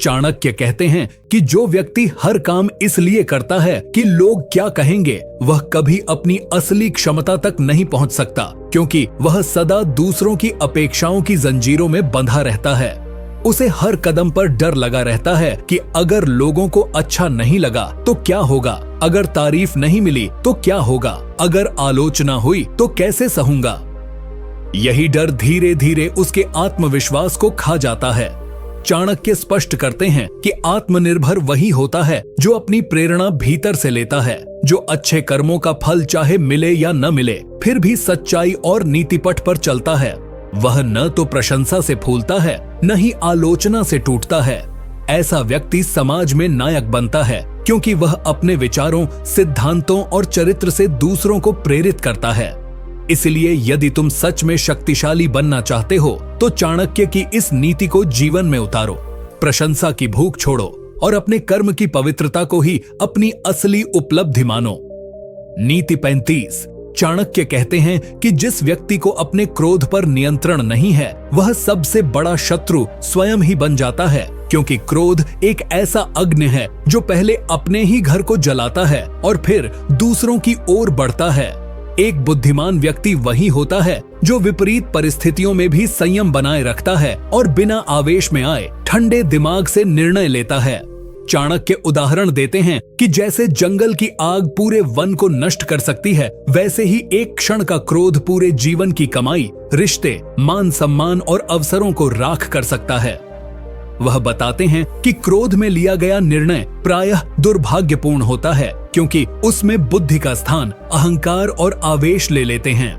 चाणक्य कहते हैं कि जो व्यक्ति हर काम इसलिए करता है कि लोग क्या कहेंगे, वह कभी अपनी असली क्षमता तक नहीं पहुंच सकता क्योंकि वह सदा दूसरों की अपेक्षाओं की जंजीरों में बंधा रहता है। उसे हर कदम पर डर लगा रहता है कि अगर लोगों को अच्छा नहीं लगा तो क्या होगा, अगर तारीफ नहीं मिली तो क्या होगा, अगर आलोचना हुई तो कैसे सहूंगा। यही डर धीरे धीरे उसके आत्मविश्वास को खा जाता है। चाणक्य स्पष्ट करते हैं कि आत्मनिर्भर वही होता है जो अपनी प्रेरणा भीतर से लेता है, जो अच्छे कर्मों का फल चाहे मिले या न मिले फिर भी सच्चाई और नीतिपथ पर चलता है। वह न तो प्रशंसा से फूलता है न ही आलोचना से टूटता है। ऐसा व्यक्ति समाज में नायक बनता है क्योंकि वह अपने विचारों, सिद्धांतों और चरित्र से दूसरों को प्रेरित करता है। इसलिए यदि तुम सच में शक्तिशाली बनना चाहते हो तो चाणक्य की इस नीति को जीवन में उतारो। प्रशंसा की भूख छोड़ो और अपने कर्म की पवित्रता को ही अपनी असली उपलब्धि मानो। नीति 35। चाणक्य कहते हैं कि जिस व्यक्ति को अपने क्रोध पर नियंत्रण नहीं है वह सबसे बड़ा शत्रु स्वयं ही बन जाता है, क्योंकि क्रोध एक ऐसा अग्नि है जो पहले अपने ही घर को जलाता है और फिर दूसरों की ओर बढ़ता है। एक बुद्धिमान व्यक्ति वही होता है जो विपरीत परिस्थितियों में भी संयम बनाए रखता है और बिना आवेश में आए ठंडे दिमाग से निर्णय लेता है। चाणक्य उदाहरण देते हैं कि जैसे जंगल की आग पूरे वन को नष्ट कर सकती है, वैसे ही एक क्षण का क्रोध पूरे जीवन की कमाई, रिश्ते, मान सम्मान और अवसरों को राख कर सकता है। वह बताते हैं कि क्रोध में लिया गया निर्णय प्रायः दुर्भाग्यपूर्ण होता है क्योंकि उसमें बुद्धि का स्थान अहंकार और आवेश ले लेते हैं।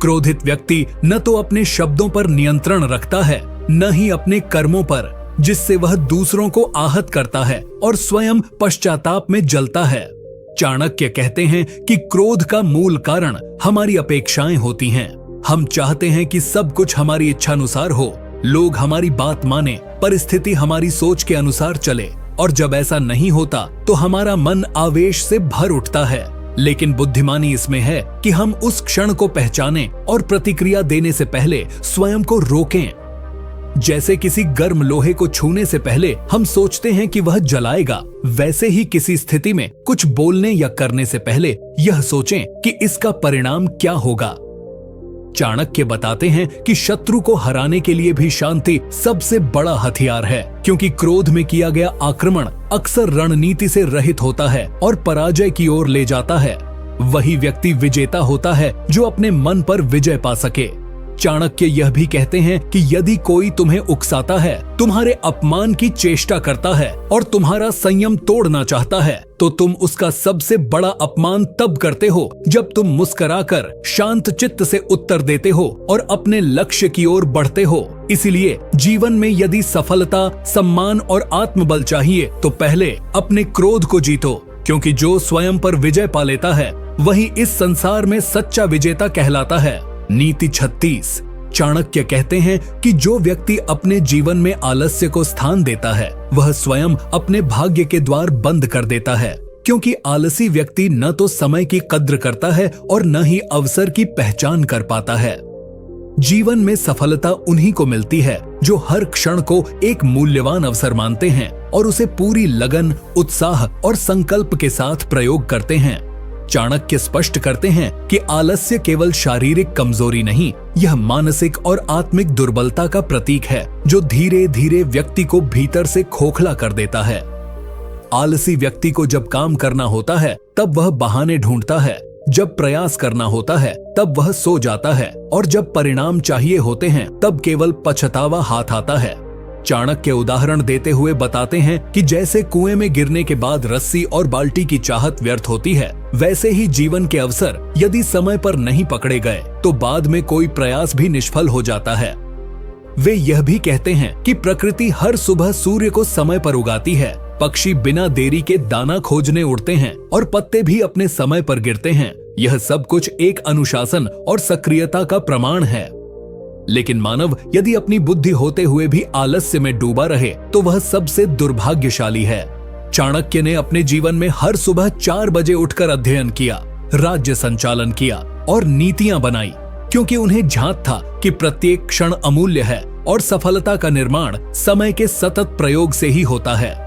क्रोधित व्यक्ति न तो अपने शब्दों पर नियंत्रण रखता है न ही अपने कर्मों पर, जिससे वह दूसरों को आहत करता है और स्वयं पश्चाताप में जलता है। चाणक्य कहते हैं कि क्रोध का मूल कारण हमारी अपेक्षाएं होती हैं। हम चाहते हैं कि सब कुछ हमारी इच्छानुसार हो, लोग हमारी बात माने, परिस्थिति हमारी सोच के अनुसार चले, और जब ऐसा नहीं होता तो हमारा मन आवेश से भर उठता है। लेकिन बुद्धिमानी इसमें है कि हम उस क्षण को पहचानें और प्रतिक्रिया देने से पहले स्वयं को रोकें। जैसे किसी गर्म लोहे को छूने से पहले हम सोचते हैं कि वह जलाएगा, वैसे ही किसी स्थिति में कुछ बोलने या करने से पहले यह सोचें कि इसका परिणाम क्या होगा। चाणक्य बताते हैं कि शत्रु को हराने के लिए भी शांति सबसे बड़ा हथियार है, क्योंकि क्रोध में किया गया आक्रमण अक्सर रणनीति से रहित होता है और पराजय की ओर ले जाता है। वही व्यक्ति विजेता होता है जो अपने मन पर विजय पा सके। चाणक्य यह भी कहते हैं कि यदि कोई तुम्हें उकसाता है, तुम्हारे अपमान की चेष्टा करता है और तुम्हारा संयम तोड़ना चाहता है, तो तुम उसका सबसे बड़ा अपमान तब करते हो जब तुम मुस्कुराकर शांत चित्त से उत्तर देते हो और अपने लक्ष्य की ओर बढ़ते हो। इसलिए जीवन में यदि सफलता, सम्मान और आत्मबल चाहिए तो पहले अपने क्रोध को जीतो, क्योंकि जो स्वयं पर विजय पा लेता है वही इस संसार में सच्चा विजेता कहलाता है। नीति 36। चाणक्य कहते हैं कि जो व्यक्ति अपने जीवन में आलस्य को स्थान देता है वह स्वयं अपने भाग्य के द्वार बंद कर देता है, क्योंकि आलसी व्यक्ति न तो समय की कद्र करता है और न ही अवसर की पहचान कर पाता है। जीवन में सफलता उन्हीं को मिलती है जो हर क्षण को एक मूल्यवान अवसर मानते हैं और उसे पूरी लगन, उत्साह और संकल्प के साथ प्रयोग करते हैं। चाणक्य स्पष्ट करते हैं कि आलस्य केवल शारीरिक कमजोरी नहीं, यह मानसिक और आत्मिक दुर्बलता का प्रतीक है जो धीरे धीरे व्यक्ति को भीतर से खोखला कर देता है। आलसी व्यक्ति को जब काम करना होता है तब वह बहाने ढूंढता है, जब प्रयास करना होता है तब वह सो जाता है और जब परिणाम चाहिए होते हैं तब केवल पछतावा हाथ आता है। चाणक्य उदाहरण देते हुए बताते हैं कि जैसे कुएं में गिरने के बाद रस्सी और बाल्टी की चाहत व्यर्थ होती है, वैसे ही जीवन के अवसर यदि समय पर नहीं पकड़े गए तो बाद में कोई प्रयास भी निष्फल हो जाता है। वे यह भी कहते हैं कि प्रकृति हर सुबह सूर्य को समय पर उगाती है, पक्षी बिना देरी के दाना खोजने उड़ते हैं और पत्ते भी अपने समय पर गिरते हैं। यह सब कुछ एक अनुशासन और सक्रियता का प्रमाण है। लेकिन मानव यदि अपनी बुद्धि होते हुए भी आलस्य में डूबा रहे तो वह सबसे दुर्भाग्यशाली है। चाणक्य ने अपने जीवन में हर सुबह 4 बजे उठकर अध्ययन किया, राज्य संचालन किया और नीतियां बनाई, क्योंकि उन्हें झांक था कि प्रत्येक क्षण अमूल्य है और सफलता का निर्माण समय के सतत प्रयोग से ही होता है।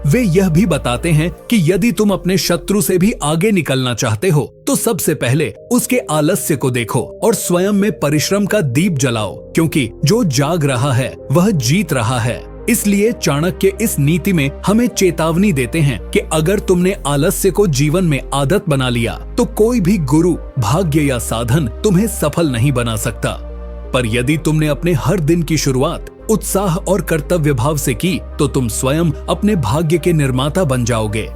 वे यह भी बताते हैं कि यदि तुम अपने शत्रु से भी आगे निकलना चाहते हो तो सबसे पहले उसके आलस्य को देखो और स्वयं में परिश्रम का दीप जलाओ, क्योंकि जो जाग रहा है वह जीत रहा है। इसलिए चाणक्य इस नीति में हमें चेतावनी देते हैं कि अगर तुमने आलस्य को जीवन में आदत बना लिया तो कोई भी गुरु, भाग्य या साधन तुम्हें सफल नहीं बना सकता। पर यदि तुमने अपने हर दिन की शुरुआत उत्साह और कर्तव्य भाव से की तो तुम स्वयं अपने भाग्य के निर्माता बन जाओगे।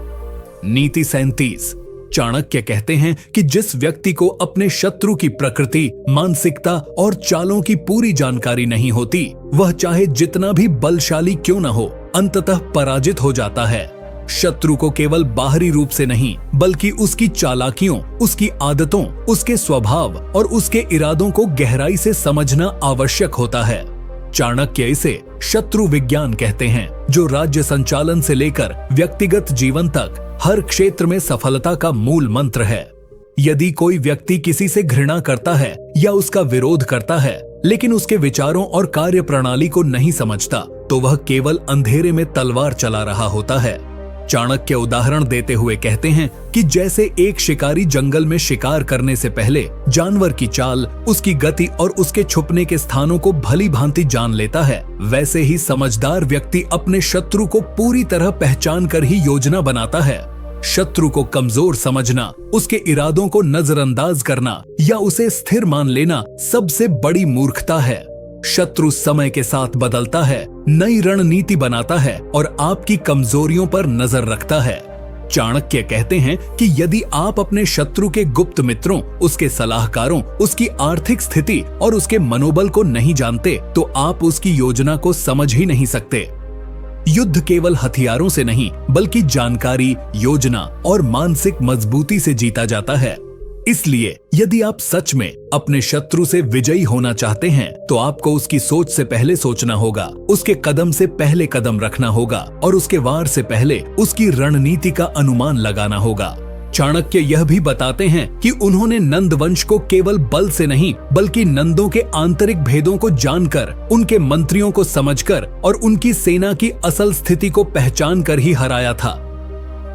नीति 37। चाणक्य कहते हैं कि जिस व्यक्ति को अपने शत्रु की प्रकृति, मानसिकता और चालों की पूरी जानकारी नहीं होती, वह चाहे जितना भी बलशाली क्यों न हो, अंततः पराजित हो जाता है। शत्रु को केवल बाहरी रूप से नहीं बल्कि उसकी चालाकियों, उसकी आदतों, उसके स्वभाव और उसके इरादों को गहराई से समझना आवश्यक होता है। चाणक्य इसे शत्रु विज्ञान कहते हैं, जो राज्य संचालन से लेकर व्यक्तिगत जीवन तक हर क्षेत्र में सफलता का मूल मंत्र है। यदि कोई व्यक्ति किसी से घृणा करता है या उसका विरोध करता है लेकिन उसके विचारों और कार्य प्रणाली को नहीं समझता, तो वह केवल अंधेरे में तलवार चला रहा होता है। चाणक्य उदाहरण देते हुए कहते हैं कि जैसे एक शिकारी जंगल में शिकार करने से पहले जानवर की चाल, उसकी गति और उसके छुपने के स्थानों को भली भांति जान लेता है, वैसे ही समझदार व्यक्ति अपने शत्रु को पूरी तरह पहचान कर ही योजना बनाता है। शत्रु को कमजोर समझना, उसके इरादों को नजरअंदाज करना या उसे स्थिर मान लेना सबसे बड़ी मूर्खता है। शत्रु समय के साथ बदलता है, नई रणनीति बनाता है और आपकी कमजोरियों पर नजर रखता है। चाणक्य कहते हैं कि यदि आप अपने शत्रु के गुप्त मित्रों, उसके सलाहकारों, उसकी आर्थिक स्थिति और उसके मनोबल को नहीं जानते तो आप उसकी योजना को समझ ही नहीं सकते। युद्ध केवल हथियारों से नहीं बल्कि जानकारी, योजना और मानसिक मजबूती से जीता जाता है। इसलिए यदि आप सच में अपने शत्रु से विजयी होना चाहते हैं तो आपको उसकी सोच से पहले सोचना होगा, उसके कदम से पहले कदम रखना होगा और उसके वार से पहले उसकी रणनीति का अनुमान लगाना होगा। चाणक्य यह भी बताते हैं कि उन्होंने नंद वंश को केवल बल से नहीं बल्कि नंदों के आंतरिक भेदों को जानकर, उनके मंत्रियों को समझकर और उनकी सेना की असल स्थिति को पहचान कर ही हराया था।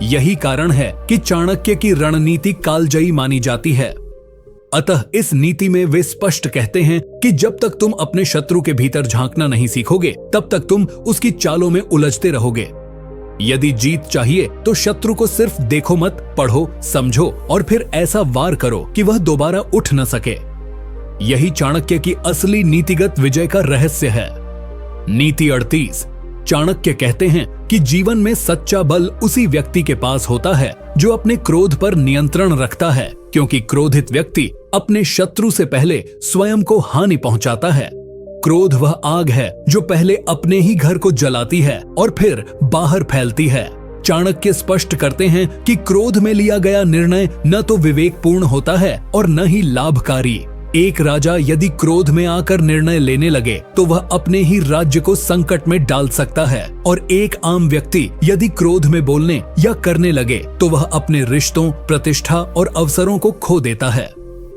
यही कारण है कि चाणक्य की रणनीति कालजयी मानी जाती है। अतः इस नीति में वे स्पष्ट कहते हैं कि जब तक तुम अपने शत्रु के भीतर झांकना नहीं सीखोगे तब तक तुम उसकी चालों में उलझते रहोगे। यदि जीत चाहिए तो शत्रु को सिर्फ देखो मत, पढ़ो, समझो और फिर ऐसा वार करो कि वह दोबारा उठ न सके। यही चाणक्य की असली नीतिगत विजय का रहस्य है। नीति 38। चाणक्य कहते हैं कि जीवन में सच्चा बल उसी व्यक्ति के पास होता है जो अपने क्रोध पर नियंत्रण रखता है, क्योंकि क्रोधित व्यक्ति अपने शत्रु से पहले स्वयं को हानि पहुंचाता है। क्रोध वह आग है जो पहले अपने ही घर को जलाती है और फिर बाहर फैलती है। चाणक्य स्पष्ट करते हैं कि क्रोध में लिया गया निर्णय न तो विवेकपूर्ण होता है और न ही लाभकारी। एक राजा यदि क्रोध में आकर निर्णय लेने लगे तो वह अपने ही राज्य को संकट में डाल सकता है, और एक आम व्यक्ति यदि क्रोध में बोलने या करने लगे तो वह अपने रिश्तों, प्रतिष्ठा और अवसरों को खो देता है।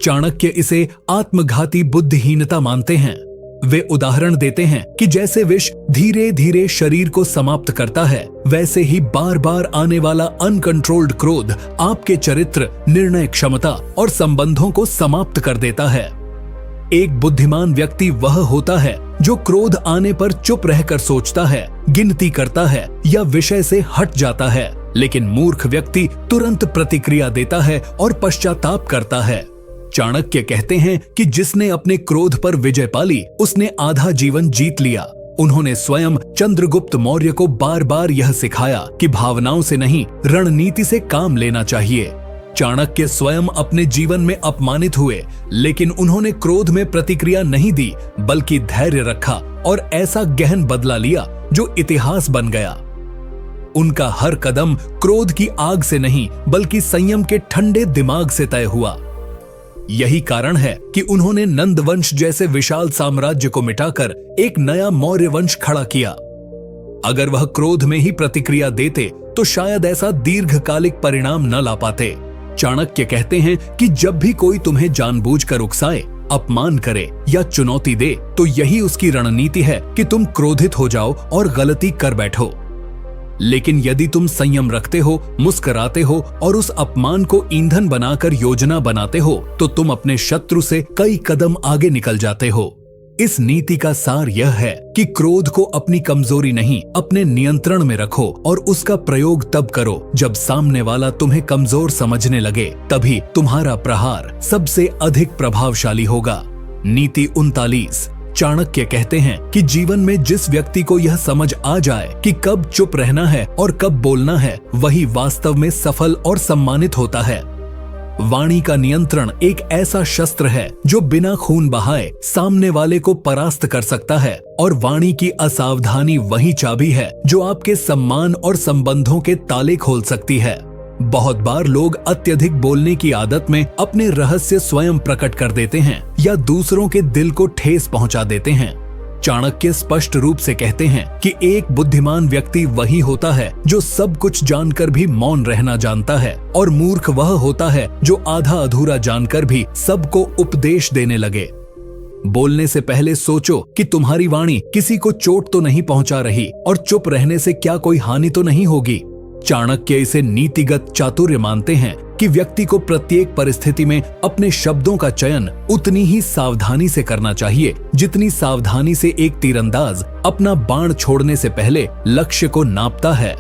चाणक्य इसे आत्मघाती बुद्धिहीनता मानते हैं। वे उदाहरण देते हैं कि जैसे विष धीरे धीरे शरीर को समाप्त करता है, वैसे ही बार बार आने वाला अनकंट्रोल्ड क्रोध आपके चरित्र, निर्णय क्षमता और संबंधों को समाप्त कर देता है। एक बुद्धिमान व्यक्ति वह होता है जो क्रोध आने पर चुप रहकर सोचता है, गिनती करता है या विषय से हट जाता है, लेकिन मूर्ख व्यक्ति तुरंत प्रतिक्रिया देता है और पश्चाताप करता है। चाणक्य कहते हैं कि जिसने अपने क्रोध पर विजय पाली उसने आधा जीवन जीत लिया। उन्होंने स्वयं चंद्रगुप्त मौर्य को बार बार यह सिखाया कि भावनाओं से नहीं, रणनीति से काम लेना चाहिए। चाणक्य स्वयं अपने जीवन में अपमानित हुए, लेकिन उन्होंने क्रोध में प्रतिक्रिया नहीं दी, बल्कि धैर्य रखा और ऐसा गहन बदला लिया जो इतिहास बन गया। उनका हर कदम क्रोध की आग से नहीं, बल्कि संयम के ठंडे दिमाग से तय हुआ। यही कारण है कि उन्होंने नंद वंश जैसे विशाल साम्राज्य को मिटाकर एक नया मौर्य वंश खड़ा किया। अगर वह क्रोध में ही प्रतिक्रिया देते तो शायद ऐसा दीर्घकालिक परिणाम न ला पाते। चाणक्य कहते हैं कि जब भी कोई तुम्हें जानबूझकर उकसाए, अपमान करे या चुनौती दे तो यही उसकी रणनीति है कि तुम क्रोधित हो जाओ और गलती कर बैठो। लेकिन यदि तुम संयम रखते हो, मुस्कुराते हो और उस अपमान को ईंधन बनाकर योजना बनाते हो तो तुम अपने शत्रु से कई कदम आगे निकल जाते हो। इस नीति का सार यह है कि क्रोध को अपनी कमजोरी नहीं, अपने नियंत्रण में रखो और उसका प्रयोग तब करो जब सामने वाला तुम्हें कमजोर समझने लगे, तभी तुम्हारा प्रहार सबसे अधिक प्रभावशाली होगा। नीति 39। चाणक्य कहते हैं कि जीवन में जिस व्यक्ति को यह समझ आ जाए कि कब चुप रहना है और कब बोलना है, वही वास्तव में सफल और सम्मानित होता है। वाणी का नियंत्रण एक ऐसा शस्त्र है जो बिना खून बहाए सामने वाले को परास्त कर सकता है, और वाणी की असावधानी वही चाबी है जो आपके सम्मान और संबंधों के ताले खोल सकती है। बहुत बार लोग अत्यधिक बोलने की आदत में अपने रहस्य स्वयं प्रकट कर देते हैं या दूसरों के दिल को ठेस पहुंचा देते हैं। चाणक्य स्पष्ट रूप से कहते हैं कि एक बुद्धिमान व्यक्ति वही होता है जो सब कुछ जानकर भी मौन रहना जानता है, और मूर्ख वह होता है जो आधा अधूरा जानकर भी सबको उपदेश देने लगे। बोलने से पहले सोचो कि तुम्हारी वाणी किसी को चोट तो नहीं पहुंचा रही, और चुप रहने से क्या कोई हानि तो नहीं होगी। चाणक्य इसे नीतिगत चातुर्य मानते हैं कि व्यक्ति को प्रत्येक परिस्थिति में अपने शब्दों का चयन उतनी ही सावधानी से करना चाहिए जितनी सावधानी से एक तीरंदाज अपना बाण छोड़ने से पहले लक्ष्य को नापता है।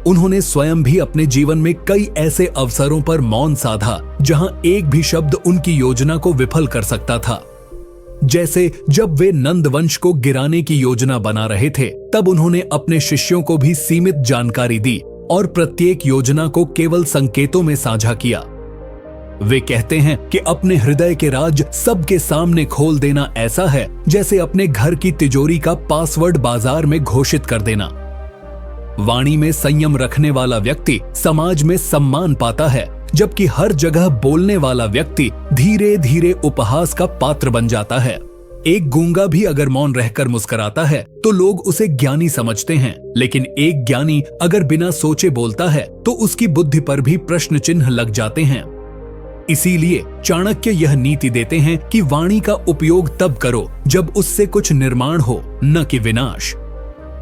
उन्होंने स्वयं भी अपने जीवन में कई ऐसे अवसरों पर मौन साधा जहां एक भी शब्द उनकी योजना को विफल कर सकता था। जैसे जब वे नंद वंश को गिराने की योजना बना रहे थे, तब उन्होंने अपने शिष्यों को भी सीमित जानकारी दी और प्रत्येक योजना को केवल संकेतों में साझा किया। वे कहते हैं कि अपने हृदय के राज सबके सामने खोल देना ऐसा है जैसे अपने घर की तिजोरी का पासवर्ड बाजार में घोषित कर देना। वाणी में संयम रखने वाला व्यक्ति समाज में सम्मान पाता है, जबकि हर जगह बोलने वाला व्यक्ति धीरे धीरे उपहास का पात्र बन जाता है। एक गूंगा भी अगर मौन रहकर मुस्कुराता है तो लोग उसे ज्ञानी समझते हैं, लेकिन एक ज्ञानी अगर बिना सोचे बोलता है तो उसकी बुद्धि पर भी प्रश्न चिन्ह लग जाते हैं। इसीलिए चाणक्य यह नीति देते हैं कि वाणी का उपयोग तब करो जब उससे कुछ निर्माण हो, न कि विनाश।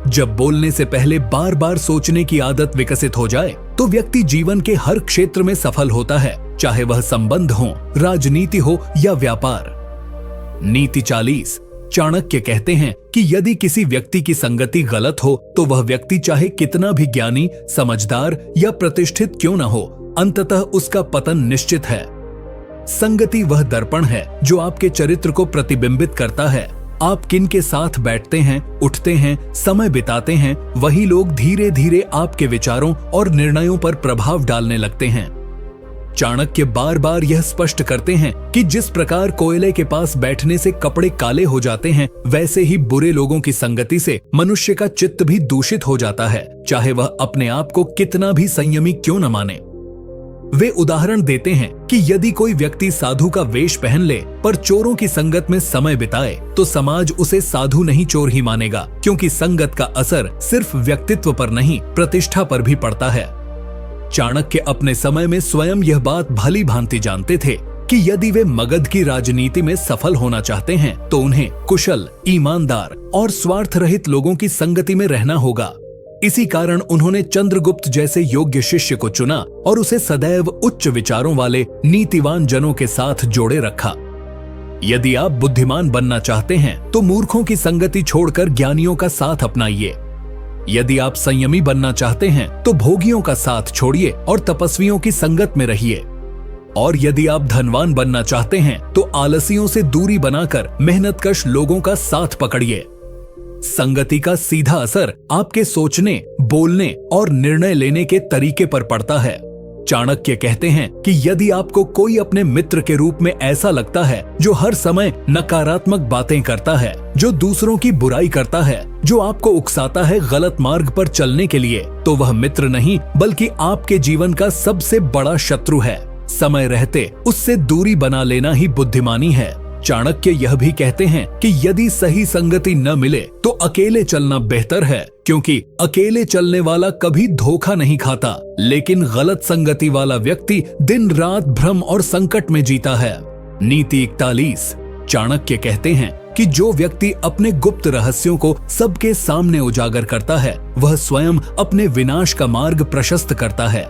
जब बोलने से पहले बार बार सोचने की आदत विकसित हो जाए तो व्यक्ति जीवन के हर क्षेत्र में सफल होता है, चाहे वह संबंध हो, राजनीति हो या व्यापार। नीति 40। चाणक्य कहते हैं कि यदि किसी व्यक्ति की संगति गलत हो तो वह व्यक्ति चाहे कितना भी ज्ञानी, समझदार या प्रतिष्ठित क्यों न हो, अंततः उसका पतन निश्चित है। संगति वह दर्पण है जो आपके चरित्र को प्रतिबिंबित करता है। आप किन के साथ बैठते हैं, उठते हैं, समय बिताते हैं, वही लोग धीरे धीरे आपके विचारों और निर्णयों पर प्रभाव डालने लगते हैं। चाणक्य बार बार यह स्पष्ट करते हैं कि जिस प्रकार कोयले के पास बैठने से कपड़े काले हो जाते हैं, वैसे ही बुरे लोगों की संगति से मनुष्य का चित्त भी दूषित हो जाता है, चाहे वह अपने आप को कितना भी संयमी क्यों न माने। वे उदाहरण देते हैं कि यदि कोई व्यक्ति साधु का वेश पहन ले पर चोरों की संगत में समय बिताए तो समाज उसे साधु नहीं चोर ही मानेगा, क्योंकि संगत का असर सिर्फ व्यक्तित्व पर नहीं, प्रतिष्ठा पर भी पड़ता है। चाणक्य अपने समय में स्वयं यह बात भली भांति जानते थे कि यदि वे मगध की राजनीति में सफल होना चाहते हैं तो उन्हें कुशल, ईमानदार और स्वार्थ रहित लोगों की संगति में रहना होगा। इसी कारण उन्होंने चंद्रगुप्त जैसे योग्य शिष्य को चुना और उसे सदैव उच्च विचारों वाले नीतिवान जनों के साथ जोड़े रखा। यदि आप बुद्धिमान बनना चाहते हैं तो मूर्खों की संगति छोड़कर ज्ञानियों का साथ अपनाइए। यदि आप संयमी बनना चाहते हैं तो भोगियों का साथ छोड़िए और तपस्वियों की संगत में रहिए। और यदि आप धनवान बनना चाहते हैं तो आलसियों से दूरी बनाकर मेहनतकश लोगों का साथ पकड़िए। संगति का सीधा असर आपके सोचने, बोलने और निर्णय लेने के तरीके पर पड़ता है। चाणक्य कहते हैं कि यदि आपको कोई अपने मित्र के रूप में ऐसा लगता है जो हर समय नकारात्मक बातें करता है, जो दूसरों की बुराई करता है, जो आपको उकसाता है गलत मार्ग पर चलने के लिए, तो वह मित्र नहीं बल्कि आपके जीवन का सबसे बड़ा शत्रु है। समय रहते उससे दूरी बना लेना ही बुद्धिमानी है। चाणक्य यह भी कहते हैं कि यदि सही संगति न मिले तो अकेले चलना बेहतर है, क्योंकि अकेले चलने वाला कभी धोखा नहीं खाता, लेकिन गलत संगति वाला व्यक्ति दिन रात भ्रम और संकट में जीता है। नीति 41। चाणक्य कहते हैं कि जो व्यक्ति अपने गुप्त रहस्यों को सबके सामने उजागर करता है, वह स्वयं अपने विनाश का मार्ग प्रशस्त करता है।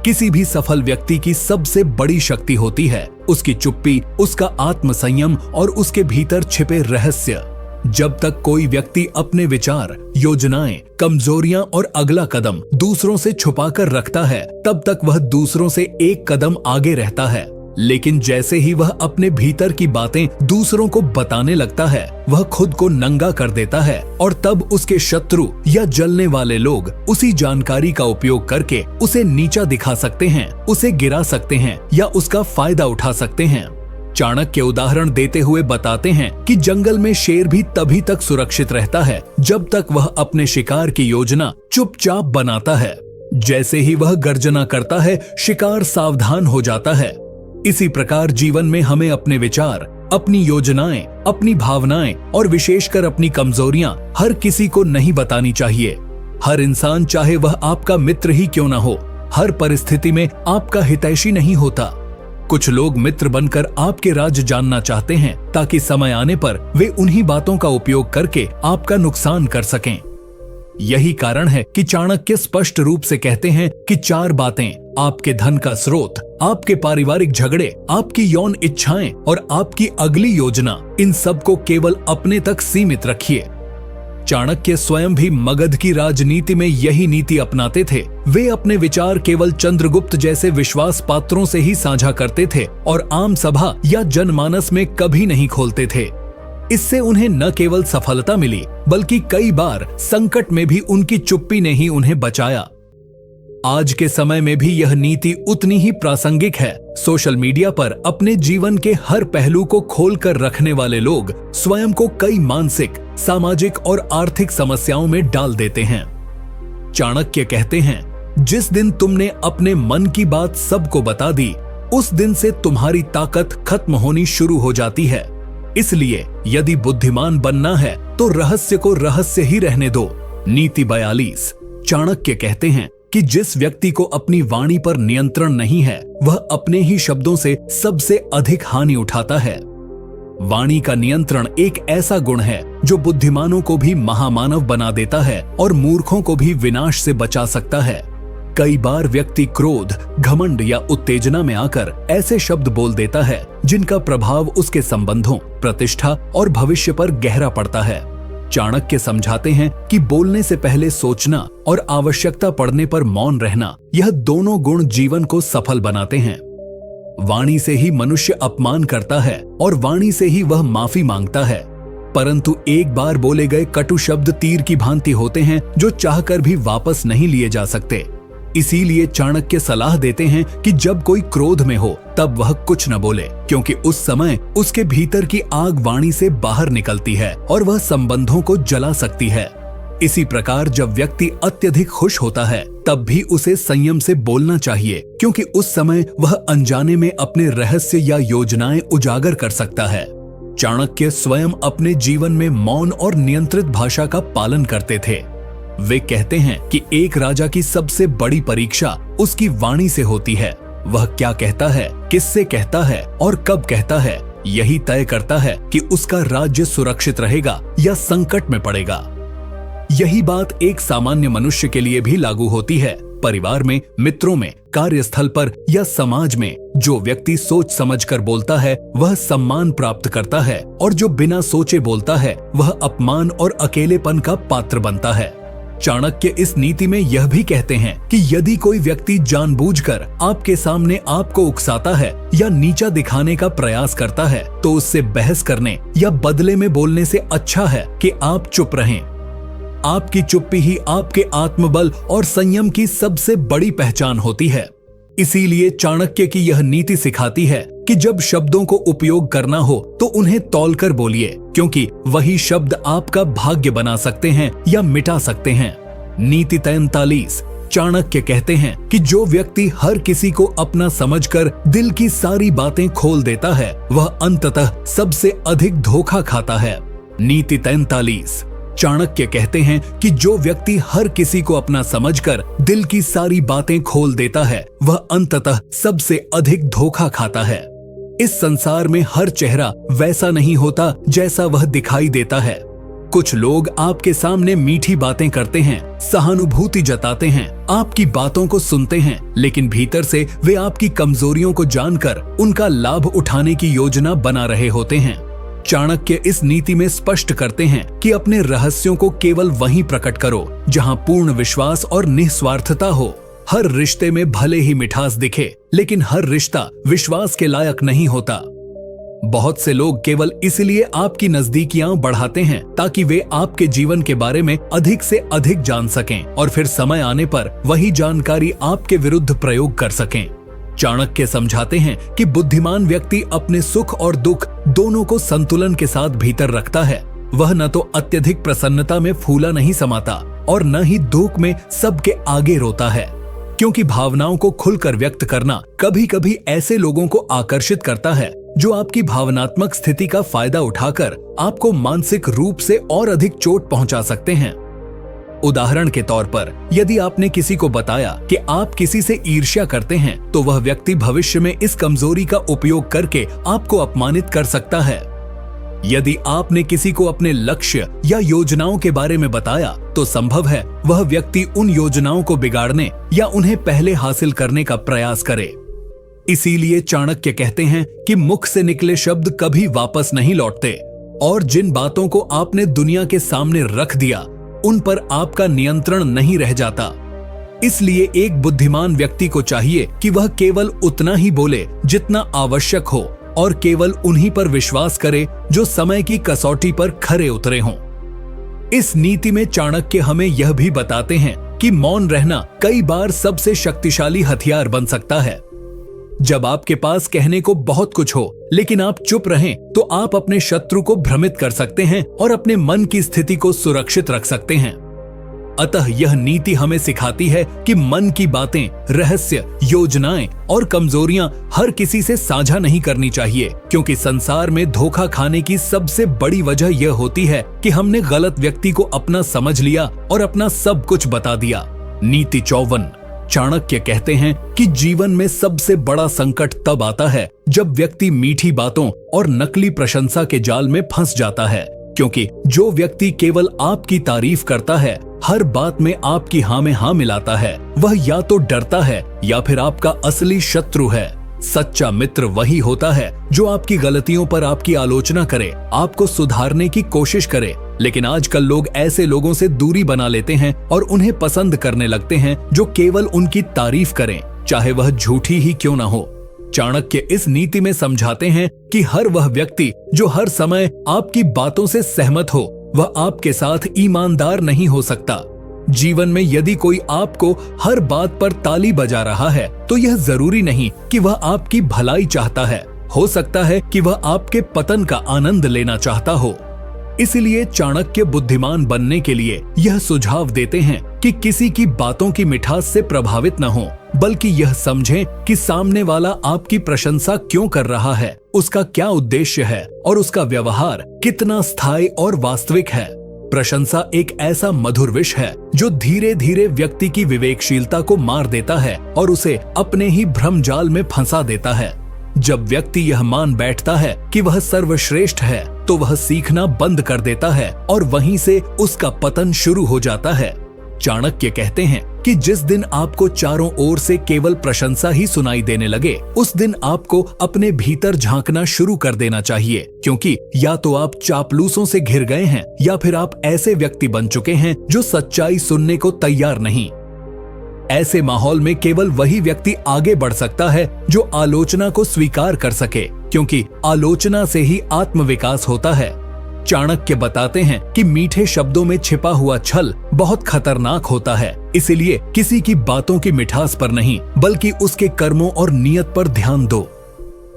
किसी भी सफल व्यक्ति की सबसे बड़ी शक्ति होती है उसकी चुप्पी, उसका आत्मसंयम और उसके भीतर छिपे रहस्य। जब तक कोई व्यक्ति अपने विचार, योजनाएं, कमजोरियां और अगला कदम दूसरों से छुपाकर रखता है, तब तक वह दूसरों से एक कदम आगे रहता है। लेकिन जैसे ही वह अपने भीतर की बातें दूसरों को बताने लगता है, वह खुद को नंगा कर देता है और तब उसके शत्रु या जलने वाले लोग उसी जानकारी का उपयोग करके उसे नीचा दिखा सकते हैं, उसे गिरा सकते हैं या उसका फायदा उठा सकते हैं। चाणक्य उदाहरण देते हुए बताते हैं कि जंगल में शेर भी तभी तक सुरक्षित रहता है जब तक वह अपने शिकार की योजना चुपचाप बनाता है। जैसे ही वह गर्जना करता है, शिकार सावधान हो जाता है। इसी प्रकार जीवन में हमें अपने विचार, अपनी योजनाएं, अपनी भावनाएं और विशेषकर अपनी कमजोरियां हर किसी को नहीं बतानी चाहिए। हर इंसान, चाहे वह आपका मित्र ही क्यों न हो, हर परिस्थिति में आपका हितैषी नहीं होता। कुछ लोग मित्र बनकर आपके राज जानना चाहते हैं ताकि समय आने पर वे उन्हीं बातों का उपयोग करके आपका नुकसान कर सकें। यही कारण है कि चाणक्य स्पष्ट रूप से कहते हैं कि 4 बातें, आपके धन का स्रोत, आपके पारिवारिक झगड़े, आपकी यौन इच्छाएं और आपकी अगली योजना, इन सब को केवल अपने तक सीमित रखिए। चाणक्य स्वयं भी मगध की राजनीति में यही नीति अपनाते थे। वे अपने विचार केवल चंद्रगुप्त जैसे विश्वास पात्रों से ही साझा करते थे और आम सभा या जनमानस में कभी नहीं खोलते थे। इससे उन्हें न केवल सफलता मिली, बल्कि कई बार संकट में भी उनकी चुप्पी ने ही उन्हें बचाया। आज के समय में भी यह नीति उतनी ही प्रासंगिक है। सोशल मीडिया पर अपने जीवन के हर पहलू को खोलकर रखने वाले लोग स्वयं को कई मानसिक, सामाजिक और आर्थिक समस्याओं में डाल देते हैं। चाणक्य कहते हैं, जिस दिन तुमने अपने मन की बात सबको बता दी, उस दिन से तुम्हारी ताकत खत्म होनी शुरू हो जाती है। इसलिए यदि बुद्धिमान बनना है तो रहस्य को रहस्य ही रहने दो। नीति 42। चाणक्य कहते हैं कि जिस व्यक्ति को अपनी वाणी पर नियंत्रण नहीं है, वह अपने ही शब्दों से सबसे अधिक हानि उठाता है। वाणी का नियंत्रण एक ऐसा गुण है जो बुद्धिमानों को भी महामानव बना देता है और मूर्खों को भी विनाश से बचा सकता है। कई बार व्यक्ति क्रोध, घमंड या उत्तेजना में आकर ऐसे शब्द बोल देता है जिनका प्रभाव उसके संबंधों, प्रतिष्ठा और भविष्य पर गहरा पड़ता है। चाणक्य समझाते हैं कि बोलने से पहले सोचना और आवश्यकता पड़ने पर मौन रहना, यह दोनों गुण जीवन को सफल बनाते हैं। वाणी से ही मनुष्य अपमान करता है और वाणी से ही वह माफी मांगता है, परंतु एक बार बोले गए कटु शब्द तीर की भांति होते हैं जो चाहकर भी वापस नहीं लिए जा सकते। इसीलिए चाणक्य सलाह देते हैं कि जब कोई क्रोध में हो तब वह कुछ न बोले, क्योंकि उस समय उसके भीतर की आग वाणी से बाहर निकलती है और वह संबंधों को जला सकती है। इसी प्रकार जब व्यक्ति अत्यधिक खुश होता है तब भी उसे संयम से बोलना चाहिए, क्योंकि उस समय वह अनजाने में अपने रहस्य या योजनाएं उजागर कर सकता है। चाणक्य स्वयं अपने जीवन में मौन और नियंत्रित भाषा का पालन करते थे। वे कहते हैं कि एक राजा की सबसे बड़ी परीक्षा उसकी वाणी से होती है। वह क्या कहता है, किससे कहता है और कब कहता है, यही तय करता है कि उसका राज्य सुरक्षित रहेगा या संकट में पड़ेगा। यही बात एक सामान्य मनुष्य के लिए भी लागू होती है। परिवार में, मित्रों में, कार्यस्थल पर या समाज में जो व्यक्ति सोच समझकर बोलता है वह सम्मान प्राप्त करता है, और जो बिना सोचे बोलता है वह अपमान और अकेलेपन का पात्र बनता है। चाणक्य इस नीति में यह भी कहते हैं कि यदि कोई व्यक्ति जानबूझकर आपके सामने आपको उकसाता है या नीचा दिखाने का प्रयास करता है तो उससे बहस करने या बदले में बोलने से अच्छा है कि आप चुप रहें। आपकी चुप्पी ही आपके आत्मबल और संयम की सबसे बड़ी पहचान होती है। इसीलिए चाणक्य की यह नीति सिखाती है कि जब शब्दों को उपयोग करना हो तो उन्हें तौलकर बोलिए, क्योंकि वही शब्द आपका भाग्य बना सकते हैं या मिटा सकते हैं। नीति 43। चाणक्य कहते हैं कि जो व्यक्ति हर किसी को अपना समझकर दिल की सारी बातें खोल देता है वह अंततः सबसे अधिक धोखा खाता है। नीति 43। चाणक्य कहते हैं कि जो व्यक्ति हर किसी को अपना समझकर दिल की सारी बातें खोल देता है वह अंततः सबसे अधिक धोखा खाता है। इस संसार में हर चेहरा वैसा नहीं होता जैसा वह दिखाई देता है। कुछ लोग आपके सामने मीठी बातें करते हैं, सहानुभूति जताते हैं, आपकी बातों को सुनते हैं, लेकिन भीतर से वे आपकी कमजोरियों को जानकर उनका लाभ उठाने की योजना बना रहे होते हैं। चाणक्य इस नीति में स्पष्ट करते हैं कि अपने रहस्यों को केवल वहीं प्रकट करो जहां पूर्ण विश्वास और निस्वार्थता हो। हर रिश्ते में भले ही मिठास दिखे, लेकिन हर रिश्ता विश्वास के लायक नहीं होता। बहुत से लोग केवल इसलिए आपकी नजदीकियां बढ़ाते हैं ताकि वे आपके जीवन के बारे में अधिक से अधिक जान सकें और फिर समय आने पर वही जानकारी आपके विरुद्ध प्रयोग कर सकें। चाणक्य समझाते हैं कि बुद्धिमान व्यक्ति अपने सुख और दुख दोनों को संतुलन के साथ भीतर रखता है। वह न तो अत्यधिक प्रसन्नता में फूला नहीं समाता और न ही दुख में सबके आगे रोता है, क्योंकि भावनाओं को खुलकर व्यक्त करना कभी कभी ऐसे लोगों को आकर्षित करता है जो आपकी भावनात्मक स्थिति का फायदा उठाकर आपको मानसिक रूप से और अधिक चोट पहुंचा सकते हैं। उदाहरण के तौर पर, यदि आपने किसी को बताया कि आप किसी से ईर्ष्या करते हैं तो वह व्यक्ति भविष्य में इस कमजोरी का उपयोग करके आपको अपमानित कर सकता है। यदि आपने किसी को अपने लक्ष्य या योजनाओं के बारे में बताया तो संभव है वह व्यक्ति उन योजनाओं को बिगाड़ने या उन्हें पहले हासिल करने का प्रयास करे। इसीलिए चाणक्य कहते हैं कि मुख से निकले शब्द कभी वापस नहीं लौटते, और जिन बातों को आपने दुनिया के सामने रख दिया उन पर आपका नियंत्रण नहीं रह जाता। इसलिए एक बुद्धिमान व्यक्ति को चाहिए कि वह केवल उतना ही बोले जितना आवश्यक हो और केवल उन्हीं पर विश्वास करे जो समय की कसौटी पर खरे उतरे हों। इस नीति में चाणक्य हमें यह भी बताते हैं कि मौन रहना कई बार सबसे शक्तिशाली हथियार बन सकता है। जब आपके पास कहने को बहुत कुछ हो लेकिन आप चुप रहें तो आप अपने शत्रु को भ्रमित कर सकते हैं और अपने मन की स्थिति को सुरक्षित रख सकते हैं। अतः यह नीति हमें सिखाती है कि मन की बातें, रहस्य, योजनाएं और कमजोरियां हर किसी से साझा नहीं करनी चाहिए, क्योंकि संसार में धोखा खाने की सबसे बड़ी वजह यह होती है कि हमने गलत व्यक्ति को अपना समझ लिया और अपना सब कुछ बता दिया। नीति 54। चाणक्य कहते हैं कि जीवन में सबसे बड़ा संकट तब आता है जब व्यक्ति मीठी बातों और नकली प्रशंसा के जाल में फंस जाता है, क्योंकि जो व्यक्ति केवल आपकी तारीफ करता है, हर बात में आपकी हाँ में हाँ मिलाता है, वह या तो डरता है या फिर आपका असली शत्रु है। सच्चा मित्र वही होता है जो आपकी गलतियों पर आपकी आलोचना करे, आपको सुधारने की कोशिश करे। लेकिन आजकल लोग ऐसे लोगों से दूरी बना लेते हैं और उन्हें पसंद करने लगते हैं जो केवल उनकी तारीफ करें, चाहे वह झूठी ही क्यों न हो। चाणक्य इस नीति में समझाते हैं कि हर वह व्यक्ति जो हर समय आपकी बातों से सहमत हो, वह आपके साथ ईमानदार नहीं हो सकता। जीवन में यदि कोई आपको हर बात पर ताली बजा रहा है, तो यह जरूरी नहीं कि वह आपकी भलाई चाहता है। हो सकता है कि वह आपके पतन का आनंद लेना चाहता हो। इसलिए चाणक्य बुद्धिमान बनने के लिए यह सुझाव देते हैं कि किसी की बातों की मिठास से प्रभावित न हो, बल्कि यह समझें कि सामने वाला आपकी प्रशंसा क्यों कर रहा है, उसका क्या उद्देश्य है और उसका व्यवहार कितना स्थायी और वास्तविक है। प्रशंसा एक ऐसा मधुर विष है जो धीरे धीरे व्यक्ति की विवेकशीलता को मार देता है और उसे अपने ही भ्रमजाल में फंसा देता है। जब व्यक्ति यह मान बैठता है कि वह सर्वश्रेष्ठ है, तो वह सीखना बंद कर देता है और वहीं से उसका पतन शुरू हो जाता है। चाणक्य कहते हैं कि जिस दिन आपको चारों ओर से केवल प्रशंसा ही सुनाई देने लगे, उस दिन आपको अपने भीतर झांकना शुरू कर देना चाहिए, क्योंकि या तो आप चापलूसों से घिर गए हैं या फिर आप ऐसे व्यक्ति बन चुके हैं जो सच्चाई सुनने को तैयार नहीं। ऐसे माहौल में केवल वही व्यक्ति आगे बढ़ सकता है जो आलोचना को स्वीकार कर सके, क्योंकि आलोचना से ही आत्मविकास होता है। चाणक्य बताते हैं कि मीठे शब्दों में छिपा हुआ छल बहुत खतरनाक होता है, इसलिए किसी की बातों की मिठास पर नहीं, बल्कि उसके कर्मों और नियत पर ध्यान दो।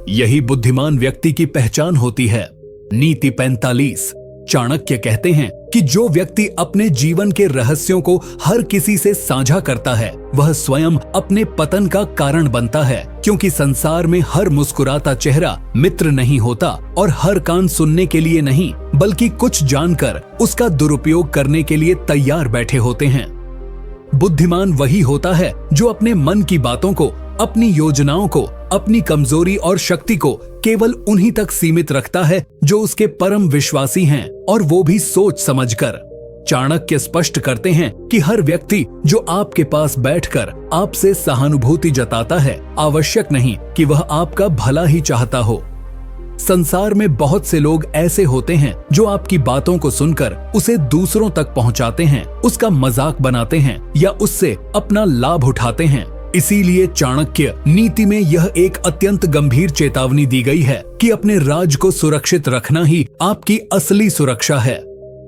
यही बुद्धिमान व्यक्ति की पहचान होती है। नीति 45। चाणक्य कहते हैं कि जो व्यक्ति अपने जीवन के रहस्यों को हर किसी से साझा करता है, वह स्वयं अपने पतन का कारण बनता है, क्योंकि संसार में हर मुस्कुराता चेहरा मित्र नहीं होता और हर कान सुनने के लिए नहीं, बल्कि कुछ जानकर उसका दुरुपयोग करने के लिए तैयार बैठे होते हैं। बुद्धिमान वही होता है जो अपने मन की बातों को, अपनी योजनाओं को, अपनी कमजोरी और शक्ति को केवल उन्हीं तक सीमित रखता है जो उसके परम विश्वासी हैं, और वो भी सोच समझकर। चाणक्य स्पष्ट करते हैं कि हर व्यक्ति जो आपके पास बैठकर आपसे सहानुभूति जताता है, आवश्यक नहीं कि वह आपका भला ही चाहता हो। संसार में बहुत से लोग ऐसे होते हैं जो आपकी बातों को सुनकर उसे दूसरों तक पहुंचाते हैं, उसका मजाक बनाते हैं या उससे अपना लाभ उठाते हैं। इसीलिए चाणक्य नीति में यह एक अत्यंत गंभीर चेतावनी दी गई है कि अपने राज को सुरक्षित रखना ही आपकी असली सुरक्षा है।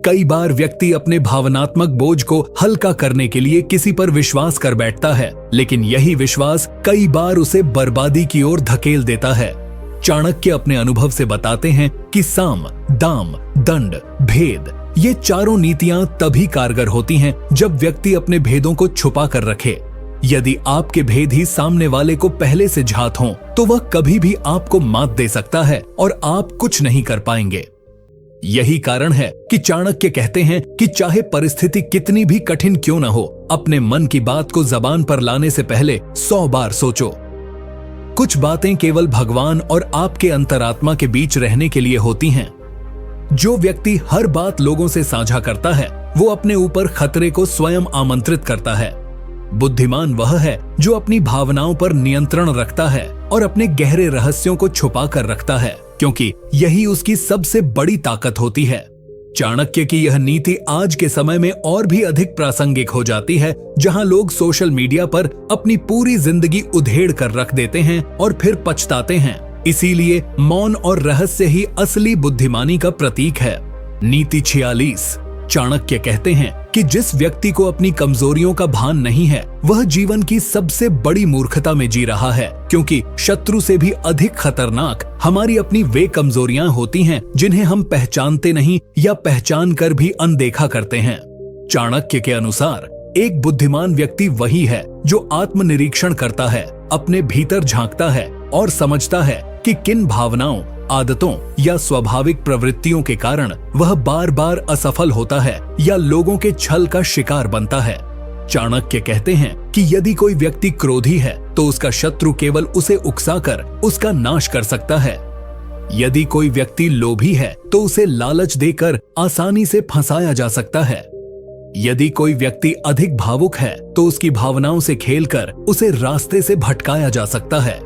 कई बार व्यक्ति अपने भावनात्मक बोझ को हल्का करने के लिए किसी पर विश्वास कर बैठता है, लेकिन यही विश्वास कई बार उसे बर्बादी की ओर धकेल देता है। चाणक्य अपने अनुभव से बताते हैं कि साम, दाम, दंड, भेद, ये चारों नीतियां तभी कारगर होती हैं जब व्यक्ति अपने भेदों को छुपा कर रखे। यदि आपके भेद ही सामने वाले को पहले से झात हों, तो वह कभी भी आपको मात दे सकता है और आप कुछ नहीं कर पाएंगे। यही कारण है कि चाणक्य कहते हैं कि चाहे परिस्थिति कितनी भी कठिन क्यों न हो, अपने मन की बात को जबान पर लाने से पहले 100 बार सोचो। कुछ बातें केवल भगवान और आपके अंतरात्मा के बीच रहने के लिए होती हैं। जो व्यक्ति हर बात लोगों से साझा करता है, वो अपने ऊपर खतरे को स्वयं आमंत्रित करता है। बुद्धिमान वह है जो अपनी भावनाओं पर नियंत्रण रखता है और अपने गहरे रहस्यों को छुपा कर रखता है, क्योंकि यही उसकी सबसे बड़ी ताकत होती है। चाणक्य की यह नीति आज के समय में और भी अधिक प्रासंगिक हो जाती है, जहां लोग सोशल मीडिया पर अपनी पूरी जिंदगी उधेड़ कर रख देते हैं और फिर पछताते हैं। इसीलिए मौन और रहस्य ही असली बुद्धिमानी का प्रतीक है। नीति 46। चाणक्य कहते हैं कि जिस व्यक्ति को अपनी कमजोरियों का भान नहीं है, वह जीवन की सबसे बड़ी मूर्खता में जी रहा है, क्योंकि शत्रु से भी अधिक खतरनाक हमारी अपनी वे कमजोरियां होती हैं जिन्हें हम पहचानते नहीं या पहचान कर भी अनदेखा करते हैं। चाणक्य के अनुसार एक बुद्धिमान व्यक्ति वही है जो आत्मनिरीक्षण करता है, अपने भीतर झांकता है और समझता है कि किन भावनाओं, आदतों या स्वाभाविक प्रवृत्तियों के कारण वह बार बार असफल होता है या लोगों के छल का शिकार बनता है। चाणक्य कहते हैं कि यदि कोई व्यक्ति क्रोधी है, तो उसका शत्रु केवल उसे उकसाकर उसका नाश कर सकता है। यदि कोई व्यक्ति लोभी है तो उसे लालच देकर आसानी से फंसाया जा सकता है। यदि कोई व्यक्ति अधिक भावुक है तो उसकी भावनाओं से खेलकर उसे रास्ते से भटकाया जा सकता है।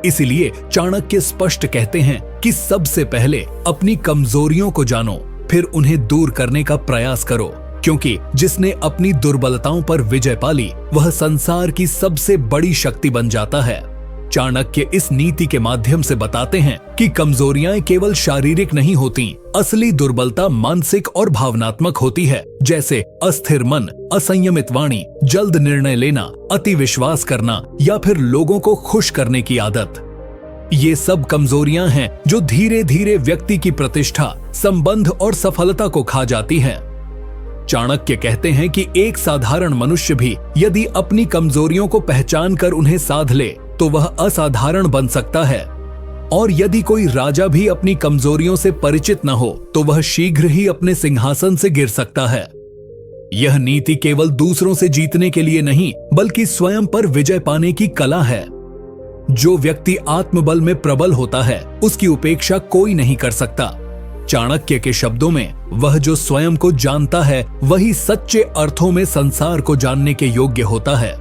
इसीलिए चाणक्य स्पष्ट कहते हैं कि सबसे पहले अपनी कमजोरियों को जानो, फिर उन्हें दूर करने का प्रयास करो, क्योंकि जिसने अपनी दुर्बलताओं पर विजय पाली वह संसार की सबसे बड़ी शक्ति बन जाता है। चाणक्य इस नीति के माध्यम से बताते हैं कि कमजोरियां केवल शारीरिक नहीं होती, असली दुर्बलता मानसिक और भावनात्मक होती है, जैसे अस्थिर मन, असंयमित वाणी, जल्द निर्णय लेना, अति विश्वास करना या फिर लोगों को खुश करने की आदत। ये सब कमजोरियां हैं जो धीरे धीरे व्यक्ति की प्रतिष्ठा, संबंध और सफलता को खा जाती हैं। चाणक्य कहते हैं कि एक साधारण मनुष्य भी यदि अपनी कमजोरियों को पहचान कर उन्हें साध ले तो वह असाधारण बन सकता है, और यदि कोई राजा भी अपनी कमजोरियों से परिचित न हो तो वह शीघ्र ही अपने सिंहासन से गिर सकता है। यह नीति केवल दूसरों से जीतने के लिए नहीं बल्कि स्वयं पर विजय पाने की कला है। जो व्यक्ति आत्मबल में प्रबल होता है उसकी उपेक्षा कोई नहीं कर सकता। चाणक्य के शब्दों में, वह जो स्वयं को जानता है वही सच्चे अर्थों में संसार को जानने के योग्य होता है।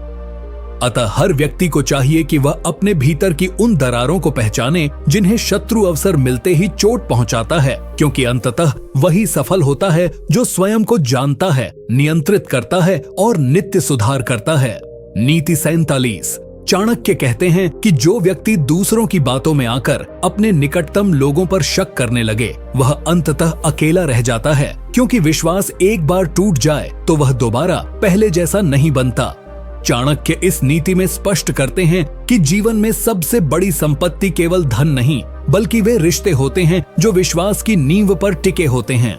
अतः हर व्यक्ति को चाहिए कि वह अपने भीतर की उन दरारों को पहचाने जिन्हें शत्रु अवसर मिलते ही चोट पहुंचाता है, क्योंकि अंततः वही सफल होता है जो स्वयं को जानता है, नियंत्रित करता है और नित्य सुधार करता है। नीति 47। चाणक्य कहते हैं कि जो व्यक्ति दूसरों की बातों में आकर अपने निकटतम लोगों पर शक करने लगे वह अंततः अकेला रह जाता है, क्योंकि विश्वास एक बार टूट जाए तो वह दोबारा पहले जैसा नहीं बनता। चाणक्य इस नीति में स्पष्ट करते हैं कि जीवन में सबसे बड़ी संपत्ति केवल धन नहीं बल्कि वे रिश्ते होते हैं जो विश्वास की नींव पर टिके होते हैं।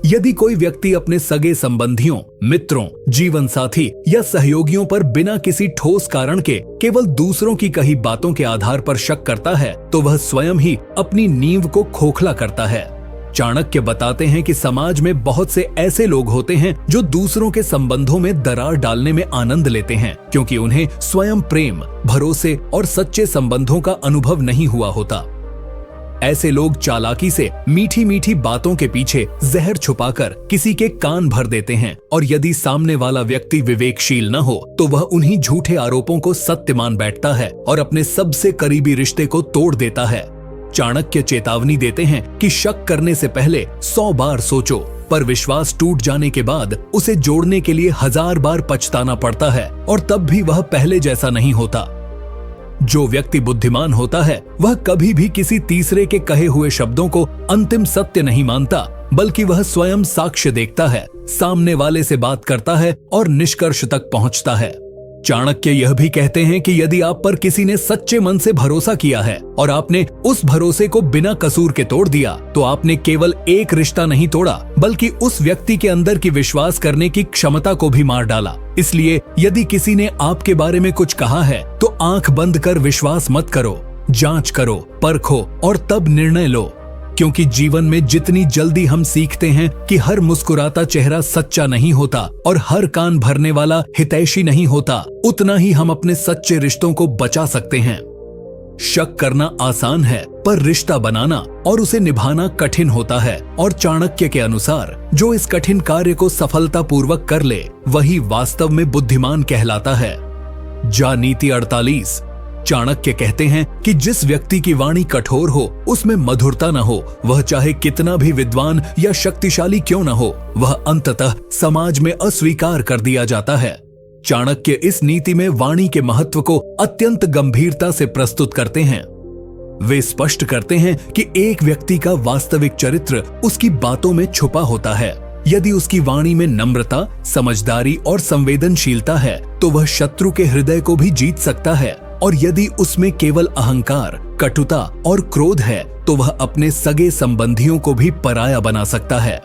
यदि कोई व्यक्ति अपने सगे संबंधियों, मित्रों, जीवन साथी या सहयोगियों पर बिना किसी ठोस कारण के केवल दूसरों की कही बातों के आधार पर शक करता है तो वह स्वयं ही अपनी नींव को खोखला करता है। चाणक्य बताते हैं कि समाज में बहुत से ऐसे लोग होते हैं जो दूसरों के संबंधों में दरार डालने में आनंद लेते हैं, क्योंकि उन्हें स्वयं प्रेम, भरोसे और सच्चे संबंधों का अनुभव नहीं हुआ होता। ऐसे लोग चालाकी से मीठी मीठी बातों के पीछे जहर छुपाकर किसी के कान भर देते हैं, और यदि सामने वाला व्यक्ति विवेकशील न हो तो वह उन्हीं झूठे आरोपों को सत्य मान बैठता है और अपने सबसे करीबी रिश्ते को तोड़ देता है। चाणक्य चेतावनी देते हैं कि शक करने से पहले 100 बार सोचो, पर विश्वास टूट जाने के बाद उसे जोड़ने के लिए 1000 बार पछताना पड़ता है, और तब भी वह पहले जैसा नहीं होता। जो व्यक्ति बुद्धिमान होता है वह कभी भी किसी तीसरे के कहे हुए शब्दों को अंतिम सत्य नहीं मानता, बल्कि वह स्वयं साक्ष्य देखता है, सामने वाले से बात करता है और निष्कर्ष तक पहुंचता है। चाणक्य यह भी कहते हैं कि यदि आप पर किसी ने सच्चे मन से भरोसा किया है और आपने उस भरोसे को बिना कसूर के तोड़ दिया तो आपने केवल एक रिश्ता नहीं तोड़ा बल्कि उस व्यक्ति के अंदर की विश्वास करने की क्षमता को भी मार डाला। इसलिए यदि किसी ने आपके बारे में कुछ कहा है तो आंख बंद कर विश्वास मत करो, जांच करो, परखो और तब निर्णय लो, क्योंकि जीवन में जितनी जल्दी हम सीखते हैं कि हर मुस्कुराता चेहरा सच्चा नहीं होता और हर कान भरने वाला हितैषी नहीं होता, उतना ही हम अपने सच्चे रिश्तों को बचा सकते हैं। शक करना आसान है, पर रिश्ता बनाना और उसे निभाना कठिन होता है, और चाणक्य के अनुसार जो इस कठिन कार्य को सफलतापूर्वक कर ले वही वास्तव में बुद्धिमान कहलाता है। जा नीति 48। चाणक्य कहते हैं कि जिस व्यक्ति की वाणी कठोर हो, उसमें मधुरता न हो, वह चाहे कितना भी विद्वान या शक्तिशाली क्यों न हो, वह अंततः समाज में अस्वीकार कर दिया जाता है। चाणक्य इस नीति में वाणी के महत्व को अत्यंत गंभीरता से प्रस्तुत करते हैं। वे स्पष्ट करते हैं कि एक व्यक्ति का वास्तविक चरित्र उसकी बातों में छुपा होता है। यदि उसकी वाणी में नम्रता, समझदारी और संवेदनशीलता है तो वह शत्रु के हृदय को भी जीत सकता है, और यदि उसमें केवल अहंकार, कटुता और क्रोध है तो वह अपने सगे संबंधियों को भी पराया बना सकता है।